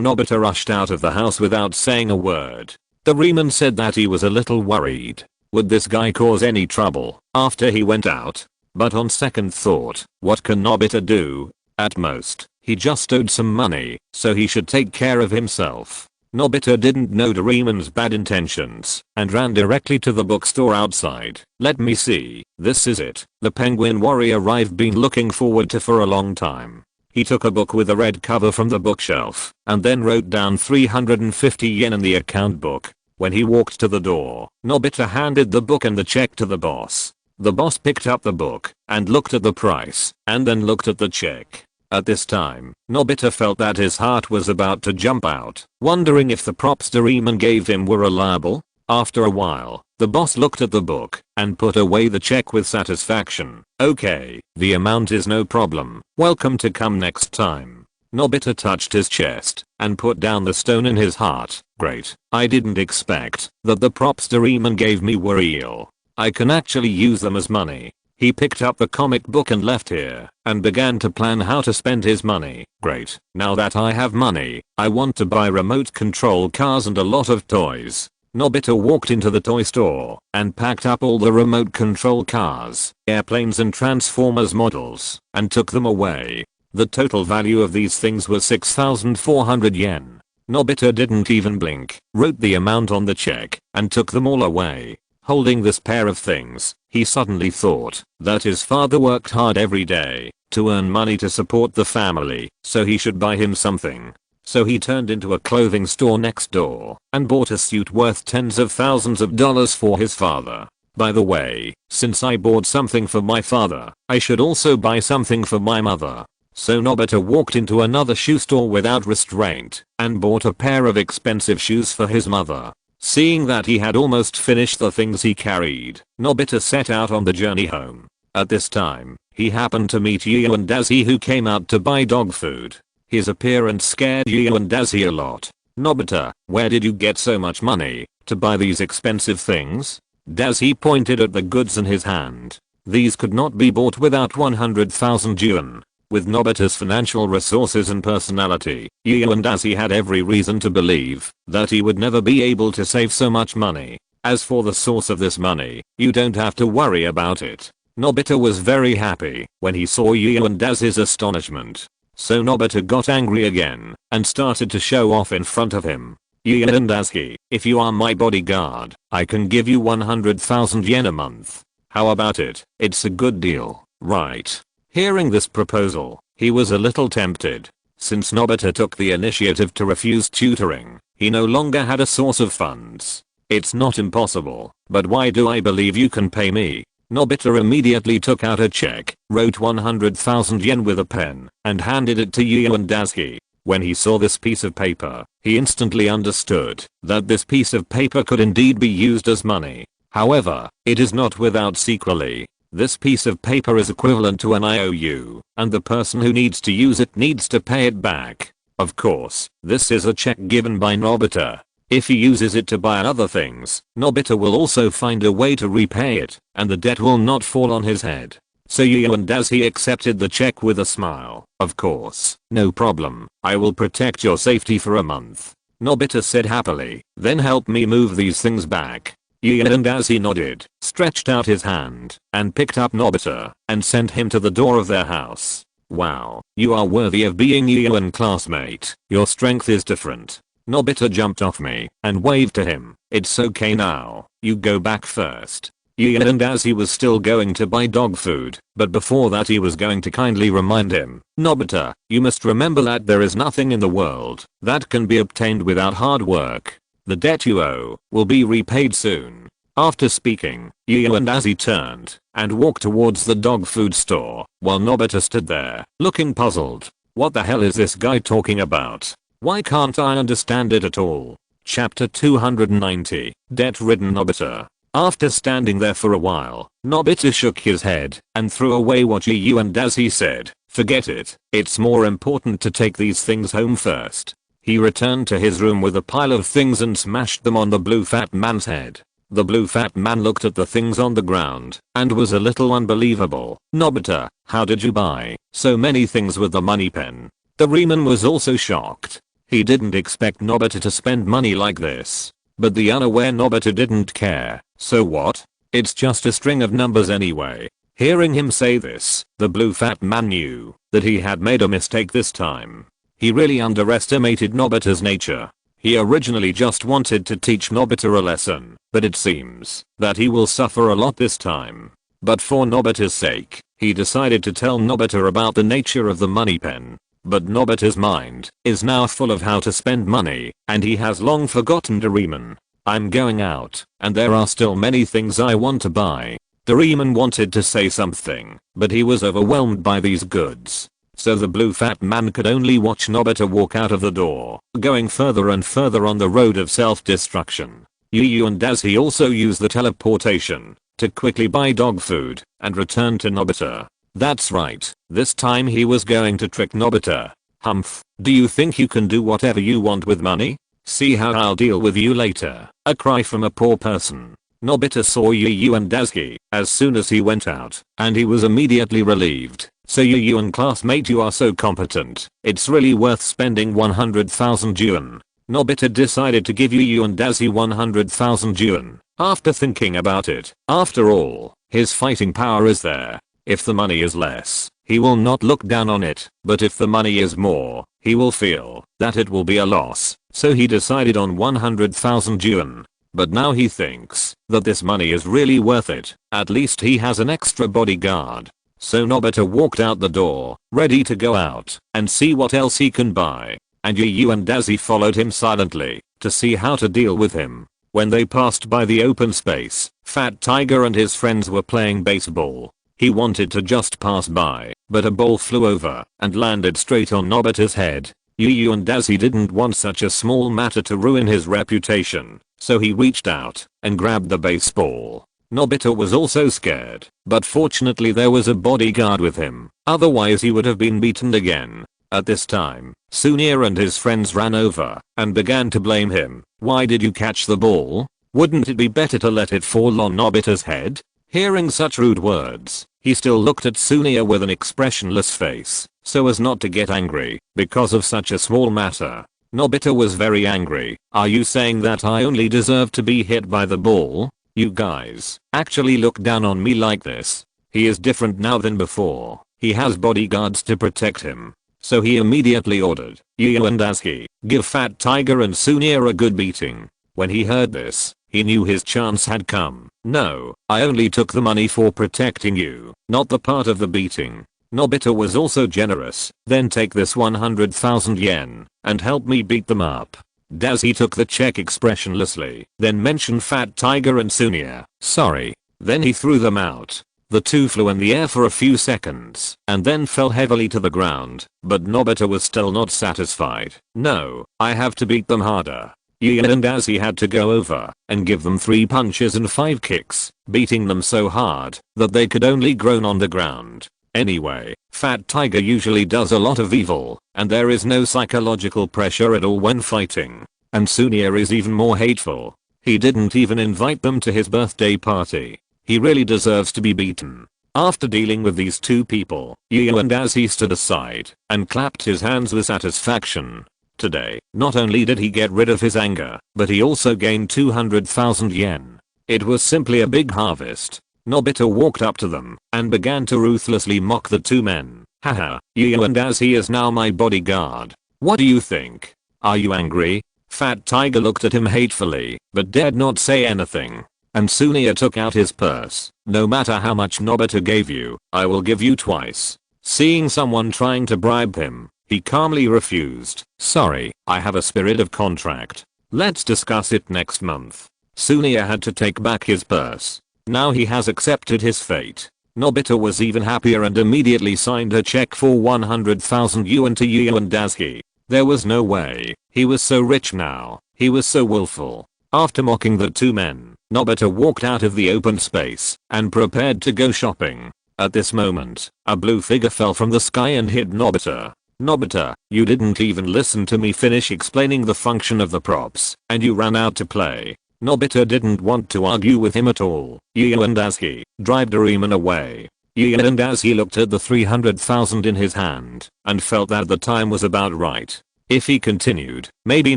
Nobita rushed out of the house without saying a word. Doraemon said that he was a little worried. Would this guy cause any trouble after he went out? But on second thought, what can Nobita do? At most, he just owed some money, so he should take care of himself. Nobita didn't know Doraemon's bad intentions and ran directly to the bookstore outside. Let me see, this is it. The penguin warrior I've been looking forward to for a long time. He took a book with a red cover from the bookshelf and then wrote down 350 yen in the account book. When he walked to the door, Nobita handed the book and the check to the boss. The boss picked up the book and looked at the price and then looked at the check. At this time, Nobita felt that his heart was about to jump out, wondering if the props Doraemon gave him were reliable. After a while, the boss looked at the book and put away the check with satisfaction. Okay, the amount is no problem. Welcome to come next time. Nobita touched his chest and put down the stone in his heart. Great, I didn't expect that the props Doraemon gave me were real. I can actually use them as money. He picked up the comic book and left here and began to plan how to spend his money. Great, now that I have money, I want to buy remote control cars and a lot of toys. Nobita walked into the toy store and packed up all the remote control cars, airplanes and transformers models and took them away. The total value of these things was 6,400 yen. Nobita didn't even blink, wrote the amount on the check and took them all away. Holding this pair of things, he suddenly thought that his father worked hard every day to earn money to support the family, so he should buy him something. So he turned into a clothing store next door and bought a suit worth tens of thousands of dollars for his father. By the way, since I bought something for my father, I should also buy something for my mother. So Nobita walked into another shoe store without restraint and bought a pair of expensive shoes for his mother. Seeing that he had almost finished the things he carried, Nobita set out on the journey home. At this time, he happened to meet Yu and Dazi, who came out to buy dog food. His appearance scared Yu and Dazi a lot. Nobita, where did you get so much money to buy these expensive things? Dazi pointed at the goods in his hand. These could not be bought without 100,000 yuan. With Nobita's financial resources and personality, Yu and Dazi had every reason to believe that he would never be able to save so much money. As for the source of this money, you don't have to worry about it. Nobita was very happy when he saw Yu and Dazi's astonishment. So Nobita got angry again and started to show off in front of him. Yu and Dazi, if you are my bodyguard, I can give you 100,000 yen a month. How about it? It's a good deal, right? Hearing this proposal, he was a little tempted. Since Nobita took the initiative to refuse tutoring, he no longer had a source of funds. It's not impossible, but why do I believe you can pay me? Nobita immediately took out a check, wrote 100,000 yen with a pen, and handed it to Yu and Dazi. When he saw this piece of paper, he instantly understood that this piece of paper could indeed be used as money. However, it is not without sequelae. This piece of paper is equivalent to an IOU, and the person who needs to use it needs to pay it back. Of course, this is a check given by Nobita. If he uses it to buy other things, Nobita will also find a way to repay it, and the debt will not fall on his head. So Yu and Dazi accepted the check with a smile. Of course, no problem, I will protect your safety for a month. Nobita said happily, then help me move these things back. Yu and Dazi nodded, stretched out his hand, and picked up Nobita, and sent him to the door of their house. Wow, you are worthy of being Yu and classmate, your strength is different. Nobita jumped off me, and waved to him. It's okay now, you go back first. Yu and Dazi was still going to buy dog food, but before that he was going to kindly remind him, Nobita, you must remember that there is nothing in the world that can be obtained without hard work. The debt you owe will be repaid soon. After speaking, Yu and Dazi turned and walked towards the dog food store, while Nobita stood there, looking puzzled. What the hell is this guy talking about? Why can't I understand it at all? Chapter 290, Debt-ridden Nobita. After standing there for a while, Nobita shook his head and threw away what Yu and Dazi said. Forget it, it's more important to take these things home first. He returned to his room with a pile of things and smashed them on the blue fat man's head. The blue fat man looked at the things on the ground and was a little unbelievable. Nobita, how did you buy so many things with the money pen? Doraemon was also shocked. He didn't expect Nobita to spend money like this. But the unaware Nobita didn't care. So what? It's just a string of numbers anyway. Hearing him say this, the blue fat man knew that he had made a mistake this time. He really underestimated Nobita's nature. He originally just wanted to teach Nobita a lesson, but it seems that he will suffer a lot this time. But for Nobita's sake, he decided to tell Nobita about the nature of the money pen. But Nobita's mind is now full of how to spend money, and he has long forgotten Doraemon. I'm going out, and there are still many things I want to buy. Doraemon wanted to say something, but he was overwhelmed by these goods. So the blue fat man could only watch Nobita walk out of the door, going further and further on the road of self-destruction. Yu and Dazi also use the teleportation to quickly buy dog food and return to Nobita. That's right, this time he was going to trick Nobita. Humph, do you think you can do whatever you want with money? See how I'll deal with you later. A cry from a poor person. Nobita saw Yu and Dazi as soon as he went out, and he was immediately relieved. So Yu and classmate, you are so competent. It's really worth spending 100,000 yuan. Nobita decided to give Yu and Dazi 100,000 yuan after thinking about it. After all, his fighting power is there. If the money is less, he will not look down on it, but if the money is more, he will feel that it will be a loss. So he decided on 100,000 yuan. But now he thinks that this money is really worth it. At least he has an extra bodyguard. So Nobita walked out the door, ready to go out and see what else he can buy. And Yu and Dazi followed him silently to see how to deal with him. When they passed by the open space, Fat Tiger and his friends were playing baseball. He wanted to just pass by, but a ball flew over and landed straight on Nobita's head. Yu and Dazi didn't want such a small matter to ruin his reputation, so he reached out and grabbed the baseball. Nobita was also scared, but fortunately there was a bodyguard with him, otherwise he would have been beaten again. At this time, Sunia and his friends ran over and began to blame him. Why did you catch the ball? Wouldn't it be better to let it fall on Nobita's head? Hearing such rude words, he still looked at Sunia with an expressionless face, so as not to get angry because of such a small matter. Nobita was very angry. Are you saying that I only deserve to be hit by the ball? You guys actually look down on me like this. He is different now than before. He has bodyguards to protect him. So he immediately ordered Yu and Dazi, give Fat Tiger and Sunia a good beating. When he heard this, he knew his chance had come. No, I only took the money for protecting you, not the part of the beating. Nobita was also generous. Then take this 100,000 yen and help me beat them up. Dazi took the check expressionlessly, then mentioned Fat Tiger and Sunia. Sorry. Then he threw them out. The two flew in the air for a few seconds and then fell heavily to the ground, but Nobita was still not satisfied. No, I have to beat them harder. Yu and Dazi had to go over and give them 3 punches and 5 kicks, beating them so hard that they could only groan on the ground. Anyway, Fat Tiger usually does a lot of evil, and there is no psychological pressure at all when fighting. And Sunia is even more hateful. He didn't even invite them to his birthday party. He really deserves to be beaten. After dealing with these two people, Yu and Dazi stood aside and clapped his hands with satisfaction. Today, not only did he get rid of his anger, but he also gained 200,000 yen. It was simply a big harvest. Nobita walked up to them and began to ruthlessly mock the two men. Haha, Yu and Dazi is now my bodyguard. What do you think? Are you angry? Fat Tiger looked at him hatefully, but dared not say anything. And Sunia took out his purse. No matter how much Nobita gave you, I will give you twice. Seeing someone trying to bribe him, he calmly refused. Sorry, I have a spirit of contract. Let's discuss it next month. Sunia had to take back his purse. Now he has accepted his fate. Nobita was even happier and immediately signed a check for 100,000 yuan to Yu and Dazi. There was no way. He was so rich now. He was so willful. After mocking the two men, Nobita walked out of the open space and prepared to go shopping. At this moment, a blue figure fell from the sky and hit Nobita. Nobita, you didn't even listen to me finish explaining the function of the props, and you ran out to play. Nobita didn't want to argue with him at all. Yu and Dazi, drive Doraemon away. Yu and Dazi looked at the 300,000 in his hand and felt that the time was about right. If he continued, maybe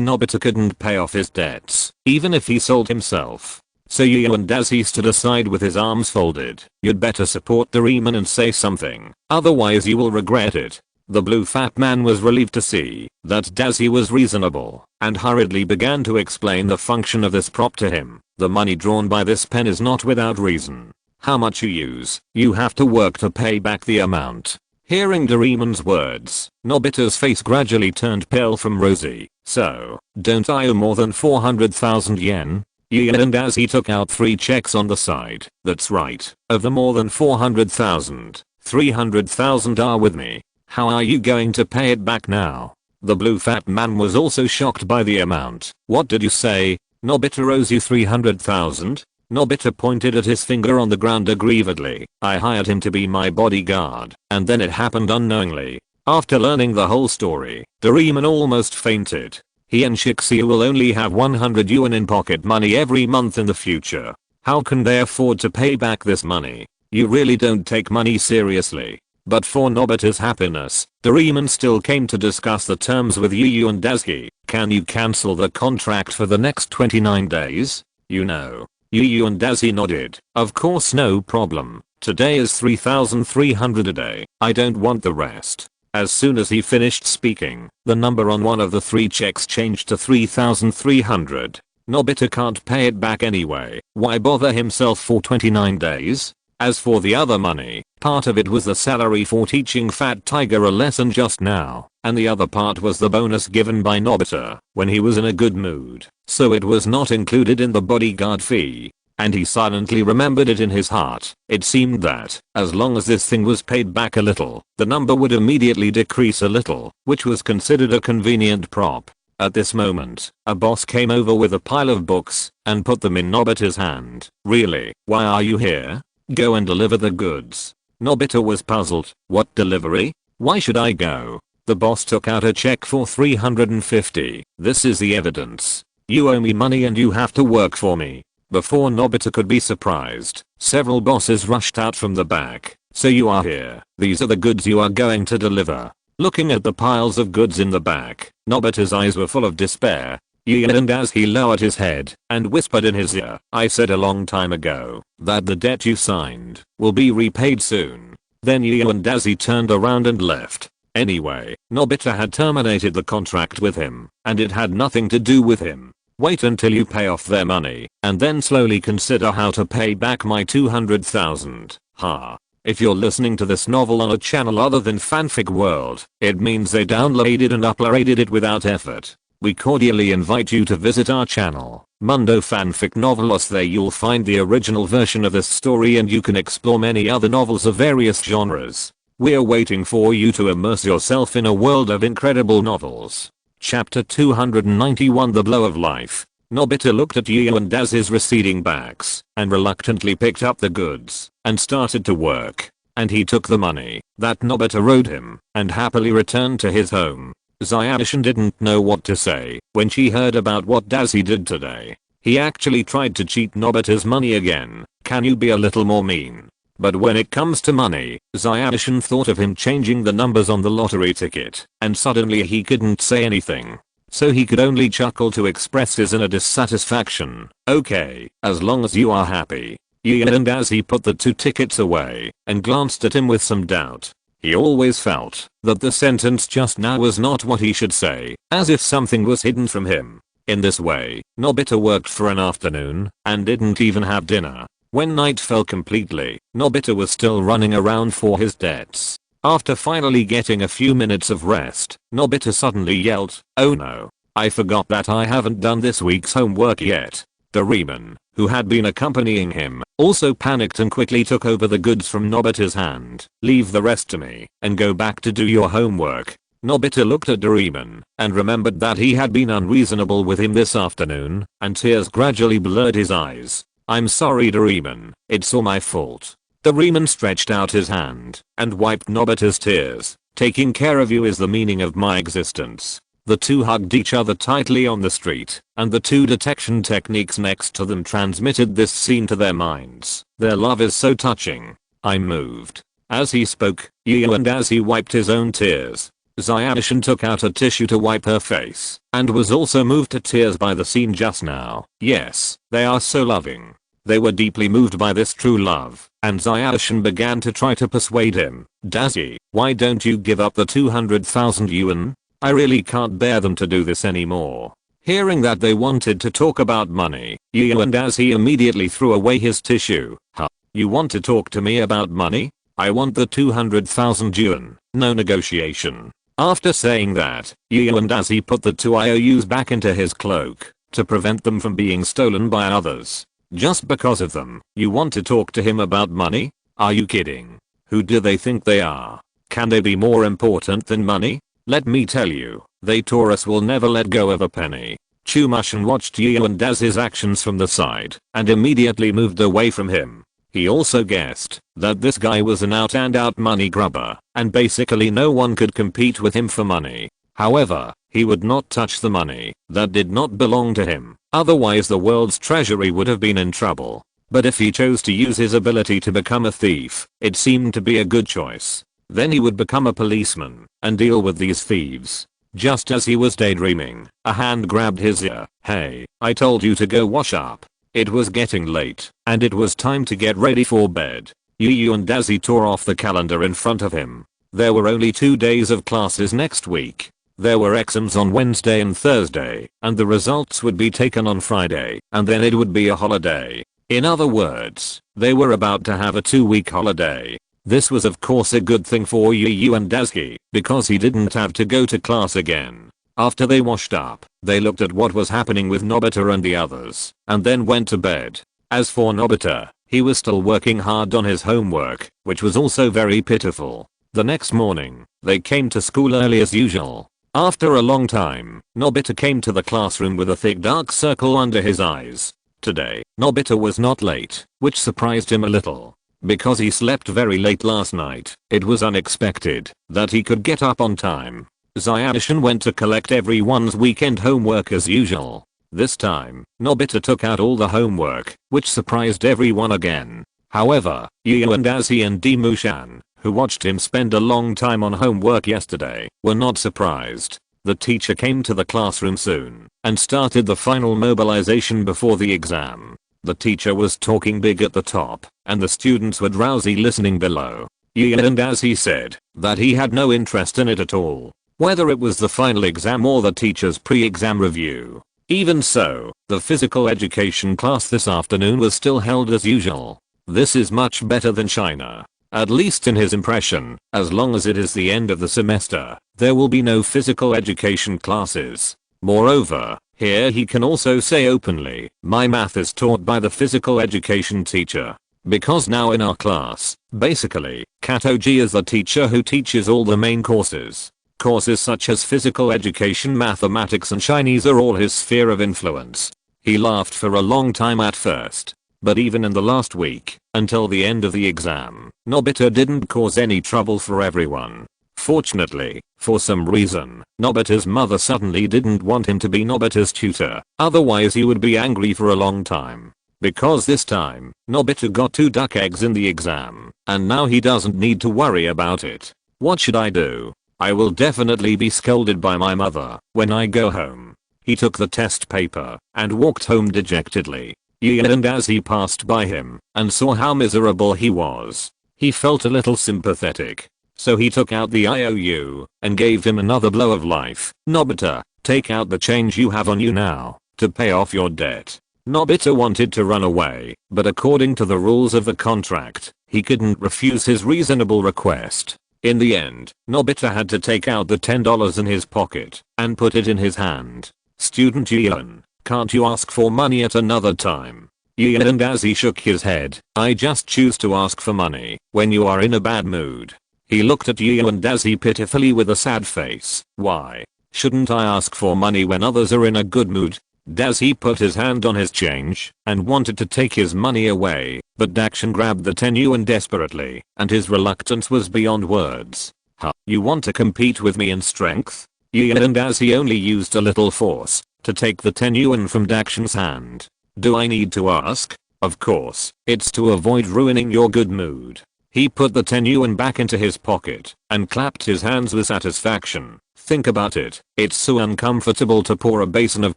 Nobita couldn't pay off his debts, even if he sold himself. So Yu and Dazi stood aside with his arms folded. You'd better support Doraemon and say something, otherwise you will regret it. The blue fat man was relieved to see that Dazzy was reasonable and hurriedly began to explain the function of this prop to him. The money drawn by this pen is not without reason. How much you use, you have to work to pay back the amount. Hearing Doraemon's words, Nobita's face gradually turned pale from rosy. So, don't I owe more than 400,000 yen? Gian and as he took out 3 checks on the side. That's right, of the more than 400,000, 300,000 are with me. How are you going to pay it back now? The blue fat man was also shocked by the amount. What did you say? Nobita owes you 300,000? Nobita pointed at his finger on the ground aggrievedly. I hired him to be my bodyguard, and then it happened unknowingly. After learning the whole story, Doraemon almost fainted. He and Shixia will only have 100 yuan in pocket money every month in the future. How can they afford to pay back this money? You really don't take money seriously. But for Nobita's happiness, Doraemon still came to discuss the terms with Yu and Dazzy. Can you cancel the contract for the next 29 days? You know. Yu and Dazzy nodded. Of course, no problem. Today is 3,300 a day. I don't want the rest. As soon as he finished speaking, the number on one of the 3 checks changed to 3,300. Nobita can't pay it back anyway. Why bother himself for 29 days? As for the other money, part of it was the salary for teaching Fat Tiger a lesson just now, and the other part was the bonus given by Nobita when he was in a good mood, so it was not included in the bodyguard fee. And he silently remembered it in his heart. It seemed that, as long as this thing was paid back a little, the number would immediately decrease a little, which was considered a convenient prop. At this moment, a boss came over with a pile of books and put them in Nobita's hand. Really? Why are you here? Go and deliver the goods. Nobita was puzzled. What delivery? Why should I go? The boss took out a check for 350. This is the evidence. You owe me money and you have to work for me. Before Nobita could be surprised, several bosses rushed out from the back. So you are here. These are the goods you are going to deliver. Looking at the piles of goods in the back, Nobita's eyes were full of despair. And as he lowered his head and whispered in his ear, I said a long time ago that the debt you signed will be repaid soon. Then Yu and Dazzy turned around and left. Anyway, Nobita had terminated the contract with him, and it had nothing to do with him. Wait until you pay off their money, and then slowly consider how to pay back my 200,000. Ha. If you're listening to this novel on a channel other than Fanfic World, it means they downloaded and uploaded it without effort. We cordially invite you to visit our channel, Mundo Fanfic Novelos. There you'll find the original version of this story and you can explore many other novels of various genres. We're waiting for you to immerse yourself in a world of incredible novels. Chapter 291 The Blow of Life. Nobita looked at Yu and Dazzy's receding backs and reluctantly picked up the goods and started to work. And he took the money that Nobita owed him and happily returned to his home. Zyadishan didn't know what to say when she heard about what Dazzy did today. He actually tried to cheat Nobita's money again. Can you be a little more mean? But when it comes to money, Zyadishan thought of him changing the numbers on the lottery ticket, and suddenly he couldn't say anything. So he could only chuckle to express his inner dissatisfaction. Okay, as long as you are happy. And as he put the 2 tickets away and glanced at him with some doubt. He always felt that the sentence just now was not what he should say, as if something was hidden from him. In this way, Nobita worked for an afternoon and didn't even have dinner. When night fell completely, Nobita was still running around for his debts. After finally getting a few minutes of rest, Nobita suddenly yelled, "Oh no, I forgot that I haven't done this week's homework yet." Doraemon, who had been accompanying him, also panicked and quickly took over the goods from Nobita's hand. Leave the rest to me and go back to do your homework. Nobita looked at Doraemon and remembered that he had been unreasonable with him this afternoon, and tears gradually blurred his eyes. I'm sorry Doraemon, it's all my fault. Doraemon stretched out his hand and wiped Nobita's tears. Taking care of you is the meaning of my existence. The two hugged each other tightly on the street, and the 2 detection techniques next to them transmitted this scene to their minds. Their love is so touching. I'm moved. As he spoke, and as he wiped his own tears, Zyadishan took out a tissue to wipe her face, and was also moved to tears by the scene just now. Yes, they are so loving. They were deeply moved by this true love, and Zaoshin began to try to persuade him. Dazi, why don't you give up the 200,000 yuan? I really can't bear them to do this anymore. Hearing that they wanted to talk about money, Yuan Dazi immediately threw away his tissue. Huh? You want to talk to me about money? I want the 200,000 yuan, no negotiation. After saying that, Yuan Dazi put the 2 IOUs back into his cloak to prevent them from being stolen by others. Just because of them, you want to talk to him about money? Are you kidding? Who do they think they are? Can they be more important than money? Let me tell you, they Taurus will never let go of a penny. Chumushin watched Yuan Dazi's actions from the side and immediately moved away from him. He also guessed that this guy was an out and out money grubber, and basically no one could compete with him for money. However, he would not touch the money that did not belong to him, otherwise the world's treasury would have been in trouble. But if he chose to use his ability to become a thief, it seemed to be a good choice. Then he would become a policeman and deal with these thieves. Just as he was daydreaming, a hand grabbed his ear. Hey, I told you to go wash up. It was getting late, and it was time to get ready for bed. Yuan Dazi tore off the calendar in front of him. There were only 2 days of classes next week. There were exams on Wednesday and Thursday, and the results would be taken on Friday, and then it would be a holiday. In other words, they were about to have a 2-week holiday. This was of course a good thing for Yuan Dazi, because he didn't have to go to class again. After they washed up, they looked at what was happening with Nobita and the others, and then went to bed. As for Nobita, he was still working hard on his homework, which was also very pitiful. The next morning, they came to school early as usual. After a long time, Nobita came to the classroom with a thick dark circle under his eyes. Today, Nobita was not late, which surprised him a little. Because he slept very late last night, it was unexpected that he could get up on time. Zaoshin went to collect everyone's weekend homework as usual. This time, Nobita took out all the homework, which surprised everyone again. However, Yuan Dazi and Demushan, who watched him spend a long time on homework yesterday, were not surprised. The teacher came to the classroom soon and started the final mobilization before the exam. The teacher was talking big at the top, and the students were drowsy listening below. Yuan Dazi said that he had no interest in it at all, whether it was the final exam or the teacher's pre-exam review. Even so, the physical education class this afternoon was still held as usual. This is much better than China. At least in his impression, as long as it is the end of the semester, there will be no physical education classes. Moreover, here he can also say openly, my math is taught by the physical education teacher. Because now in our class, basically, Katoji is the teacher who teaches all the main courses. Courses such as physical education, mathematics and Chinese are all his sphere of influence. He laughed for a long time at first, but even in the last week, until the end of the exam, Nobita didn't cause any trouble for everyone. Fortunately, for some reason, Nobita's mother suddenly didn't want him to be Nobita's tutor, otherwise he would be angry for a long time. Because this time, Nobita got 2 duck eggs in the exam, and now he doesn't need to worry about it. What should I do? I will definitely be scolded by my mother when I go home. He took the test paper and walked home dejectedly. And as he passed by him and saw how miserable he was, he felt a little sympathetic. So he took out the IOU and gave him another blow of life. Nobita, take out the change you have on you now to pay off your debt. Nobita wanted to run away, but according to the rules of the contract, he couldn't refuse his reasonable request. In the end, Nobita had to take out the $10 in his pocket and put it in his hand. Student Gian, can't you ask for money at another time? Gian, as he shook his head, I just choose to ask for money when you are in a bad mood. He looked at Gian Dazi pitifully with a sad face. Why shouldn't I ask for money when others are in a good mood? Dazi put his hand on his change and wanted to take his money away, but Dakshin grabbed the 10 yuan desperately, and his reluctance was beyond words. Huh, you want to compete with me in strength? Gian Dazi only used a little force to take the 10 yuan from Dakshin's hand. Do I need to ask? Of course, it's to avoid ruining your good mood. He put the 10 yuan back into his pocket and clapped his hands with satisfaction. Think about it, it's so uncomfortable to pour a basin of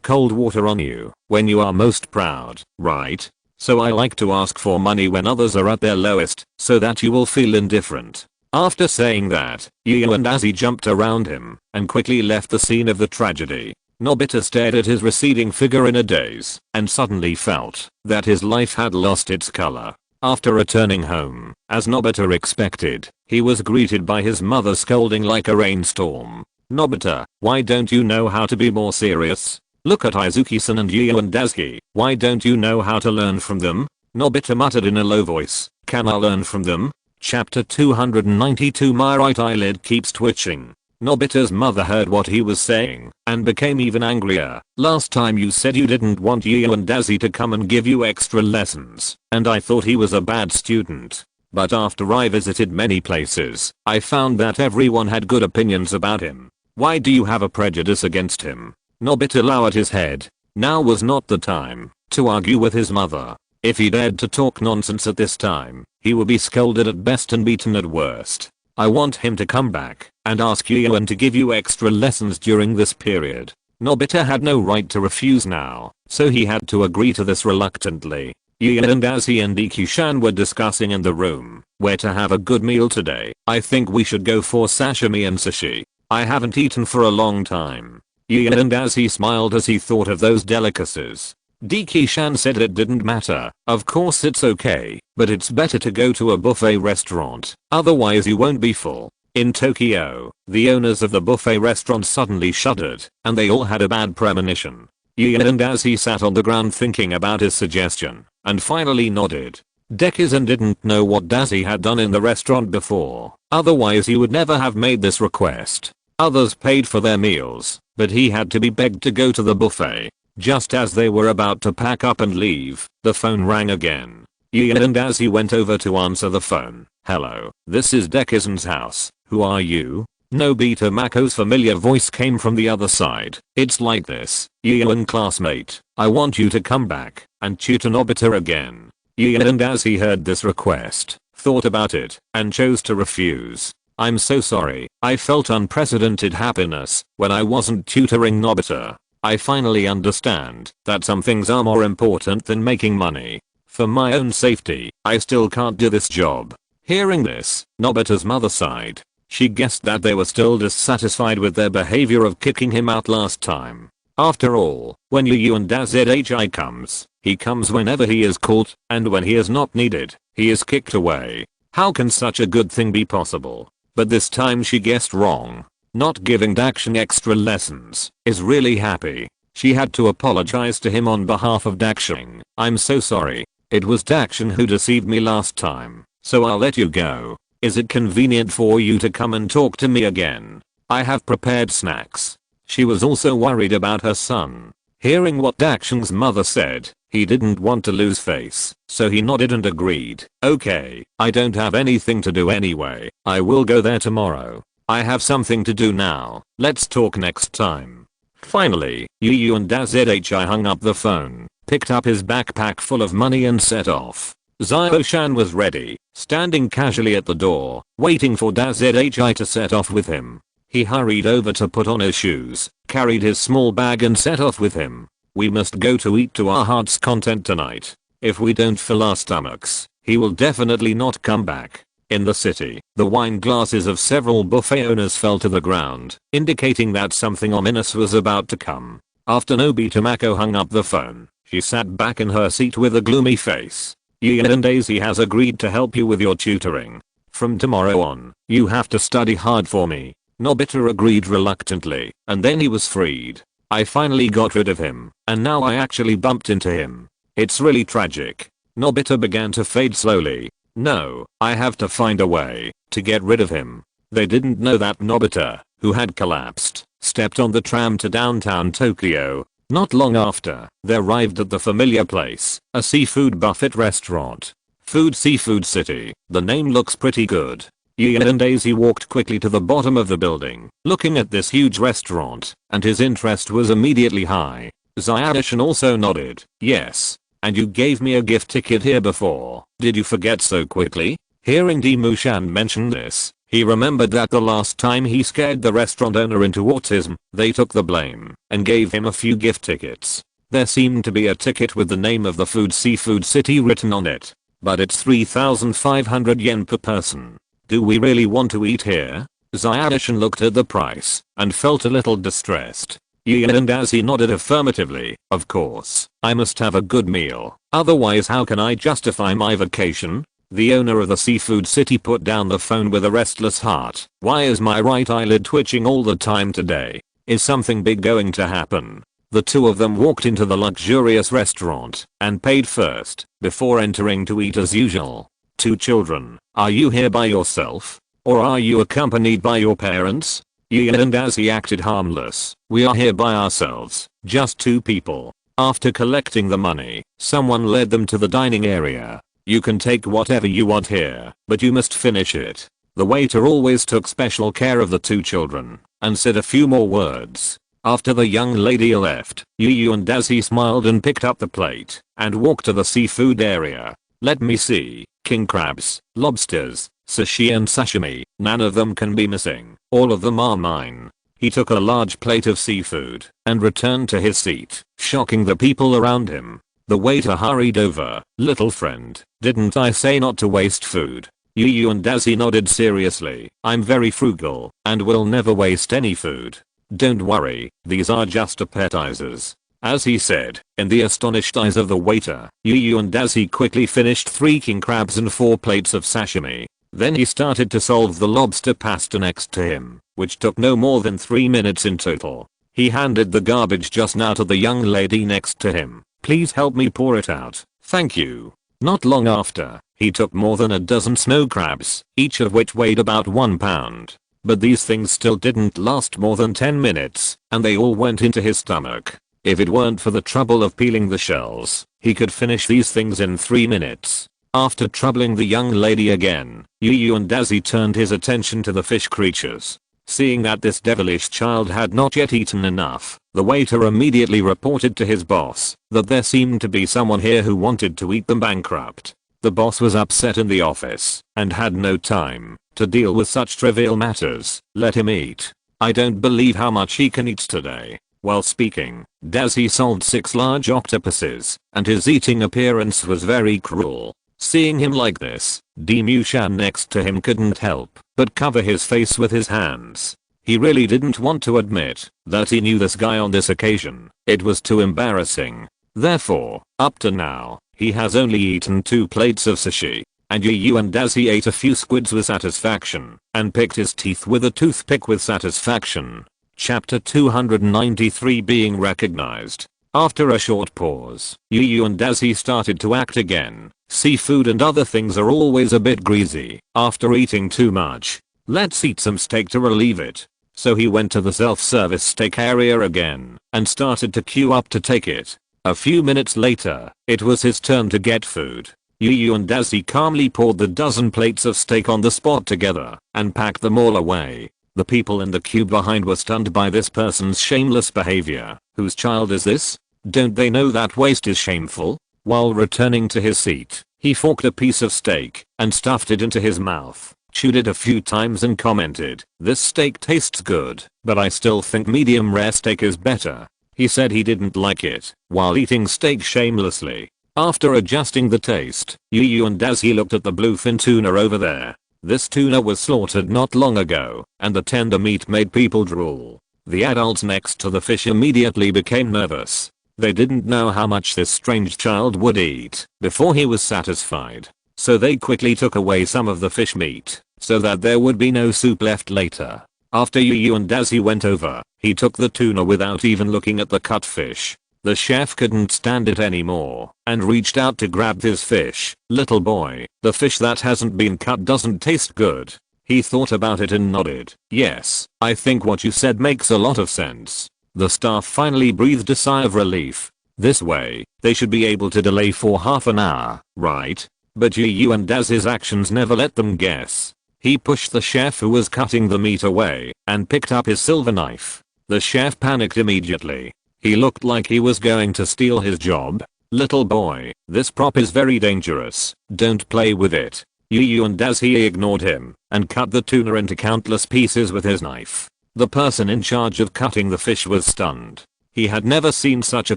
cold water on you when you are most proud, right? so I like to ask for money when others are at their lowest, so that you will feel indifferent. After saying that, Yu and Azzy jumped around him and quickly left the scene of the tragedy. Nobita stared at his receding figure in a daze and suddenly felt that his life had lost its color. After returning home, as Nobita expected, he was greeted by his mother scolding like a rainstorm. "Nobita, why don't you know how to be more serious? Look at Izuki-san and Yu and Daisuke, why don't you know how to learn from them?" Nobita muttered in a low voice, "Can I learn from them?" Chapter 292. My right eyelid keeps twitching. Nobita's mother heard what he was saying and became even angrier. "Last time you said you didn't want Yu and Daisuke to come and give you extra lessons, and I thought he was a bad student. But after I visited many places, I found that everyone had good opinions about him. Why do you have a prejudice against him?" Nobita lowered his head. Now was not the time to argue with his mother. If he dared to talk nonsense at this time, he would be scolded at best and beaten at worst. "I want him to come back and ask Yuan to give you extra lessons during this period." Nobita had no right to refuse now, so he had to agree to this reluctantly. Yuan and Azzy and Deku-shan were discussing in the room where to have a good meal today. "I think we should go for sashimi and sushi. I haven't eaten for a long time." Yuan and Azzy smiled as he thought of those delicacies. Dekishan said it didn't matter. "Of course it's okay, but it's better to go to a buffet restaurant, otherwise you won't be full." In Tokyo, the owners of the buffet restaurant suddenly shuddered, and they all had a bad premonition. Yuan and Azzy sat on the ground thinking about his suggestion, and finally nodded. Dekisugi didn't know what Daisuke had done in the restaurant before, otherwise he would never have made this request. Others paid for their meals, but he had to be begged to go to the buffet. Just as they were about to pack up and leave, the phone rang again. Yuan and Azzy went over to answer the phone. "Hello, this is Dekisugi's house. Who are you?" Nobita Mako's familiar voice came from the other side. "It's like this, Yuan classmate. I want you to come back and tutor Nobita again." Yuan and Azzy heard this request, thought about it, and chose to refuse. "I'm so sorry, I felt unprecedented happiness when I wasn't tutoring Nobita. I finally understand that some things are more important than making money. For my own safety, I still can't do this job." Hearing this, Nobita's mother sighed. She guessed that they were still dissatisfied with their behavior of kicking him out last time. After all, when Yu and Daisuke comes, he comes whenever he is called, and when he is not needed, he is kicked away. How can such a good thing be possible? But this time she guessed wrong. Not giving Dakshin extra lessons is really happy. She had to apologize to him on behalf of Dakshin. "I'm so sorry. It was Dakshin who deceived me last time, so I'll let you go. Is it convenient for you to come and talk to me again? I have prepared snacks." She was also worried about her son. Hearing what Dakshin's mother said, he didn't want to lose face, so he nodded and agreed. "Okay, I don't have anything to do anyway. I will go there tomorrow. I have something to do now. Let's talk next time." Finally, Yu and Daisuke hung up the phone, picked up his backpack full of money and set off. Zio-shan was ready, standing casually at the door, waiting for Daisuke to set off with him. He hurried over to put on his shoes, carried his small bag and set off with him. "We must go to eat to our heart's content tonight. If we don't fill our stomachs, he will definitely not come back." In the city, the wine glasses of several buffet owners fell to the ground, indicating that something ominous was about to come. After Nobita Mako hung up the phone, she sat back in her seat with a gloomy face. "Yuan and Daisy has agreed to help you with your tutoring. From tomorrow on, you have to study hard for me." Nobita agreed reluctantly, and then he was freed. "I finally got rid of him, and now I actually bumped into him. It's really tragic." Nobita began to fade slowly. "No, I have to find a way to get rid of him." They didn't know that Nobita, who had collapsed, stepped on the tram to downtown Tokyo. Not long after, they arrived at the familiar place, a seafood buffet restaurant. Food Seafood City, the name looks pretty good. Yuan and Daisy walked quickly to the bottom of the building, looking at this huge restaurant, and his interest was immediately high. Zio-shan also nodded. "Yes. And you gave me a gift ticket here before. Did you forget so quickly?" Hearing Demushan mention this, he remembered that the last time he scared the restaurant owner into autism, they took the blame and gave him a few gift tickets. There seemed to be a ticket with the name of the food Seafood City written on it. But it's 3,500 yen per person. Do we really want to eat here? Xiaoshan looked at the price and felt a little distressed. And as he nodded affirmatively, of course, I must have a good meal. Otherwise how can I justify my vacation? The owner of the Seafood City put down the phone with a restless heart. Why is my right eyelid twitching all the time today? Is something big going to happen? The two of them walked into the luxurious restaurant and paid first before entering to eat as usual. Two children, are you here by yourself? Or are you accompanied by your parents? And as he acted harmless, we are here by ourselves, just two people. After collecting the money, someone led them to the dining area. You can take whatever you want here, but you must finish it. The waiter always took special care of the two children and said a few more words. After the young lady left, and as he smiled and picked up the plate and walked to the seafood area. Let me see, king crabs, lobsters, sushi and sashimi, none of them can be missing, all of them are mine. He took a large plate of seafood and returned to his seat, shocking the people around him. The waiter hurried over. Little friend, didn't I say not to waste food? And as he nodded seriously, I'm very frugal and will never waste any food. Don't worry, these are just appetizers. As he said, in the astonished eyes of the waiter, and as he quickly finished 3 king crabs and 4 plates of sashimi. Then he started to solve the lobster pasta next to him, which took no more than 3 minutes in total. He handed the garbage just now to the young lady next to him. Please help me pour it out, thank you. Not long after, he took more than a dozen snow crabs, each of which weighed about 1 pound. But these things still didn't last more than 10 minutes, and they all went into his stomach. If it weren't for the trouble of peeling the shells, he could finish these things in 3 minutes. After troubling the young lady again, and as he turned his attention to the fish creatures. Seeing that this devilish child had not yet eaten enough, the waiter immediately reported to his boss that there seemed to be someone here who wanted to eat them bankrupt. The boss was upset in the office and had no time to deal with such trivial matters. Let him eat. I don't believe how much he can eat today. While speaking, Dazi solved 6 large octopuses, and his eating appearance was very cruel. Seeing him like this, Demushan next to him couldn't help but cover his face with his hands. He really didn't want to admit that he knew this guy on this occasion. It was too embarrassing. Therefore, up to now, he has only eaten 2 plates of sushi. And and as he ate a few squids with satisfaction and picked his teeth with a toothpick with satisfaction. Chapter 293 Being Recognized. After a short pause, and as he started to act again. Seafood and other things are always a bit greasy after eating too much. Let's eat some steak to relieve it. So he went to the self-service steak area again and started to queue up to take it. A few minutes later, it was his turn to get food. And as he calmly poured the dozen plates of steak on the spot together and packed them all away. The people in the queue behind were stunned by this person's shameless behavior. Whose child is this? Don't they know that waste is shameful? While returning to his seat, he forked a piece of steak and stuffed it into his mouth, chewed it a few times and commented, "This steak tastes good, but I still think medium rare steak is better." He said he didn't like it while eating steak shamelessly. After adjusting the taste, and as he looked at the bluefin tuna over there. This tuna was slaughtered not long ago, and the tender meat made people drool. The adults next to the fish immediately became nervous. They didn't know how much this strange child would eat before he was satisfied. So they quickly took away some of the fish meat so that there would be no soup left later. After and as he went over, he took the tuna without even looking at the cut fish. The chef couldn't stand it anymore and reached out to grab his fish. "Little boy, the fish that hasn't been cut doesn't taste good." He thought about it and nodded. "Yes, I think what you said makes a lot of sense." The staff finally breathed a sigh of relief. This way, they should be able to delay for half an hour, right? But and as his actions never let them guess. He pushed the chef who was cutting the meat away and picked up his silver knife. The chef panicked immediately. He looked like he was going to steal his job. "Little boy, this prop is very dangerous. Don't play with it." And as he ignored him and cut the tuna into countless pieces with his knife. The person in charge of cutting the fish was stunned. He had never seen such a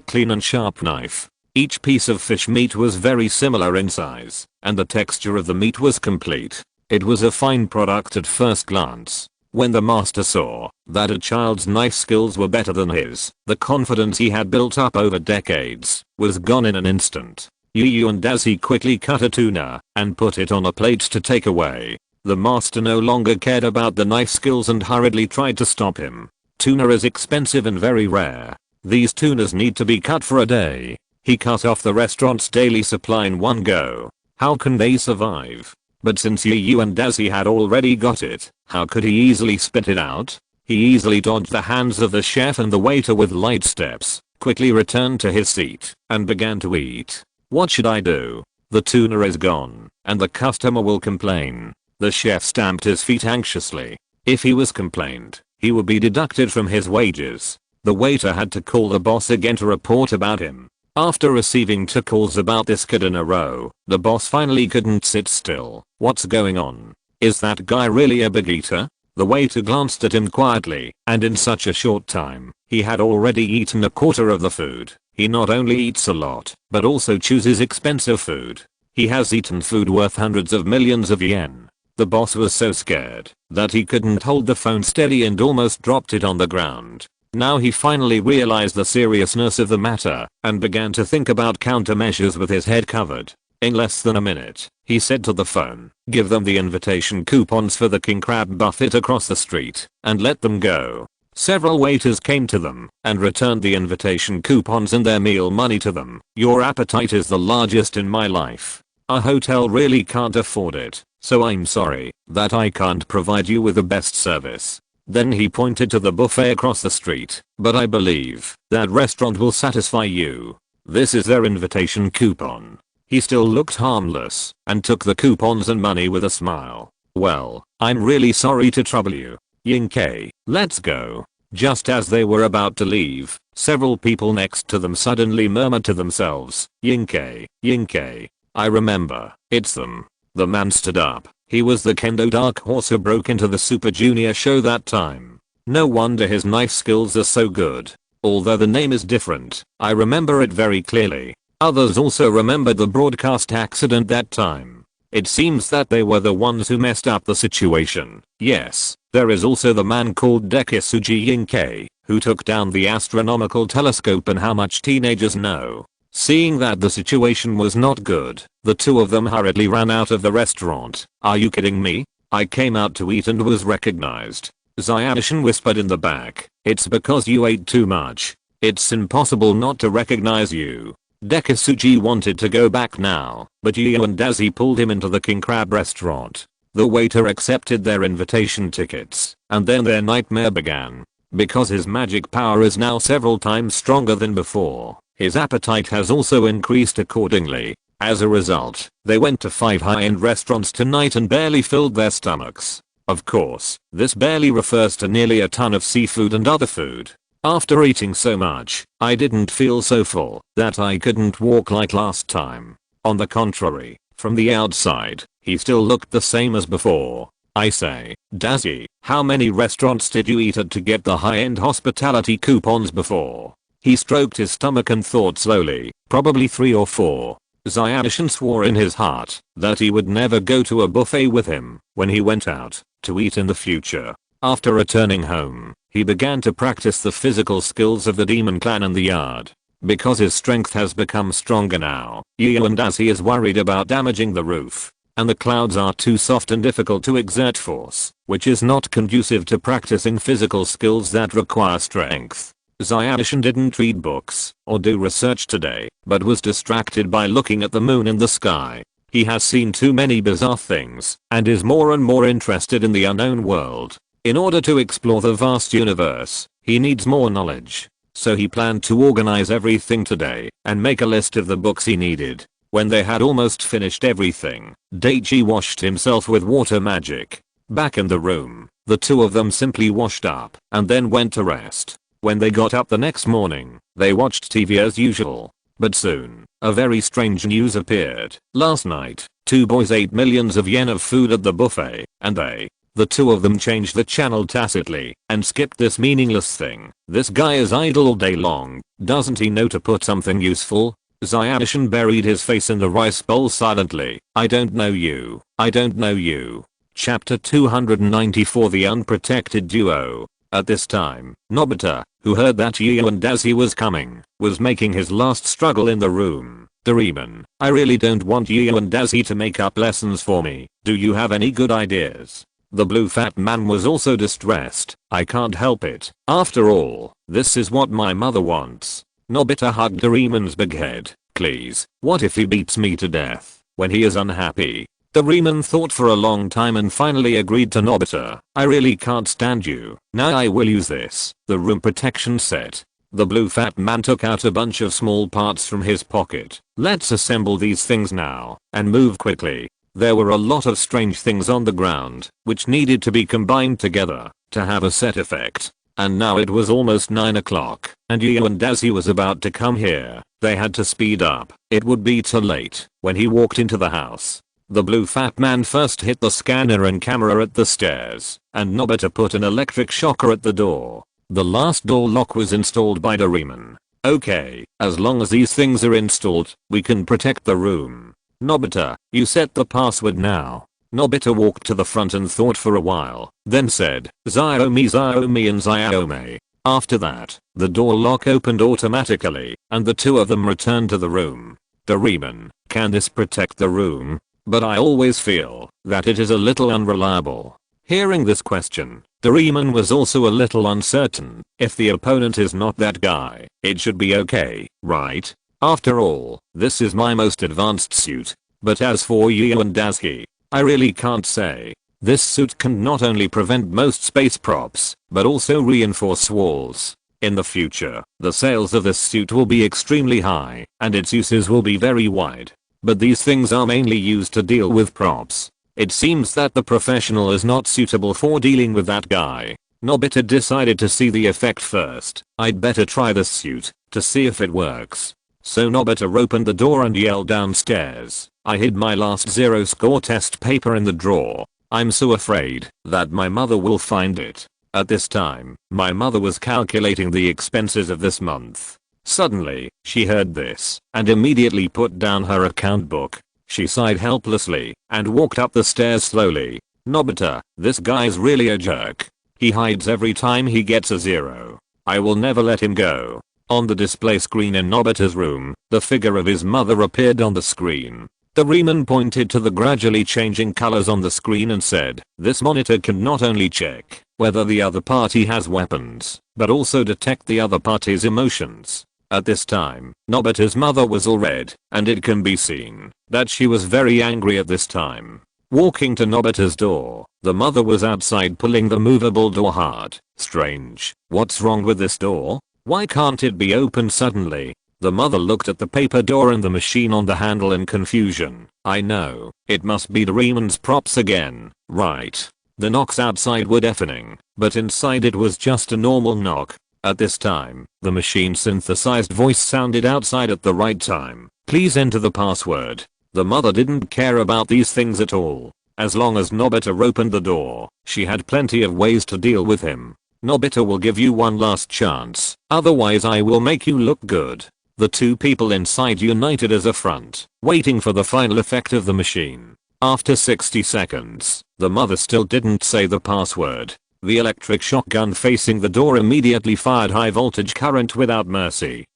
clean and sharp knife. Each piece of fish meat was very similar in size, and the texture of the meat was complete. It was a fine product at first glance. When the master saw that a child's knife skills were better than his, the confidence he had built up over decades was gone in an instant. Yu and Dazi quickly cut a tuna and put it on a plate to take away. The master no longer cared about the knife skills and hurriedly tried to stop him. Tuna is expensive and very rare. These tunas need to be cut for a day. He cut off the restaurant's daily supply in one go. How can they survive? But since Yu and Dazi had already got it, how could he easily spit it out? He easily dodged the hands of the chef and the waiter with light steps, quickly returned to his seat, and began to eat. What should I do? The tuna is gone, and the customer will complain. The chef stamped his feet anxiously. If he was complained, he would be deducted from his wages. The waiter had to call the boss again to report about him. After receiving 2 calls about this kid in a row, the boss finally couldn't sit still. What's going on? Is that guy really a big eater? The waiter glanced at him quietly, and in such a short time, he had already eaten a quarter of the food. He not only eats a lot, but also chooses expensive food. He has eaten food worth hundreds of millions of yen. The boss was so scared that he couldn't hold the phone steady and almost dropped it on the ground. Now he finally realized the seriousness of the matter and began to think about countermeasures with his head covered. In less than a minute, he said to the phone, "Give them the invitation coupons for the king crab buffet across the street and let them go." Several waiters came to them and returned the invitation coupons and their meal money to them. "Your appetite is the largest in my life. Our hotel really can't afford it, so I'm sorry that I can't provide you with the best service." Then he pointed to the buffet across the street. "But I believe that restaurant will satisfy you. This is their invitation coupon." He still looked harmless and took the coupons and money with a smile. "Well, I'm really sorry to trouble you. Yinkei, let's go." Just as they were about to leave, several people next to them suddenly murmured to themselves, "Yinkei, Yinkei. I remember, it's them." The man stood up. He was the kendo dark horse who broke into the Super Junior show that time. No wonder his knife skills are so good. Although the name is different, I remember it very clearly. Others also remembered the broadcast accident that time. It seems that they were the ones who messed up the situation. Yes, there is also the man called Dekisugi Yinkei, who took down the astronomical telescope, and how much teenagers know. Seeing that the situation was not good, the two of them hurriedly ran out of the restaurant. "Are you kidding me? I came out to eat and was recognized." Zyashin whispered in the back, "It's because you ate too much. It's impossible not to recognize you." Dekisugi wanted to go back now, but Yu and Dazi pulled him into the king crab restaurant. The waiter accepted their invitation tickets, and then their nightmare began. Because his magic power is now several times stronger than before, his appetite has also increased accordingly. As a result, they went to 5 high-end restaurants tonight and barely filled their stomachs. Of course, this barely refers to nearly a ton of seafood and other food. After eating so much, I didn't feel so full that I couldn't walk like last time. On the contrary, from the outside, he still looked the same as before. I say, Dazi, how many restaurants did you eat at to get the high-end hospitality coupons before? He stroked his stomach and thought slowly, probably 3 or 4. Zyashin swore in his heart that he would never go to a buffet with him when he went out to eat in the future. After returning home, he began to practice the physical skills of the demon clan in the yard. Because his strength has become stronger now, Yu and Dazi is worried about damaging the roof. And the clouds are too soft and difficult to exert force, which is not conducive to practicing physical skills that require strength. Zyashin didn't read books or do research today, but was distracted by looking at the moon in the sky. He has seen too many bizarre things and is more and more interested in the unknown world. In order to explore the vast universe, he needs more knowledge. So he planned to organize everything today and make a list of the books he needed. When they had almost finished everything, Daichi washed himself with water magic. Back in the room, the two of them simply washed up and then went to rest. When they got up the next morning, they watched TV as usual. But soon, a very strange news appeared. Last night, 2 boys ate millions of yen of food at the buffet, and they The two of them changed the channel tacitly and skipped this meaningless thing. This guy is idle all day long. Doesn't he know to put something useful? Zyadishan buried his face in the rice bowl silently. I don't know you. I don't know you. Chapter 294 The Unprotected Duo. At this time, Nobita, who heard that Yu and Dazi was coming, was making his last struggle in the room. Doraemon, I really don't want Yu and Dazi to make up lessons for me. Do you have any good ideas? The blue fat man was also distressed. I can't help it. After all, this is what my mother wants. Nobita hugged Doraemon's big head. Please, what if he beats me to death when he is unhappy? Doraemon thought for a long time and finally agreed to Nobita. I really can't stand you. Now I will use this. The room protection set. The blue fat man took out a bunch of small parts from his pocket. Let's assemble these things now and move quickly. There were a lot of strange things on the ground which needed to be combined together to have a set effect. And now it was almost 9 o'clock and Yu and Dazi was about to come here. They had to speed up. It would be too late when he walked into the house. The blue fat man first hit the scanner and camera at the stairs and Nobita put an electric shocker at the door. The last door lock was installed by Doraemon. Okay, as long as these things are installed, we can protect the room. Nobita, you set the password now. Nobita walked to the front and thought for a while, then said, Xiaomi Xiaomi and Xiaomi. After that, the door lock opened automatically, and the two of them returned to the room. Doraemon, can this protect the room? But I always feel that it is a little unreliable. Hearing this question, Doraemon was also a little uncertain. If the opponent is not that guy, it should be okay, right? After all, this is my most advanced suit. But as for Yu and Dazi, I really can't say. This suit can not only prevent most space props, but also reinforce walls. In the future, the sales of this suit will be extremely high, and its uses will be very wide. But these things are mainly used to deal with props. It seems that the professional is not suitable for dealing with that guy. Nobita decided to see the effect first. I'd better try this suit to see if it works. So Nobita opened the door and yelled downstairs. I hid my last zero score test paper in the drawer. I'm so afraid that my mother will find it. At this time, my mother was calculating the expenses of this month. Suddenly, she heard this and immediately put down her account book. She sighed helplessly and walked up the stairs slowly. Nobita, this guy's really a jerk. He hides every time he gets a zero. I will never let him go. On the display screen in Nobita's room, the figure of his mother appeared on the screen. Doraemon pointed to the gradually changing colors on the screen and said, this monitor can not only check whether the other party has weapons, but also detect the other party's emotions. At this time, Nobita's mother was all red, and it can be seen that she was very angry at this time. Walking to Nobita's door, the mother was outside pulling the movable door hard. Strange. What's wrong with this door? Why can't it be opened suddenly? The mother looked at the paper door and the machine on the handle in confusion. I know. It must be Doraemon's props again, right? The knocks outside were deafening, but inside it was just a normal knock. At this time, the machine synthesized voice sounded outside at the right time. Please enter the password. The mother didn't care about these things at all. As long as Nobita opened the door, she had plenty of ways to deal with him. Nobita will give you one last chance, otherwise I will make you look good. The two people inside united as a front, waiting for the final effect of the machine. After 60 seconds, the mother still didn't say the password. The electric shotgun facing the door immediately fired high voltage current without mercy.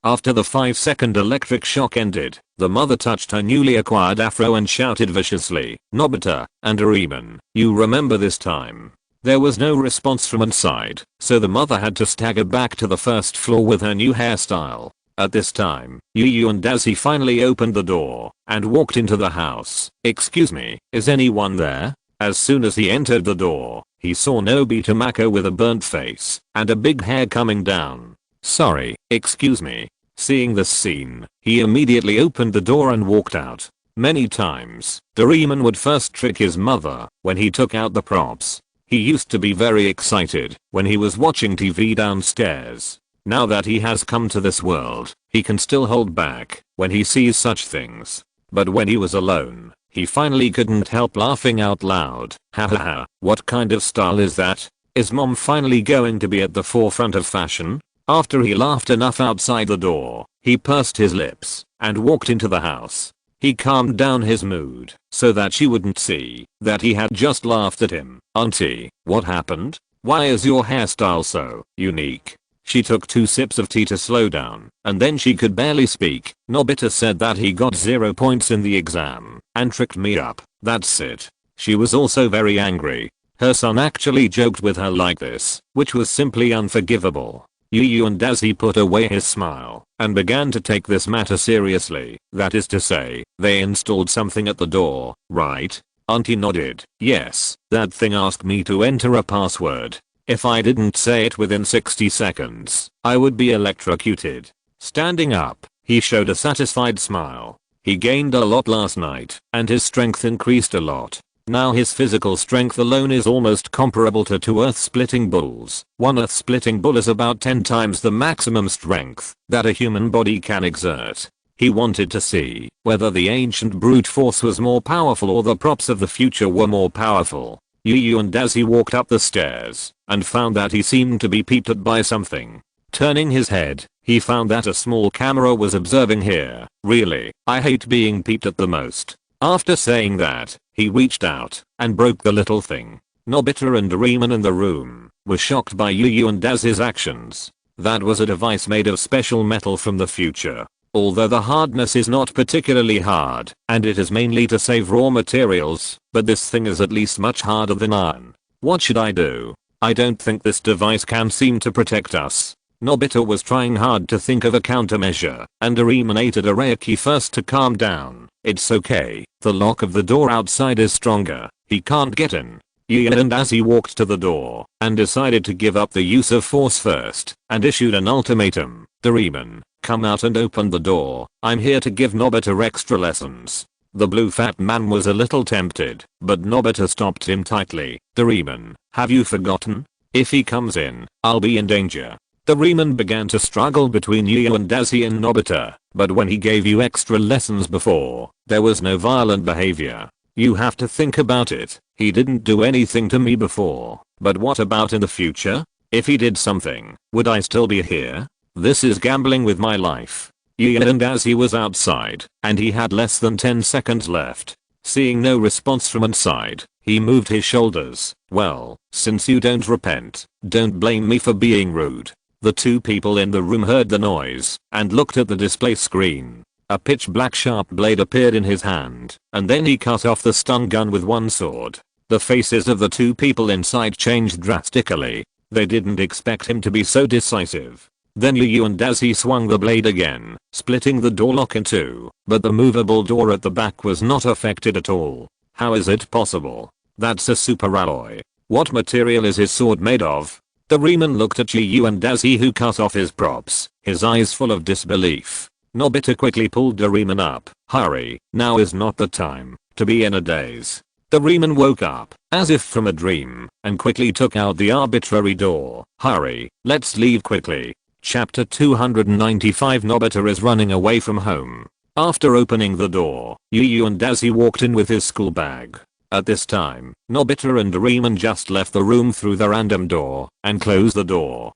After the 5-second electric shock ended, the mother touched her newly acquired afro and shouted viciously, Nobita and Doraemon, you remember this time? There was no response from inside, so the mother had to stagger back to the first floor with her new hairstyle. At this time, Yu and Dazi finally opened the door and walked into the house. Excuse me, is anyone there? As soon as he entered the door, he saw Nobita Mako with a burnt face and a big hair coming down. Sorry, excuse me. Seeing this scene, he immediately opened the door and walked out. Many times, Doraemon would first trick his mother when he took out the props. He used to be very excited when he was watching TV downstairs. Now that he has come to this world, he can still hold back when he sees such things. But when he was alone, He finally couldn't help laughing out loud. Hahaha, what kind of style is that? Is mom finally going to be at the forefront of fashion? After he laughed enough outside the door, he pursed his lips and walked into the house. He calmed down his mood so that she wouldn't see that he had just laughed at him. Auntie, what happened? Why is your hairstyle so unique? She took 2 sips of tea to slow down, and then she could barely speak. Nobita said that he got 0 points in the exam and tricked me up. That's it. She was also very angry. Her son actually joked with her like this, which was simply unforgivable. Yu and Daisy put away his smile and began to take this matter seriously. That is to say, they installed something at the door, right? Auntie nodded. Yes, that thing asked me to enter a password. If I didn't say it within 60 seconds, I would be electrocuted. Standing up, he showed a satisfied smile. He gained a lot last night, and his strength increased a lot. Now his physical strength alone is almost comparable to 2 earth-splitting bulls. 1 earth-splitting bull is about 10 times the maximum strength that a human body can exert. He wanted to see whether the ancient brute force was more powerful or the props of the future were more powerful. Yu and Daisy walked up the stairs and found that he seemed to be peeped at by something. Turning his head, he found that a small camera was observing here. Really, I hate being peeped at the most. After saying that, he reached out and broke the little thing. Nobita and Doraemon in the room were shocked by Yu and Daz's actions. That was a device made of special metal from the future. Although the hardness is not particularly hard, and it is mainly to save raw materials, but this thing is at least much harder than iron. What should I do? I don't think this device can seem to protect us. Nobita was trying hard to think of a countermeasure, and Doraemon aided a rare key first to calm down. It's okay, the lock of the door outside is stronger, he can't get in. Yu and Daisy walked to the door and decided to give up the use of force first and issued an ultimatum. Doraemon, come out and open the door. I'm here to give Nobita extra lessons. The blue fat man was a little tempted, but Nobita stopped him tightly. Doraemon, have you forgotten? If he comes in, I'll be in danger. Doraemon began to struggle between Yu and Daisy and Nobita, but when he gave you extra lessons before, there was no violent behavior. You have to think about it. He didn't do anything to me before, but what about in the future? If he did something, would I still be here? This is gambling with my life. Yu and Daisy was outside, and he had less than 10 seconds left. Seeing no response from inside, he moved his shoulders. Well, since you don't repent, don't blame me for being rude. The 2 people in the room heard the noise and looked at the display screen. A pitch black sharp blade appeared in his hand, and then he cut off the stun gun with one sword. The faces of the 2 people inside changed drastically. They didn't expect him to be so decisive. Then Yu and Daisy swung the blade again, splitting the door lock in 2, but the movable door at the back was not affected at all. How is it possible? That's a super alloy. What material is his sword made of? Doraemon looked at Yu and Daisy, who cut off his props, his eyes full of disbelief. Nobita quickly pulled Doraemon up. Hurry, now is not the time to be in a daze. Doraemon woke up, as if from a dream, and quickly took out the arbitrary door. Hurry, let's leave quickly. Chapter 295. Nobita is running away from home. After opening the door, Yu and Daisy walked in with his school bag. At this time, Nobita and Doraemon just left the room through the random door and closed the door.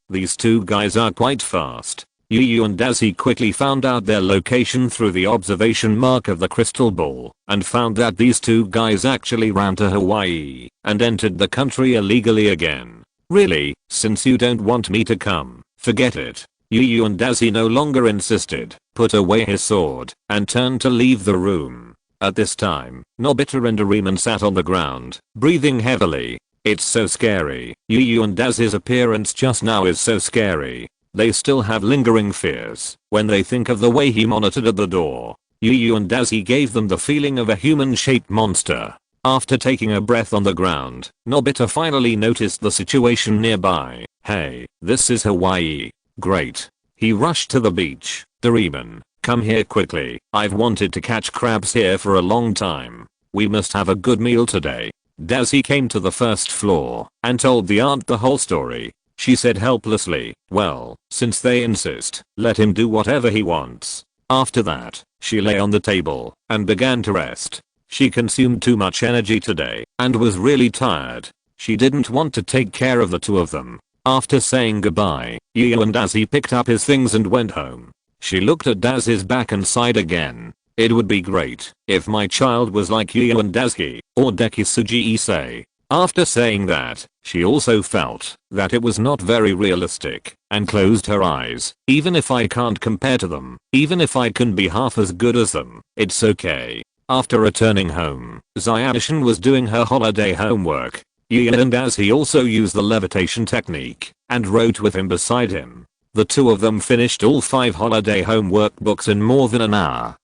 These 2 guys are quite fast. Yu and Daisy quickly found out their location through the observation mark of the crystal ball and found that these 2 guys actually ran to Hawaii and entered the country illegally again. Really, since you don't want me to come, forget it. Yu and Daisy no longer insisted, put away his sword, and turned to leave the room. At this time, Nobita and Doraemon sat on the ground, breathing heavily. It's so scary. Yu and Daz's appearance just now is so scary. They still have lingering fears when they think of the way he monitored at the door. Yu and Daisy gave them the feeling of a human-shaped monster. After taking a breath on the ground, Nobita finally noticed the situation nearby. Hey, this is Hawaii. Great. He rushed to the beach. Doraemon, come here quickly. I've wanted to catch crabs here for a long time. We must have a good meal today. Daisy came to the first floor and told the aunt the whole story. She said helplessly, well, since they insist, let him do whatever he wants. After that, she lay on the table and began to rest. She consumed too much energy today and was really tired. She didn't want to take care of the two of them. After saying goodbye, Yu and Dazi picked up his things and went home. She looked at Dazi's back and sighed again. It would be great if my child was like Yu and Dazi or Dekisugi Issei. After saying that, she also felt that it was not very realistic and closed her eyes. Even if I can't compare to them, even if I can be half as good as them, it's okay. After returning home, Zyadishin was doing her holiday homework. Yu and Dazi also used the levitation technique and wrote with him beside him. The two of them finished all 5 holiday homework books in more than an hour.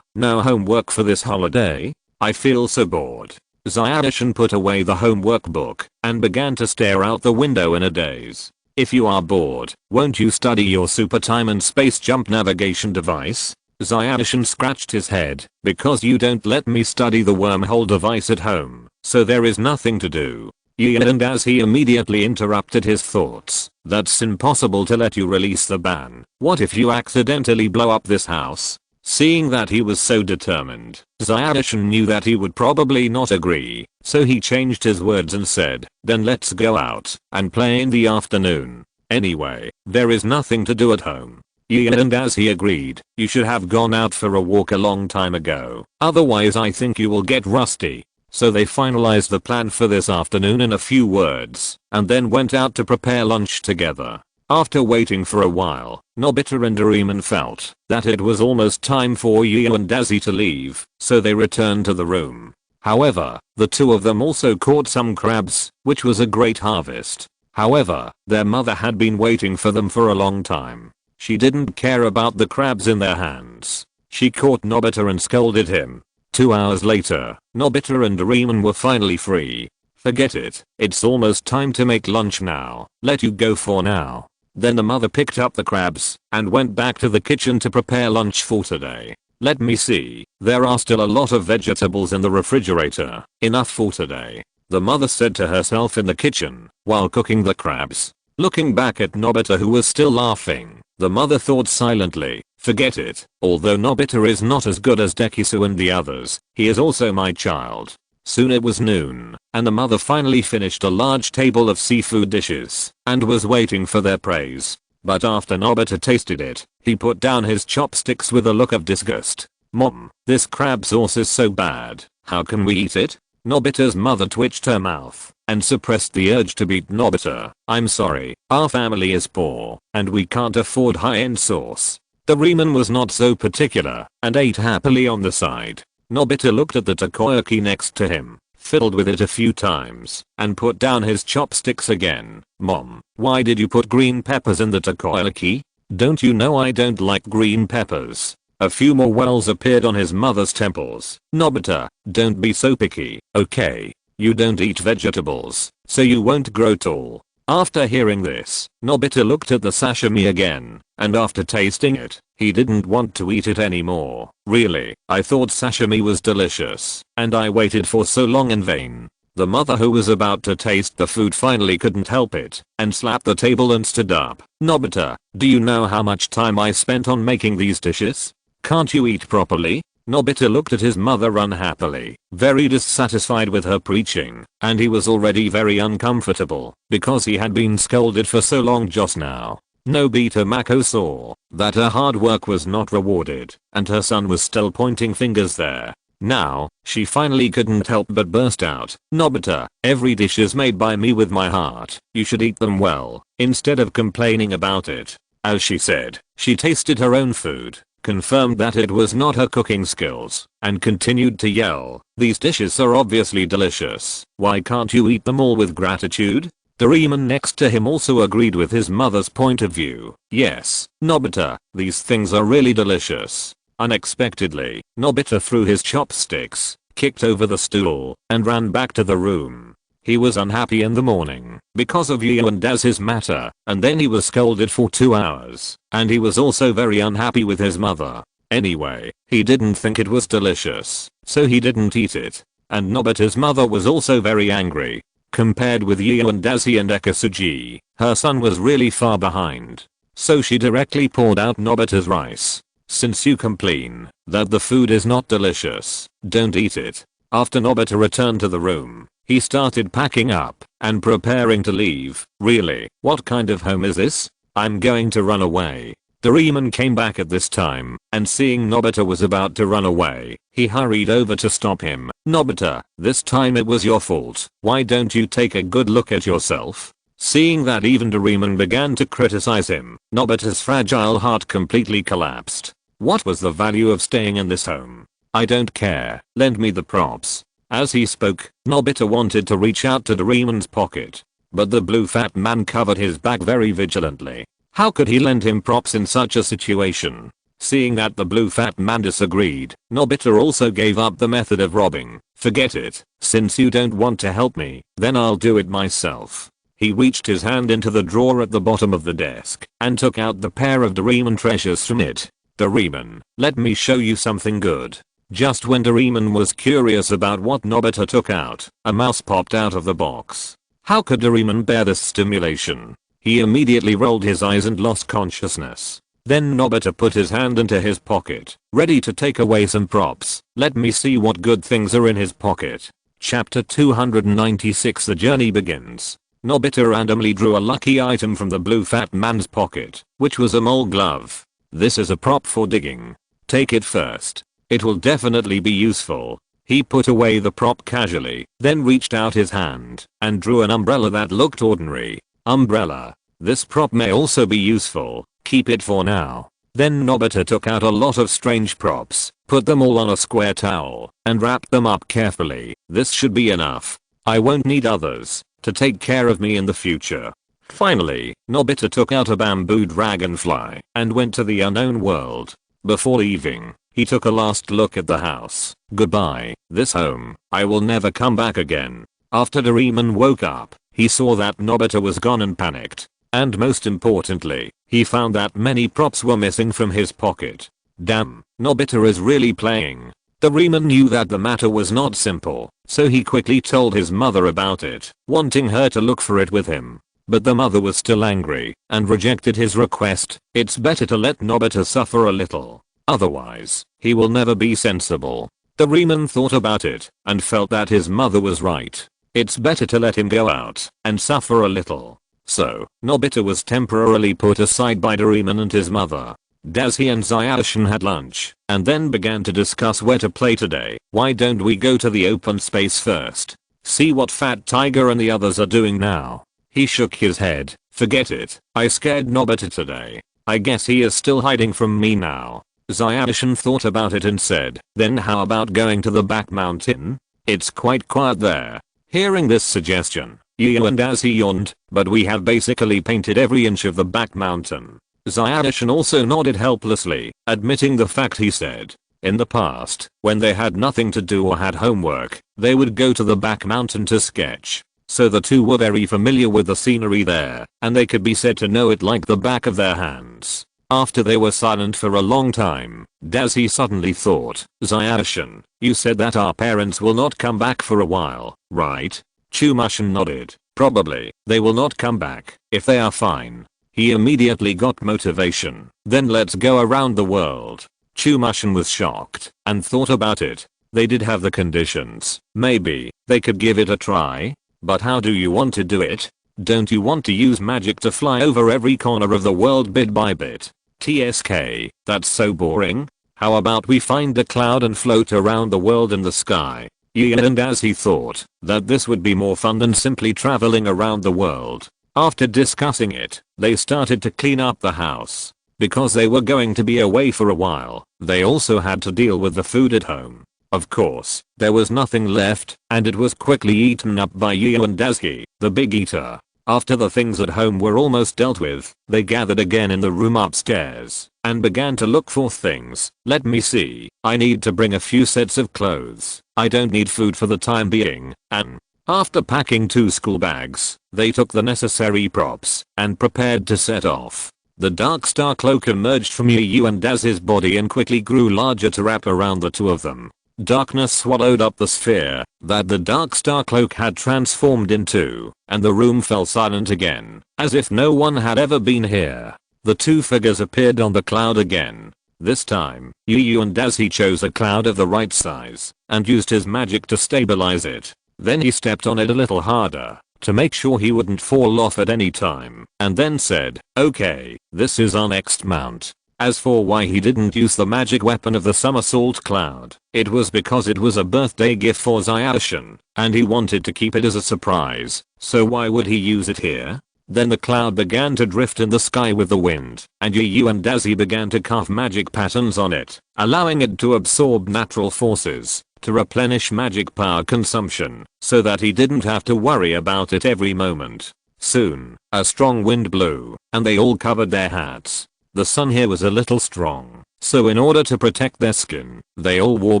No homework for this holiday? I feel so bored. Zyadishin put away the homework book and began to stare out the window in a daze. If you are bored, won't you study your super time and space jump navigation device? Zyadishin scratched his head. Because you don't let me study the wormhole device at home, so there is nothing to do. Yu and Dazi immediately interrupted his thoughts. That's impossible to let you release the ban. What if you accidentally blow up this house? Seeing that he was so determined, Zyadishin knew that he would probably not agree, so he changed his words and said, then let's go out and play in the afternoon. Anyway, there is nothing to do at home. Yu and Dazi agreed. You should have gone out for a walk a long time ago. Otherwise I think you will get rusty. So they finalized the plan for this afternoon in a few words, and then went out to prepare lunch together. After waiting for a while, Nobita and Doraemon felt that it was almost time for Yu and Dazi to leave, so they returned to the room. However, the two of them also caught some crabs, which was a great harvest. However, their mother had been waiting for them for a long time. She didn't care about the crabs in their hands. She caught Nobita and scolded him. 2 hours later, Nobita and Doraemon were finally free. Forget it, it's almost time to make lunch now. Let you go for now. Then the mother picked up the crabs and went back to the kitchen to prepare lunch for today. Let me see, there are still a lot of vegetables in the refrigerator. Enough for today, the mother said to herself in the kitchen while cooking the crabs. Looking back at Nobita, who was still laughing, the mother thought silently, forget it, although Nobita is not as good as Dekisu and the others, he is also my child. Soon it was noon, and the mother finally finished a large table of seafood dishes and was waiting for their praise. But after Nobita tasted it, he put down his chopsticks with a look of disgust. Mom, this crab sauce is so bad, how can we eat it? Nobita's mother twitched her mouth and suppressed the urge to beat Nobita. I'm sorry, our family is poor, and we can't afford high-end sauce. Doraemon was not so particular and ate happily on the side. Nobita looked at the takoyaki next to him, fiddled with it a few times, and put down his chopsticks again. Mom, why did you put green peppers in the takoyaki? Don't you know I don't like green peppers? A few more wells appeared on his mother's temples. Nobita, don't be so picky, okay? You don't eat vegetables, so you won't grow tall. After hearing this, Nobita looked at the sashimi again, and after tasting it, he didn't want to eat it anymore. Really, I thought sashimi was delicious, and I waited for so long in vain. The mother, who was about to taste the food, finally couldn't help it and slapped the table and stood up. Nobita, do you know how much time I spent on making these dishes? Can't you eat properly? Nobita looked at his mother unhappily, very dissatisfied with her preaching, and he was already very uncomfortable because he had been scolded for so long just now. Nobita Mako saw that her hard work was not rewarded, and her son was still pointing fingers there. Now, she finally couldn't help but burst out. Nobita, every dish is made by me with my heart. You should eat them well, instead of complaining about it. As she said, she tasted her own food, confirmed that it was not her cooking skills, and continued to yell, these dishes are obviously delicious. Why can't you eat them all with gratitude? Doraemon next to him also agreed with his mother's point of view. Yes, Nobita, these things are really delicious. Unexpectedly, Nobita threw his chopsticks, kicked over the stool, and ran back to the room. He was unhappy in the morning because of Yu and Dazi's matter, and then he was scolded for 2 hours, and he was also very unhappy with his mother. Anyway, he didn't think it was delicious, so he didn't eat it. And Nobita's mother was also very angry. Compared with Yu and Dazi and Dekisugi, her son was really far behind. So she directly poured out Nobita's rice. Since you complain that the food is not delicious, don't eat it. After Nobita returned to the room, he started packing up and preparing to leave. Really, what kind of home is this? I'm going to run away. Doraemon came back at this time, and seeing Nobita was about to run away, he hurried over to stop him. Nobita, this time it was your fault. Why don't you take a good look at yourself? Seeing that even Doraemon began to criticize him, Nobita's fragile heart completely collapsed. What was the value of staying in this home? I don't care, lend me the props. As he spoke, Nobita wanted to reach out to Doraemon's pocket, but the blue fat man covered his back very vigilantly. How could he lend him props in such a situation? Seeing that the blue fat man disagreed, Nobita also gave up the method of robbing. Forget it, since you don't want to help me, then I'll do it myself. He reached his hand into the drawer at the bottom of the desk and took out the pair of Doraemon treasures from it. Doraemon, let me show you something good. Just when Doraemon was curious about what Nobita took out, a mouse popped out of the box. How could Doraemon bear this stimulation? He immediately rolled his eyes and lost consciousness. Then Nobita put his hand into his pocket, ready to take away some props. Let me see what good things are in his pocket. Chapter 296. The journey begins. Nobita randomly drew a lucky item from the blue fat man's pocket, which was a mole glove. This is a prop for digging. Take it first. It will definitely be useful. He put away the prop casually, then reached out his hand and drew an umbrella that looked ordinary. Umbrella. This prop may also be useful. Keep it for now. Then Nobita took out a lot of strange props, put them all on a square towel, and wrapped them up carefully. This should be enough. I won't need others to take care of me in the future. Finally, Nobita took out a bamboo dragonfly and went to the unknown world. Before leaving, he took a last look at the house. Goodbye, this home. I will never come back again. After Doraemon woke up, he saw that Nobita was gone and panicked. And most importantly, he found that many props were missing from his pocket. Damn, Nobita is really playing. Doraemon knew that the matter was not simple, so he quickly told his mother about it, wanting her to look for it with him. But the mother was still angry and rejected his request. It's better to let Nobita suffer a little. Otherwise, he will never be sensible. Doraemon thought about it and felt that his mother was right. It's better to let him go out and suffer a little. So, Nobita was temporarily put aside by Doraemon and his mother. Daisuke and Zayashi had lunch and then began to discuss where to play today. Why don't we go to the open space first? See what Fat Tiger and the others are doing now. He shook his head. Forget it. I scared Nobita today. I guess he is still hiding from me now. Zayashi thought about it and said, then how about going to the back mountain? It's quite quiet there. Hearing this suggestion, Yu and Daisuke yawned, but we have basically painted every inch of the back mountain. Zayashi also nodded helplessly, admitting the fact. He said, in the past, when they had nothing to do or had homework, they would go to the back mountain to sketch. So the two were very familiar with the scenery there, and they could be said to know it like the back of their hands. After they were silent for a long time, Daisuke suddenly thought, Zayashi, you said that our parents will not come back for a while, right? Chumashin nodded. Probably, they will not come back, if they are fine. He immediately got motivation. Then let's go around the world. Chumashin was shocked and thought about it. They did have the conditions. Maybe they could give it a try. But how do you want to do it? Don't you want to use magic to fly over every corner of the world bit by bit? TSK, that's so boring. How about we find a cloud and float around the world in the sky? Ian and as he thought that this would be more fun than simply traveling around the world. After discussing it, they started to clean up the house. Because they were going to be away for a while, they also had to deal with the food at home. Of course, there was nothing left, and it was quickly eaten up by Yu and Daisuke, the big eater. After the things at home were almost dealt with, they gathered again in the room upstairs and began to look for things. Let me see, I need to bring a few sets of clothes. I don't need food for the time being, and after packing 2 school bags, they took the necessary props and prepared to set off. The Dark Star cloak emerged from Yu and Daisuke's body and quickly grew larger to wrap around the two of them. Darkness swallowed up the sphere that the Dark Star cloak had transformed into, and the room fell silent again, as if no one had ever been here. The two figures appeared on the cloud again. This time, Yu and Dazi chose a cloud of the right size and used his magic to stabilize it. Then he stepped on it a little harder to make sure he wouldn't fall off at any time, and then said, "Okay, this is our next mount." As for why he didn't use the magic weapon of the somersault cloud, it was because it was a birthday gift for Zyashin, and he wanted to keep it as a surprise, so why would he use it here? Then the cloud began to drift in the sky with the wind, and Yu and Dazi began to carve magic patterns on it, allowing it to absorb natural forces, to replenish magic power consumption, so that he didn't have to worry about it every moment. Soon, a strong wind blew, and they all covered their hats. The sun here was a little strong, so in order to protect their skin, they all wore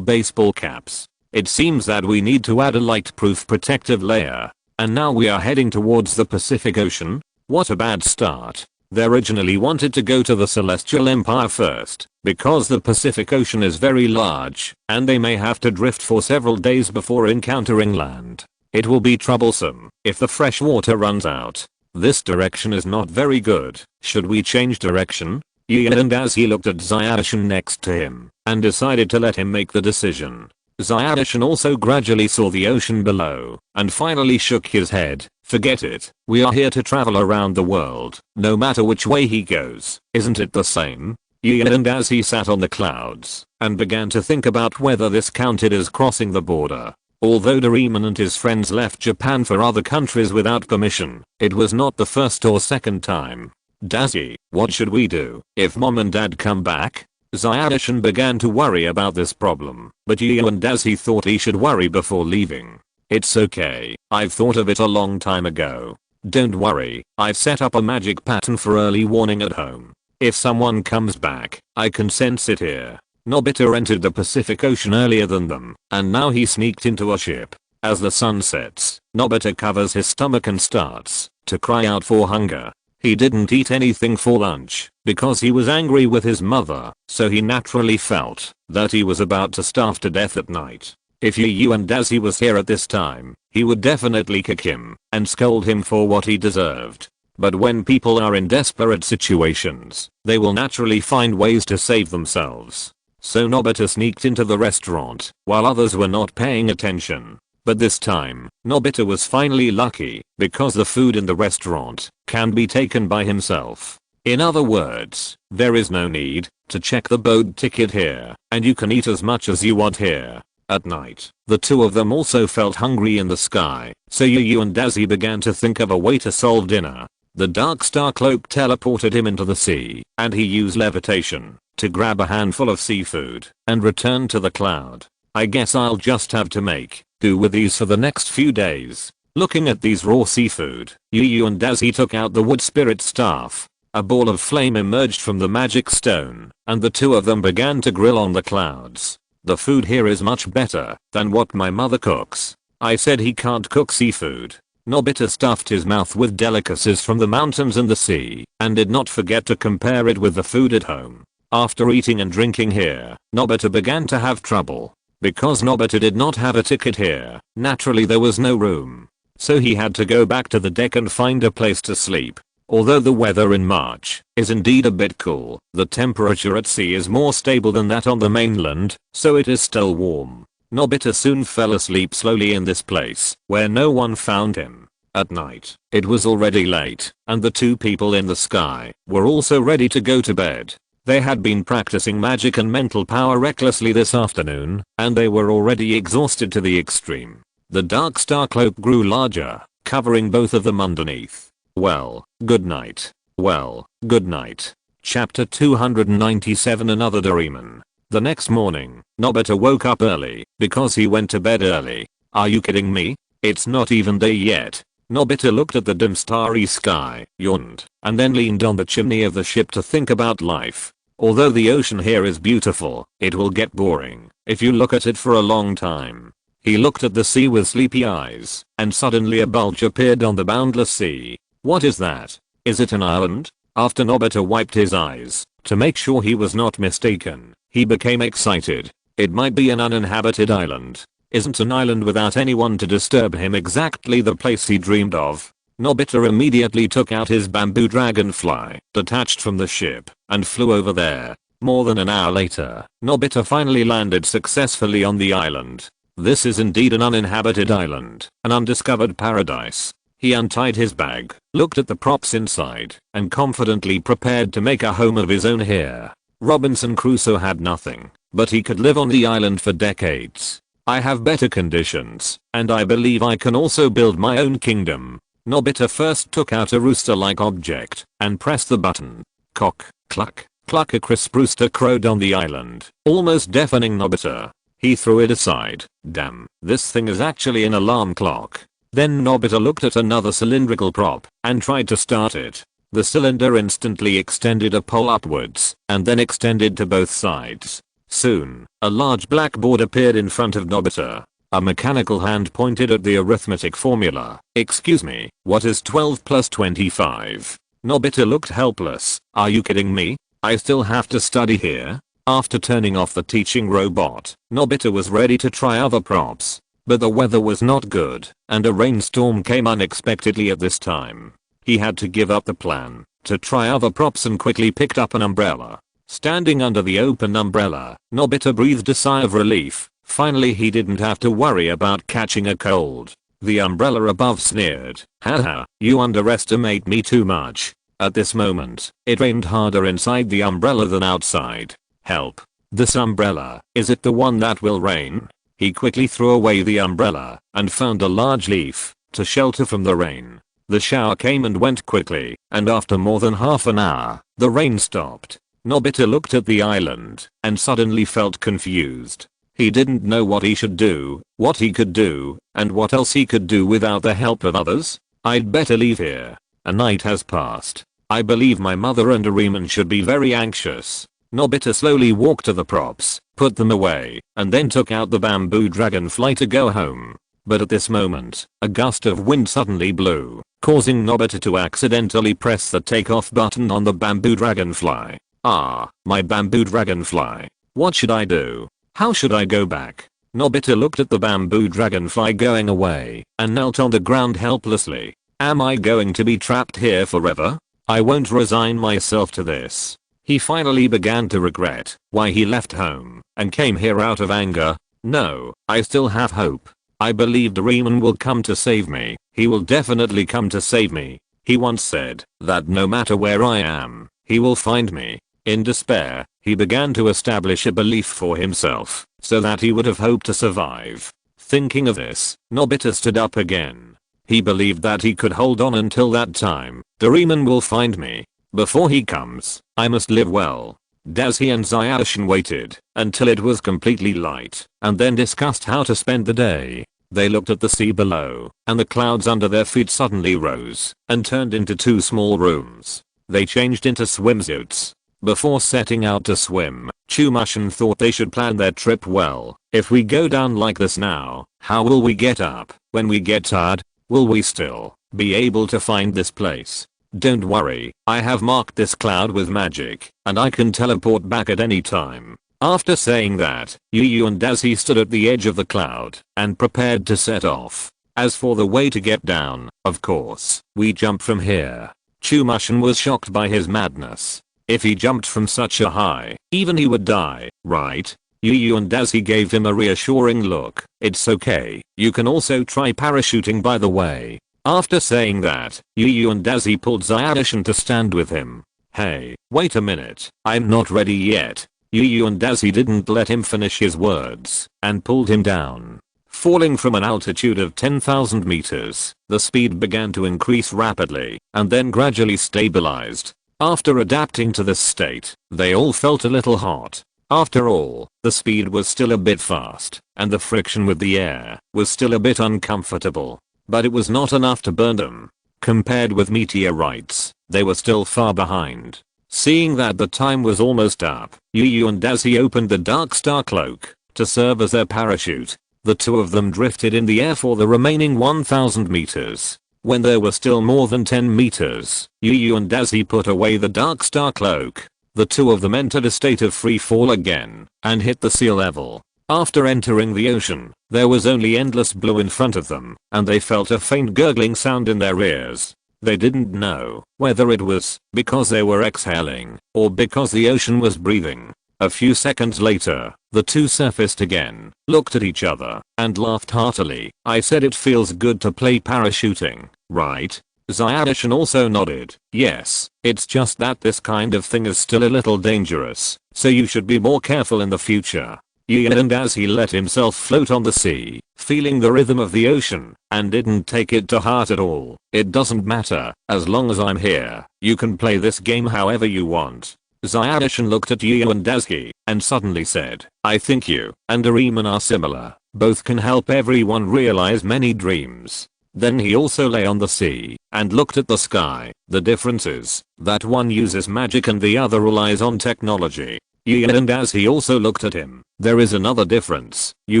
baseball caps. It seems that we need to add a light-proof protective layer. And now we are heading towards the Pacific Ocean? What a bad start. They originally wanted to go to the Celestial Empire first, because the Pacific Ocean is very large, and they may have to drift for several days before encountering land. It will be troublesome if the fresh water runs out. This direction is not very good. Should we change direction? Gian, as he looked at Zyashin next to him, and decided to let him make the decision. Zyashin also gradually saw the ocean below, and finally shook his head. Forget it. We are here to travel around the world, no matter which way he goes. Isn't it the same? Gian, as he sat on the clouds, and began to think about whether this counted as crossing the border. Although Doraemon and his friends left Japan for other countries without permission, it was not the first or second time. Dazi, what should we do if mom and dad come back? Zyashin began to worry about this problem, but Yu and Dazi thought he should worry before leaving. It's okay, I've thought of it a long time ago. Don't worry, I've set up a magic pattern for early warning at home. If someone comes back, I can sense it here. Nobita entered the Pacific Ocean earlier than them, and now he sneaked into a ship. As the sun sets, Nobita covers his stomach and starts to cry out for hunger. He didn't eat anything for lunch because he was angry with his mother, so he naturally felt that he was about to starve to death at night. If Yu and Dazi was here at this time, he would definitely kick him and scold him for what he deserved. But when people are in desperate situations, they will naturally find ways to save themselves. So Nobita sneaked into the restaurant while others were not paying attention. But this time, Nobita was finally lucky because the food in the restaurant can be taken by himself. In other words, there is no need to check the boat ticket here, and you can eat as much as you want here. At night, the two of them also felt hungry in the sky, so Yu and Dazi began to think of a way to solve dinner. The Dark Star Cloak teleported him into the sea, and he used levitation to grab a handful of seafood and return to the cloud. I guess I'll just have to make do with these for the next few days. Looking at these raw seafood, Yu and Dazi took out the wood spirit staff. A ball of flame emerged from the magic stone, and the two of them began to grill on the clouds. The food here is much better than what my mother cooks. I said he can't cook seafood. Nobita stuffed his mouth with delicacies from the mountains and the sea, and did not forget to compare it with the food at home. After eating and drinking here, Nobita began to have trouble. Because Nobita did not have a ticket here, naturally there was no room. So he had to go back to the deck and find a place to sleep. Although the weather in March is indeed a bit cool, the temperature at sea is more stable than that on the mainland, so it is still warm. Nobita soon fell asleep slowly in this place, where no one found him. At night, it was already late, and the two people in the sky were also ready to go to bed. They had been practicing magic and mental power recklessly this afternoon, and they were already exhausted to the extreme. The Dark Star Cloak grew larger, covering both of them underneath. Well, good night. Well, good night. Chapter 297 Another Doraemon. The next morning, Nobita woke up early because he went to bed early. Are you kidding me? It's not even day yet. Nobita looked at the dim starry sky, yawned, and then leaned on the chimney of the ship to think about life. Although the ocean here is beautiful, it will get boring if you look at it for a long time. He looked at the sea with sleepy eyes, and suddenly a bulge appeared on the boundless sea. What is that? Is it an island? After Nobita wiped his eyes to make sure he was not mistaken, he became excited. It might be an uninhabited island. Isn't an island without anyone to disturb him exactly the place he dreamed of? Nobita immediately took out his bamboo dragonfly, detached from the ship, and flew over there. More than an hour later, Nobita finally landed successfully on the island. This is indeed an uninhabited island, an undiscovered paradise. He untied his bag, looked at the props inside, and confidently prepared to make a home of his own here. Robinson Crusoe had nothing, but he could live on the island for decades. I have better conditions, and I believe I can also build my own kingdom. Nobita first took out a rooster-like object, and pressed the button. Cock, cluck, cluck, a crisp rooster crowed on the island, almost deafening Nobita. He threw it aside. Damn, this thing is actually an alarm clock. Then Nobita looked at another cylindrical prop, and tried to start it. The cylinder instantly extended a pole upwards, and then extended to both sides. Soon, a large blackboard appeared in front of Nobita. A mechanical hand pointed at the arithmetic formula. Excuse me, what is 12 plus 25? Nobita looked helpless. Are you kidding me? I still have to study here? After turning off the teaching robot, Nobita was ready to try other props. But the weather was not good, and a rainstorm came unexpectedly at this time. He had to give up the plan to try other props and quickly picked up an umbrella. Standing under the open umbrella, Nobita breathed a sigh of relief. Finally he didn't have to worry about catching a cold. The umbrella above sneered, "Haha, you underestimate me too much." At this moment, it rained harder inside the umbrella than outside. Help. This umbrella, is it the one that will rain? He quickly threw away the umbrella and found a large leaf to shelter from the rain. The shower came and went quickly, and after more than half an hour, the rain stopped. Nobita looked at the island and suddenly felt confused. He didn't know what he should do, what he could do, and what else he could do without the help of others. I'd better leave here. A night has passed. I believe my mother and Doraemon should be very anxious. Nobita slowly walked to the props, put them away, and then took out the bamboo dragonfly to go home. But at this moment, a gust of wind suddenly blew, causing Nobita to accidentally press the takeoff button on the bamboo dragonfly. Ah, my bamboo dragonfly. What should I do? How should I go back? Nobita looked at the bamboo dragonfly going away, and knelt on the ground helplessly. Am I going to be trapped here forever? I won't resign myself to this. He finally began to regret why he left home and came here out of anger. No, I still have hope. I believe Doraemon will come to save me. He will definitely come to save me. He once said that no matter where I am, he will find me. In despair, he began to establish a belief for himself so that he would have hope to survive. Thinking of this, Nobita stood up again. He believed that he could hold on until that time. Doraemon will find me. Before he comes, I must live well. Dazi and Zyashin waited until it was completely light and then discussed how to spend the day. They looked at the sea below, and the clouds under their feet suddenly rose and turned into two small rooms. They changed into swimsuits. Before setting out to swim, Chumushin thought they should plan their trip well. If we go down like this now, how will we get up when we get tired? Will we still be able to find this place? Don't worry, I have marked this cloud with magic, and I can teleport back at any time. After saying that, Yu and Dazi stood at the edge of the cloud and prepared to set off. As for the way to get down, of course, we jump from here. Chumushin was shocked by his madness. If he jumped from such a high, even he would die, right? Yu and Dazi gave him a reassuring look. It's okay, you can also try parachuting by the way. After saying that, Yu and Dazi pulled Zyashin to stand with him. Hey, wait a minute, I'm not ready yet. Yu and Dazi didn't let him finish his words and pulled him down. Falling from an altitude of 10,000 meters, the speed began to increase rapidly and then gradually stabilized. After adapting to this state, they all felt a little hot. After all, the speed was still a bit fast, and the friction with the air was still a bit uncomfortable. But it was not enough to burn them. Compared with meteorites, they were still far behind. Seeing that the time was almost up, Yu and Dazi opened the Dark Star Cloak to serve as their parachute. The two of them drifted in the air for the remaining 1,000 meters. When there were still more than 10 meters, Yu and Dazi put away the Dark Star Cloak. The two of them entered a state of free fall again and hit the sea level. After entering the ocean, there was only endless blue in front of them, and they felt a faint gurgling sound in their ears. They didn't know whether it was because they were exhaling or because the ocean was breathing. A few seconds later, the two surfaced again, looked at each other, and laughed heartily. I said it feels good to play parachuting, right? Zyadishan also nodded. Yes, it's just that this kind of thing is still a little dangerous, so you should be more careful in the future. And as he let himself float on the sea, feeling the rhythm of the ocean, and didn't take it to heart at all. It doesn't matter, as long as I'm here, you can play this game however you want. Zyadishan looked at Yu and Dazki, and suddenly said, I think you and Doraemon are similar, both can help everyone realize many dreams. Then he also lay on the sea, and looked at the sky. The difference is, that one uses magic and the other relies on technology. And as he also looked at him, there is another difference. You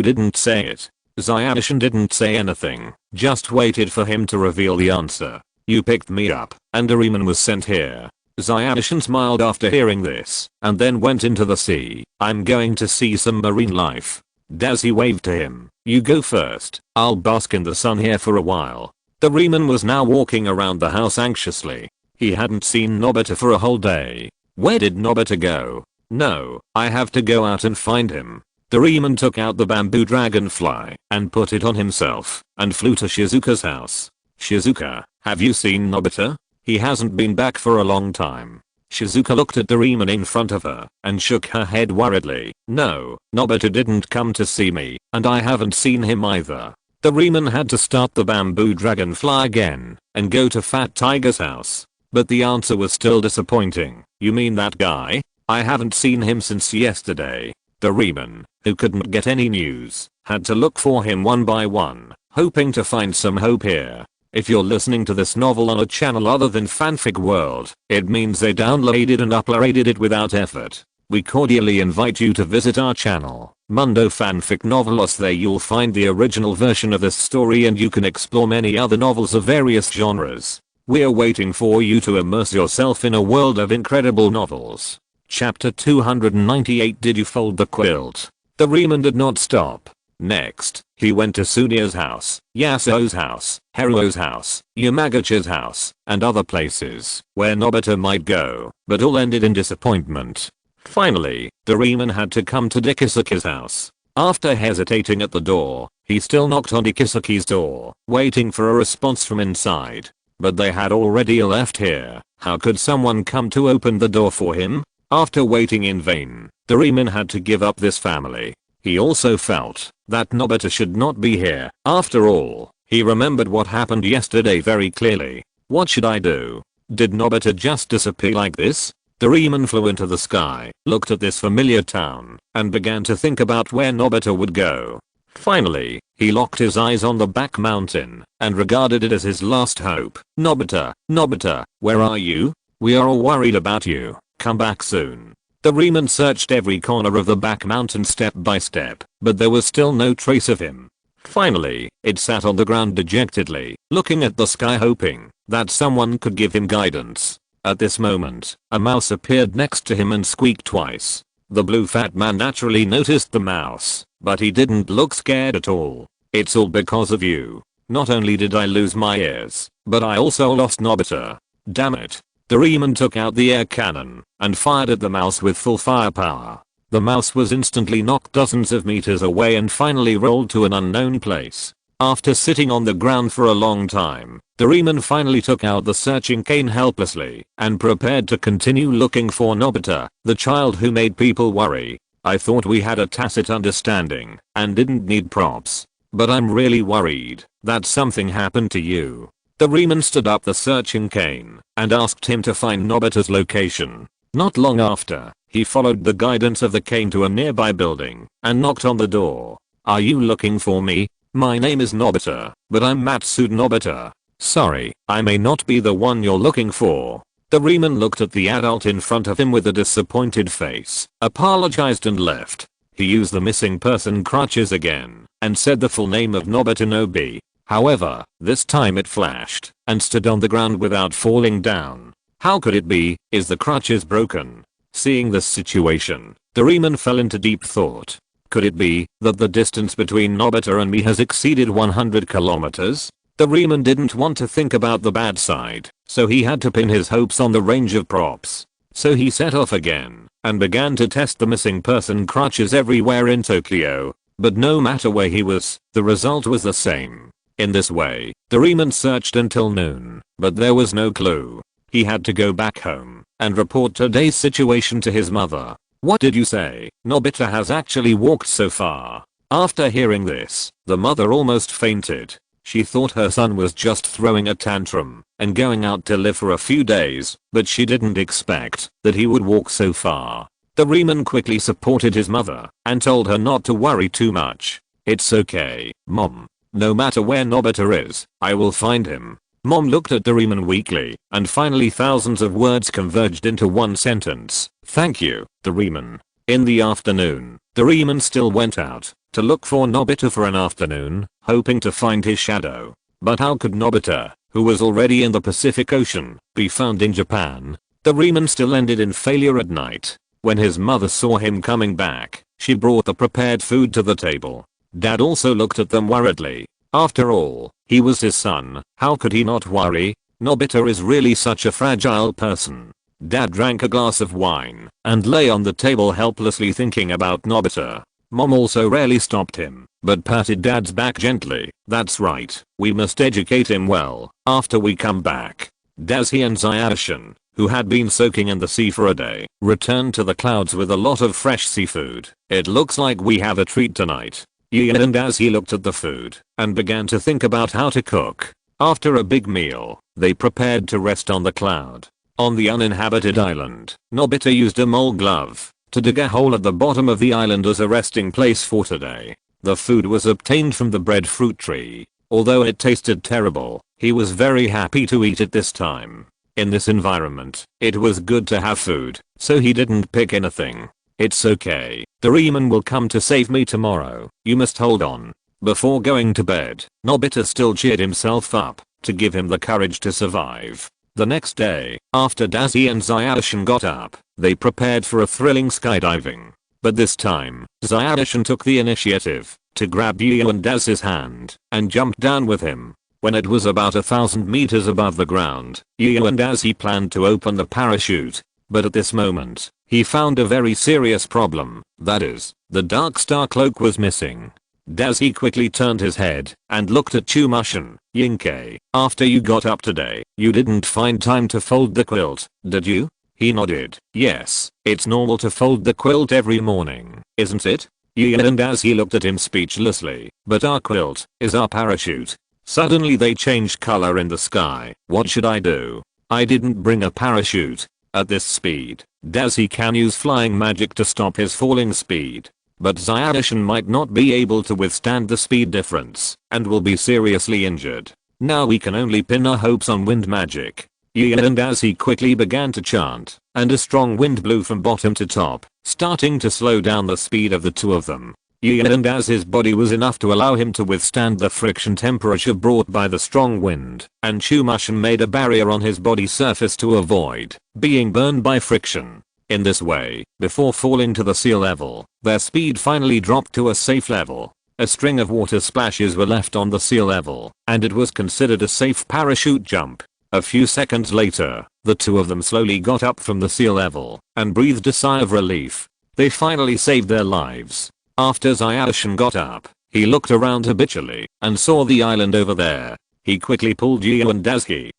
didn't say it. Zyadishan didn't say anything, just waited for him to reveal the answer. You picked me up, and Doraemon was sent here. Zyadishan smiled after hearing this, and then went into the sea. I'm going to see some marine life. Dazzy waved to him. You go first, I'll bask in the sun here for a while. Doraemon was now walking around the house anxiously. He hadn't seen Nobita for a whole day. Where did Nobita go? No, I have to go out and find him. Doraemon took out the bamboo dragonfly and put it on himself and flew to Shizuka's house. Shizuka, have you seen Nobita? He hasn't been back for a long time. Shizuka looked at Doraemon in front of her and shook her head worriedly. No, Nobita didn't come to see me, and I haven't seen him either. Doraemon had to start the bamboo dragonfly again and go to Fat Tiger's house. But the answer was still disappointing. You mean that guy? I haven't seen him since yesterday. Doraemon, who couldn't get any news, had to look for him one by one, hoping to find some hope here. If you're listening to this novel on a channel other than Fanfic World, it means they downloaded and uploaded it without effort. We cordially invite you to visit our channel, Mundo Fanfic Novelos. There you'll find the original version of this story and you can explore many other novels of various genres. We're waiting for you to immerse yourself in a world of incredible novels. Chapter 298. Did you fold the quilt? Doraemon did not stop. Next, he went to Sunia's house, Yasuo's house, Haruo's house, Yamagachi's house, and other places where Nobita might go, but all ended in disappointment. Finally, Doraemon had to come to Dekisugi's house. After hesitating at the door, he still knocked on Dekisugi's door, waiting for a response from inside. But they had already left here. How could someone come to open the door for him? After waiting in vain, Doraemon had to give up this family. He also felt that Nobita should not be here. After all, he remembered what happened yesterday very clearly. What should I do? Did Nobita just disappear like this? Doraemon flew into the sky, looked at this familiar town, and began to think about where Nobita would go. Finally, he locked his eyes on the back mountain and regarded it as his last hope. Nobita, Nobita, where are you? We are all worried about you. Come back soon. Doraemon searched every corner of the back mountain step by step, but there was still no trace of him. Finally, it sat on the ground dejectedly, looking at the sky hoping that someone could give him guidance. At this moment, a mouse appeared next to him and squeaked twice. The blue fat man naturally noticed the mouse, but he didn't look scared at all. It's all because of you. Not only did I lose my ears, but I also lost Nobita. Damn it. Doraemon took out the air cannon and fired at the mouse with full firepower. The mouse was instantly knocked dozens of meters away and finally rolled to an unknown place. After sitting on the ground for a long time, Doraemon finally took out the searching cane helplessly and prepared to continue looking for Nobita, the child who made people worry. I thought we had a tacit understanding and didn't need props. But I'm really worried that something happened to you. Doraemon stood up the searching cane and asked him to find Nobita's location. Not long after, he followed the guidance of the cane to a nearby building and knocked on the door. Are you looking for me? My name is Nobita, but I'm Matsuda Nobita. Sorry, I may not be the one you're looking for. Doraemon looked at the adult in front of him with a disappointed face, apologized and left. He used the missing person crutches again and said the full name of Nobita Nobi. However, this time it flashed and stood on the ground without falling down. How could it be? Is the crutches broken? Seeing this situation, Doraemon fell into deep thought. Could it be that the distance between Nobita and me has exceeded 100 kilometers? Doraemon didn't want to think about the bad side, so he had to pin his hopes on the range of props. So he set off again and began to test the missing person crutches everywhere in Tokyo. But no matter where he was, the result was the same. In this way, Doraemon searched until noon, but there was no clue. He had to go back home and report today's situation to his mother. "What did you say? Nobita has actually walked so far." After hearing this, the mother almost fainted. She thought her son was just throwing a tantrum and going out to live for a few days, but she didn't expect that he would walk so far. Doraemon quickly supported his mother and told her not to worry too much. "It's okay, Mom. No matter where Nobita is, I will find him." Mom looked at Doraemon weakly, and finally thousands of words converged into one sentence. "Thank you, Doraemon." In the afternoon, Doraemon still went out to look for Nobita for an afternoon, hoping to find his shadow. But how could Nobita, who was already in the Pacific Ocean, be found in Japan? Doraemon still ended in failure at night. When his mother saw him coming back, she brought the prepared food to the table. Dad also looked at them worriedly. After all, he was his son. How could he not worry? Nobita is really such a fragile person. Dad drank a glass of wine and lay on the table helplessly thinking about Nobita. Mom also rarely stopped him, but patted Dad's back gently. "That's right, we must educate him well after we come back." Dazi and Zyashin, who had been soaking in the sea for a day, returned to the clouds with a lot of fresh seafood. "It looks like we have a treat tonight." Gian and Dazi looked at the food and began to think about how to cook. After a big meal, they prepared to rest on the cloud. On the uninhabited island, Nobita used a mole glove to dig a hole at the bottom of the island as a resting place for today. The food was obtained from the breadfruit tree. Although it tasted terrible, he was very happy to eat it this time. In this environment, it was good to have food, so he didn't pick anything. "It's okay. Doraemon will come to save me tomorrow. You must hold on." Before going to bed, Nobita still cheered himself up to give him the courage to survive. The next day, after Dazi and Zyashin got up, they prepared for a thrilling skydiving. But this time, Zyashin took the initiative to grab Yu and Dazi's hand and jumped down with him. When it was about 1,000 meters above the ground, Yu and Dazi planned to open the parachute. But at this moment, he found a very serious problem. That is, the Dark Star cloak was missing. Dazi quickly turned his head and looked at Chumushin. "Yinkei, after you got up today, you didn't find time to fold the quilt, did you?" He nodded. "Yes, it's normal to fold the quilt every morning, isn't it?" Yin and Dazi looked at him speechlessly. "But our quilt is our parachute." Suddenly they changed color in the sky. "What should I do? I didn't bring a parachute." At this speed, Dazi can use flying magic to stop his falling speed. But Zyashin might not be able to withstand the speed difference and will be seriously injured. Now we can only pin our hopes on wind magic. Yin and Dazi quickly began to chant, and a strong wind blew from bottom to top, starting to slow down the speed of the two of them. Yin and Dazi's body was enough to allow him to withstand the friction temperature brought by the strong wind, and Chumushin made a barrier on his body surface to avoid being burned by friction. In this way, before falling to the sea level, their speed finally dropped to a safe level. A string of water splashes were left on the sea level, and it was considered a safe parachute jump. A few seconds later, the two of them slowly got up from the sea level and breathed a sigh of relief. They finally saved their lives. After Zyashin got up, he looked around habitually and saw the island over there. He quickly pulled Yu and Dazi.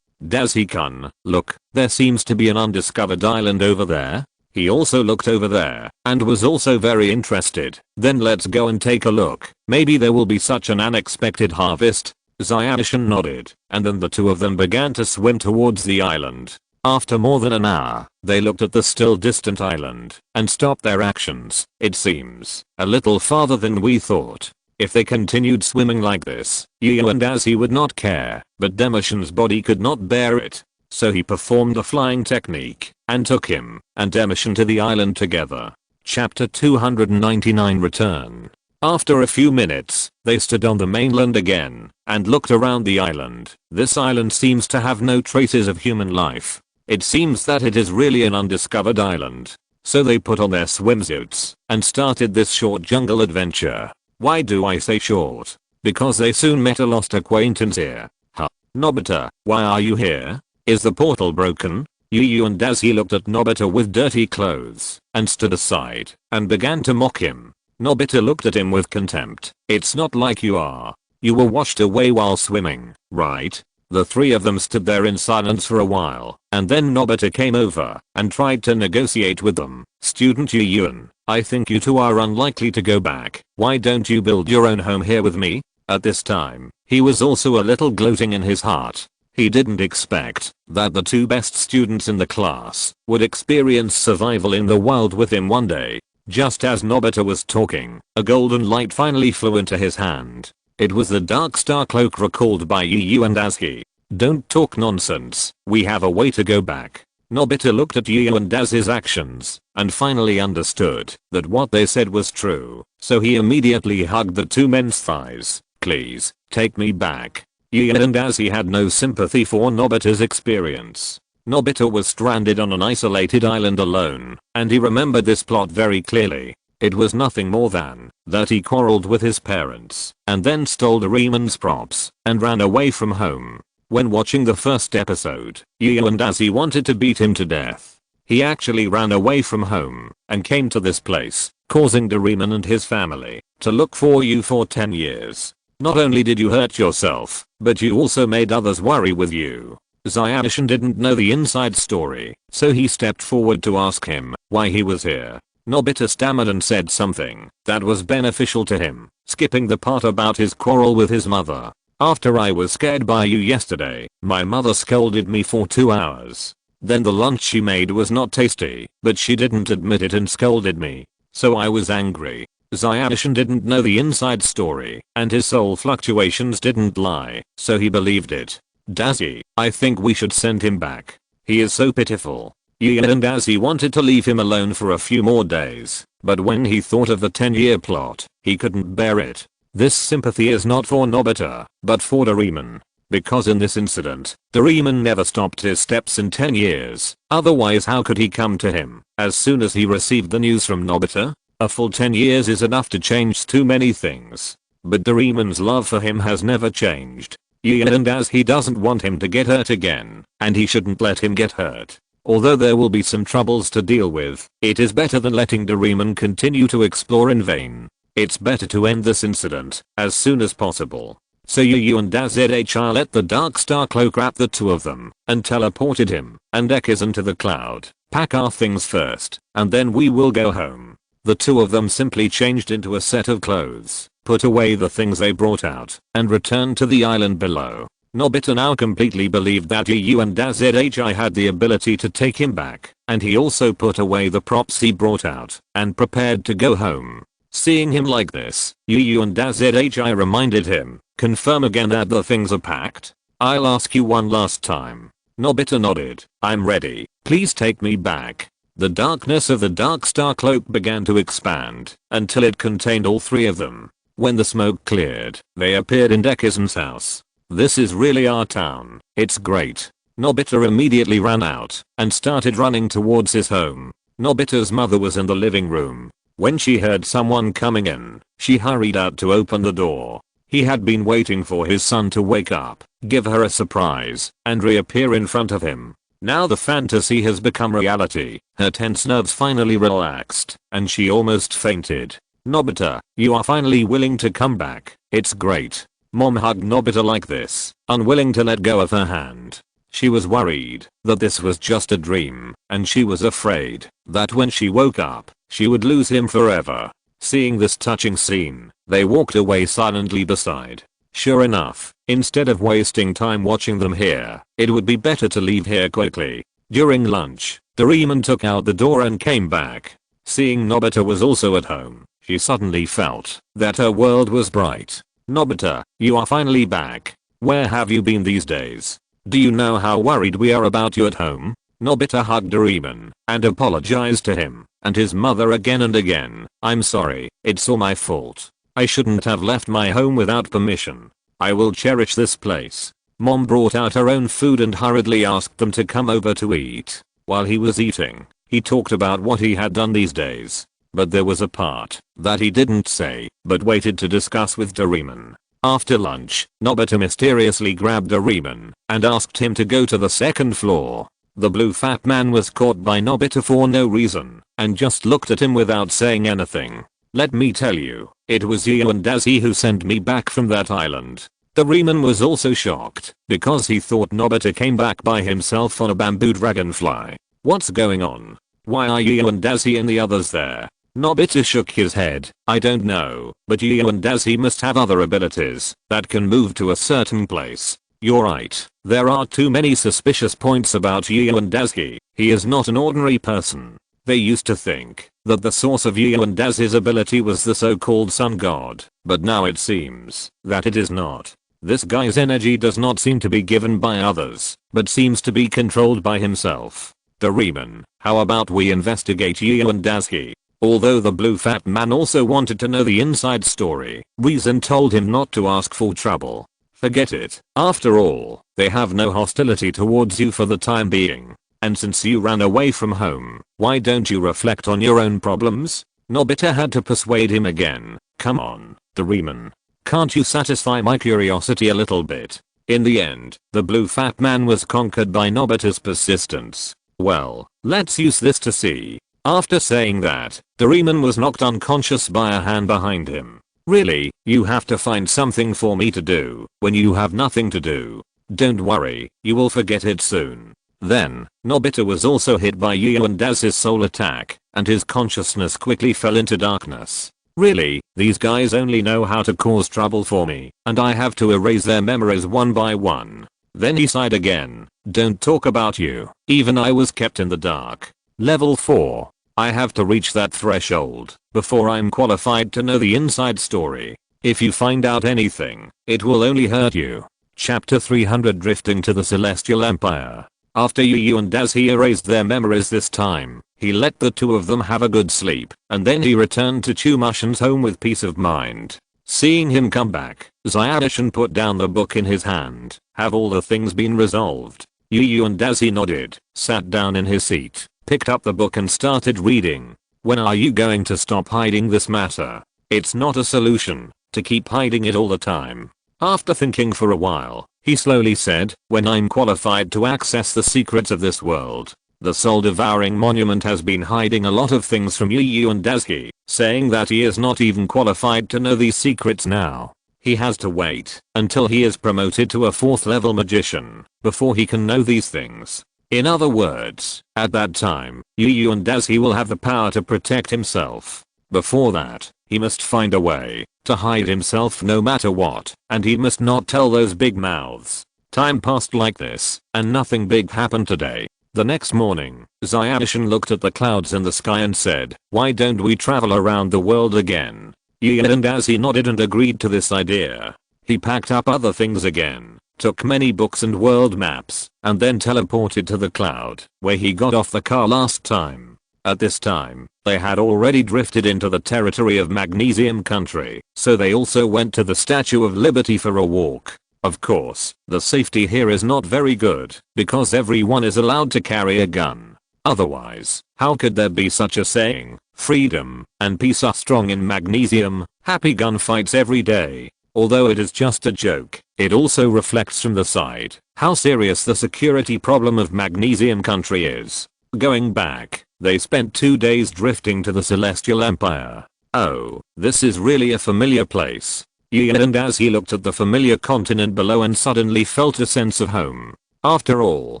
Dazi-kun, look, there seems to be an undiscovered island over there. He also looked over there and was also very interested. "Then let's go and take a look. Maybe there will be such an unexpected harvest." Zyashin nodded, and then the two of them began to swim towards the island. After more than an hour, they looked at the still distant island and stopped their actions. "It seems a little farther than we thought." If they continued swimming like this, Yu and Dazi would not care, but Demishin's body could not bear it. So he performed the flying technique and took him and Demishin to the island together. Chapter 299 Return. After a few minutes, they stood on the mainland again and looked around the island. This island seems to have no traces of human life. It seems that it is really an undiscovered island. So they put on their swimsuits and started this short jungle adventure. Why do I say short? because they soon met a lost acquaintance here. Huh? Nobita, why are you here? Is the portal broken? Yu and Dazi looked at Nobita with dirty clothes and stood aside and began to mock him. Nobita looked at him with contempt. It's not like you are. You were washed away while swimming, right? The three of them stood there in silence for a while, and then Nobita came over and tried to negotiate with them. Student Yuyun, I think you two are unlikely to go back. Why don't you build your own home here with me? At this time, he was also a little gloating in his heart. He didn't expect that the two best students in the class would experience survival in the wild with him one day. Just as Nobita was talking, a golden light finally flew into his hand. It was the dark star cloak recalled by Yu and Azuki. Don't talk nonsense, we have a way to go back. Nobita looked at Yu and Azuki's actions and finally understood that what they said was true, so he immediately hugged the two men's thighs. Please, take me back. Yu and Azuki had no sympathy for Nobita's experience. Nobita was stranded on an isolated island alone, and he remembered this plot very clearly. It was nothing more than that he quarreled with his parents and then stole Doraemon's props and ran away from home. When watching the first episode, Yu and Azuki wanted to beat him to death. He actually ran away from home and came to this place, causing Doraemon and his family to look for you for 10 years. Not only did you hurt yourself, but you also made others worry with you. Zyashin didn't know the inside story, so he stepped forward to ask him why he was here. Nobita stammered and said something that was beneficial to him, skipping the part about his quarrel with his mother. After I was scared by you yesterday, my mother scolded me for 2 hours. Then the lunch she made was not tasty, but she didn't admit it and scolded me. So I was angry. Zyashin didn't know the inside story, and his soul fluctuations didn't lie, so he believed it. Dazi, I think we should send him back. He is so pitiful. Yu and Azuki wanted to leave him alone for a few more days, but when he thought of the 10-year plot, he couldn't bear it. This sympathy is not for Nobita, but for Doraemon. Because in this incident, Doraemon never stopped his steps in 10 years, otherwise how could he come to him as soon as he received the news from Nobita? A full 10 years is enough to change too many things. But Doraemon's love for him has never changed. Yu and Azuki doesn't want him to get hurt again, and he shouldn't let him get hurt. Although there will be some troubles to deal with, it is better than letting Doraemon continue to explore in vain. It's better to end this incident as soon as possible. So Yu and Azuki let the dark star cloak wrap the two of them and teleported him and Dekisugi to the cloud. Pack our things first, and then we will go home. The two of them simply changed into a set of clothes, put away the things they brought out, and returned to the island below. Nobita now completely believed that Yu and Azuki had the ability to take him back, and he also put away the props he brought out and prepared to go home. Seeing him like this, Yu and Azuki reminded him, confirm again that the things are packed? I'll ask you one last time. Nobita nodded, I'm ready, please take me back. The darkness of the dark star cloak began to expand until it contained all three of them. When the smoke cleared, they appeared in Dekisugi's house. This is really our town. It's great. Nobita immediately ran out and started running towards his home. Nobita's mother was in the living room. When she heard someone coming in, she hurried out to open the door. He had been waiting for his son to wake up, give her a surprise, and reappear in front of him. Now the fantasy has become reality. Her tense nerves finally relaxed, and she almost fainted. Nobita, you are finally willing to come back. It's great. Mom hugged Nobita like this, unwilling to let go of her hand. She was worried that this was just a dream, and she was afraid that when she woke up, she would lose him forever. Seeing this touching scene, they walked away silently beside. Sure enough, instead of wasting time watching them here, it would be better to leave here quickly. During lunch, Doraemon took out the door and came back. Seeing Nobita was also at home, she suddenly felt that her world was bright. Nobita, you are finally back. Where have you been these days? Do you know how worried we are about you at home? Nobita hugged Doraemon and apologized to him and his mother again and again. I'm sorry, it's all my fault. I shouldn't have left my home without permission. I will cherish this place. Mom brought out her own food and hurriedly asked them to come over to eat. While he was eating, he talked about what he had done these days. But there was a part that he didn't say, but waited to discuss with Doraemon. After lunch, Nobita mysteriously grabbed Doraemon and asked him to go to the second floor. The blue fat man was caught by Nobita for no reason and just looked at him without saying anything. Let me tell you, it was you and Dazzy who sent me back from that island. Doraemon was also shocked because he thought Nobita came back by himself on a bamboo dragonfly. What's going on? Why are you and Dazzy and the others there? Nobita shook his head. I don't know, but you and Dazzy must have other abilities that can move to a certain place. You're right, there are too many suspicious points about you and Dazzy. He is not an ordinary person. They used to think that the source of you and Dazzy's ability was the so-called sun god, but now it seems that it is not. This guy's energy does not seem to be given by others, but seems to be controlled by himself. Doraemon, how about we investigate you and Dazzy? Although the blue fat man also wanted to know the inside story, reason told him not to ask for trouble. Forget it. After all, they have no hostility towards you for the time being. And since you ran away from home, why don't you reflect on your own problems? Nobita had to persuade him again. Come on, Doraemon. Can't you satisfy my curiosity a little bit? In the end, the blue fat man was conquered by Nobita's persistence. Well, let's use this to see. After saying that, Doraemon was knocked unconscious by a hand behind him. Really, you have to find something for me to do when you have nothing to do. Don't worry, you will forget it soon. Then, Nobita was also hit by you and Daz's soul attack, and his consciousness quickly fell into darkness. Really, these guys only know how to cause trouble for me, and I have to erase their memories one by one. Then he sighed again. Don't talk about you. Even I was kept in the dark. Level 4. I have to reach that threshold before I'm qualified to know the inside story. If you find out anything, it will only hurt you. Chapter 300 Drifting to the Celestial Empire. After Yu and Dazzy erased their memories this time, he let the two of them have a good sleep, and then he returned to Chumushin's home with peace of mind. Seeing him come back, Zyadishin put down the book in his hand. Have all the things been resolved? Yu and Dazzy nodded, sat down in his seat, picked up the book and started reading. When are you going to stop hiding this matter? It's not a solution to keep hiding it all the time. After thinking for a while, he slowly said, when I'm qualified to access the secrets of this world. The soul-devouring monument has been hiding a lot of things from Yu and Dazzy, saying that he is not even qualified to know these secrets now. He has to wait until he is promoted to a 4th level magician before he can know these things. In other words, at that time, Yu and Dazzy will have the power to protect himself. Before that, he must find a way to hide himself no matter what, and he must not tell those big mouths. Time passed like this, and nothing big happened today. The next morning, Zyadishin looked at the clouds in the sky and said, why don't we travel around the world again? Yu and Dazzy nodded and agreed to this idea. He packed up other things again, took many books and world maps, and then teleported to the cloud, where he got off the car last time. At this time, they had already drifted into the territory of Magnesium Country, so they also went to the Statue of Liberty for a walk. Of course, the safety here is not very good, because everyone is allowed to carry a gun. Otherwise, how could there be such a saying? Freedom and peace are strong in Magnesium. Happy gunfights every day. Although it is just a joke, it also reflects from the side how serious the security problem of Magnesium Country is. Going back, they spent 2 days drifting to the Celestial Empire. Oh, this is really a familiar place. Yu and Dazzy looked at the familiar continent below and suddenly felt a sense of home. After all,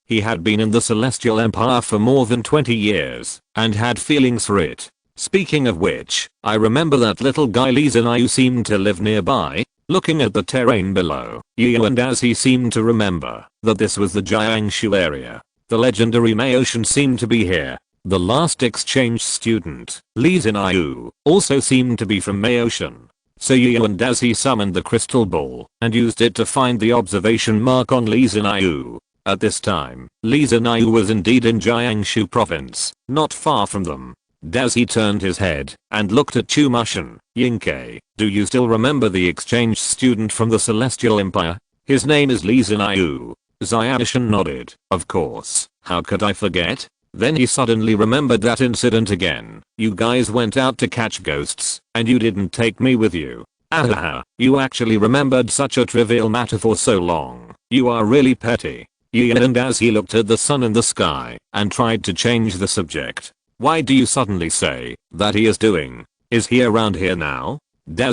he had been in the Celestial Empire for more than 20 years and had feelings for it. Speaking of which, I remember that little guy Lizanayu seemed to live nearby. Looking at the terrain below, Yu and Dazzy seemed to remember that this was the Jiangshu area. The legendary Maotian seemed to be here. The last exchange student, Lizanayu, also seemed to be from Maotian. So Yu and Dazzy summoned the crystal ball and used it to find the observation mark on Lizanayu. At this time, Lizanayu was indeed in Jiangshu province, not far from them. Dazzy turned his head and looked at Chumushin. Yinkei, do you still remember the exchange student from the Celestial Empire? His name is Lizanayu. Zyadishin nodded. Of course, how could I forget? Then he suddenly remembered that incident again. You guys went out to catch ghosts, and you didn't take me with you. Ahaha, you actually remembered such a trivial matter for so long. You are really petty. And as he looked at the sun in the sky and tried to change the subject. Why do you suddenly say that he is doing? Is he around here now?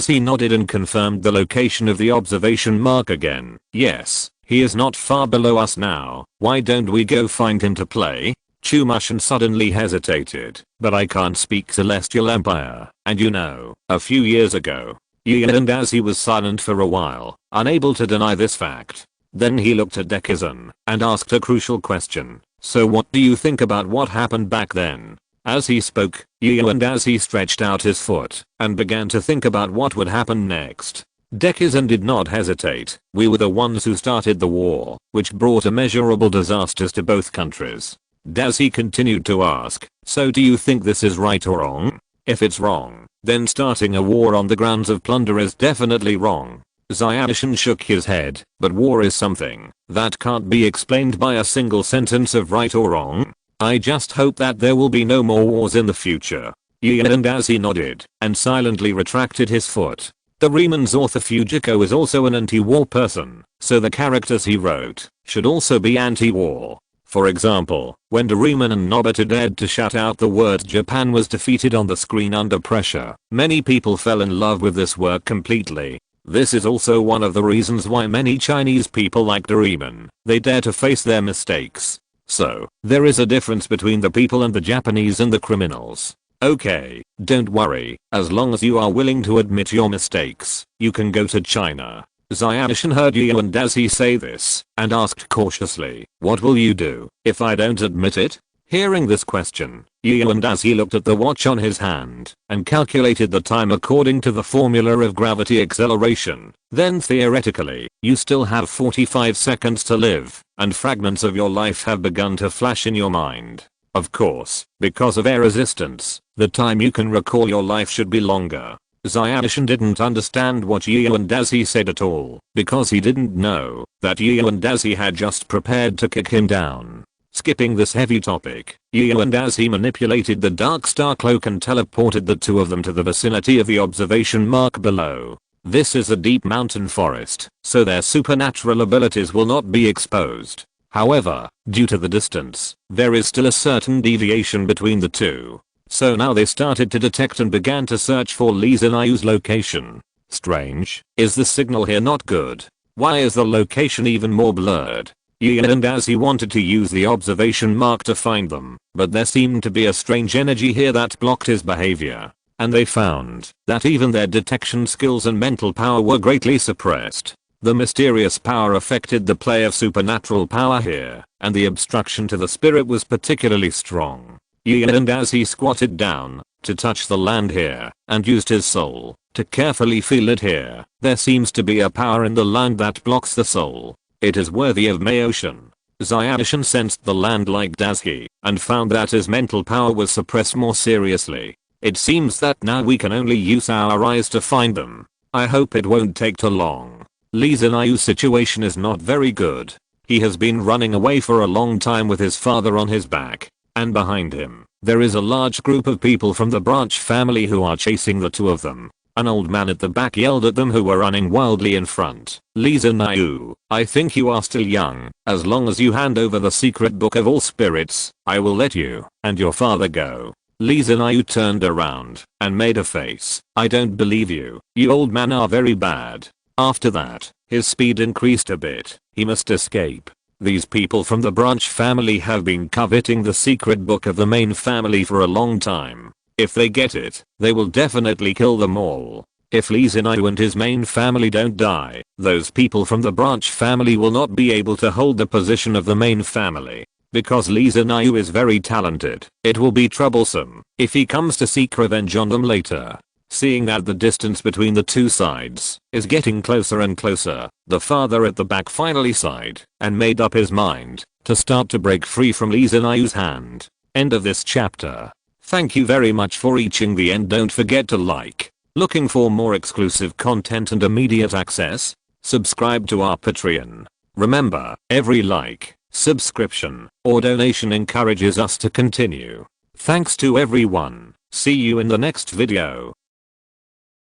He nodded and confirmed the location of the observation mark again. Yes, he is not far below us now. Why don't we go find him to play? Chumushin suddenly hesitated. But I can't speak Celestial Empire, and you know, a few years ago. And as he was silent for a while, unable to deny this fact. Then he looked at Dekisugi and asked a crucial question. So what do you think about what happened back then? As he spoke, and as he stretched out his foot and began to think about what would happen next. Dekisugi did not hesitate. We were the ones who started the war, which brought immeasurable disasters to both countries. He continued to ask, so do you think this is right or wrong? If it's wrong, then starting a war on the grounds of plunder is definitely wrong. Xiaoshin shook his head, but war is something that can't be explained by a single sentence of right or wrong. I just hope that there will be no more wars in the future. And as he nodded and silently retracted his foot. Doraemon's author Fujiko is also an anti-war person, so the characters he wrote should also be anti-war. For example, when Doraemon and Nobita dared to shout out the words Japan was defeated on the screen under pressure, many people fell in love with this work completely. This is also one of the reasons why many Chinese people like Doraemon. They dare to face their mistakes. So, there is a difference between the people and the Japanese and the criminals. Okay, don't worry, as long as you are willing to admit your mistakes, you can go to China. Xiaoshin heard and as he say this, and asked cautiously, what will you do if I don't admit it? Hearing this question, and as he looked at the watch on his hand and calculated the time according to the formula of gravity acceleration, then theoretically, you still have 45 seconds to live, and fragments of your life have begun to flash in your mind. Of course, because of air resistance, the time you can recall your life should be longer. Xiaoshin didn't understand what and as he said at all, because he didn't know that and as he had just prepared to kick him down. Skipping this heavy topic, and as he manipulated the Dark Star Cloak and teleported the two of them to the vicinity of the observation mark below. This is a deep mountain forest, so their supernatural abilities will not be exposed. However, due to the distance, there is still a certain deviation between the two. So now they started to detect and began to search for Lee Zinayu's location. Strange, is the signal here not good? Why is the location even more blurred? And as he wanted to use the observation mark to find them, but there seemed to be a strange energy here that blocked his behavior. And they found that even their detection skills and mental power were greatly suppressed. The mysterious power affected the play of supernatural power here, and the obstruction to the spirit was particularly strong. And as he squatted down to touch the land here and used his soul to carefully feel it here, there seems to be a power in the land that blocks the soul. It is worthy of Mayoshin. Xiaoshin sensed the land like Dazuki and found that his mental power was suppressed more seriously. It seems that now we can only use our eyes to find them. I hope it won't take too long. Lee Zinayu's situation is not very good. He has been running away for a long time with his father on his back. And behind him, there is a large group of people from the branch family who are chasing the two of them. An old man at the back yelled at them who were running wildly in front. Lee Zinayu, I think you are still young. As long as you hand over the secret book of all spirits, I will let you and your father go. Lee Zinayu turned around and made a face. I don't believe you. You old man are very bad. After that, his speed increased a bit. He must escape. These people from the branch family have been coveting the secret book of the main family for a long time. If they get it, they will definitely kill them all. If Lee Zinayu and his main family don't die, those people from the branch family will not be able to hold the position of the main family. Because Lee Zinayu is very talented, it will be troublesome if he comes to seek revenge on them later. Seeing that the distance between the two sides is getting closer and closer, the father at the back finally sighed and made up his mind to start to break free from Lee Zinayu's hand. End of this chapter. Thank you very much for reaching the end. Don't forget to like. Looking for more exclusive content and immediate access? Subscribe to our Patreon. Remember, every like, subscription, or donation encourages us to continue. Thanks to everyone. See you in the next video.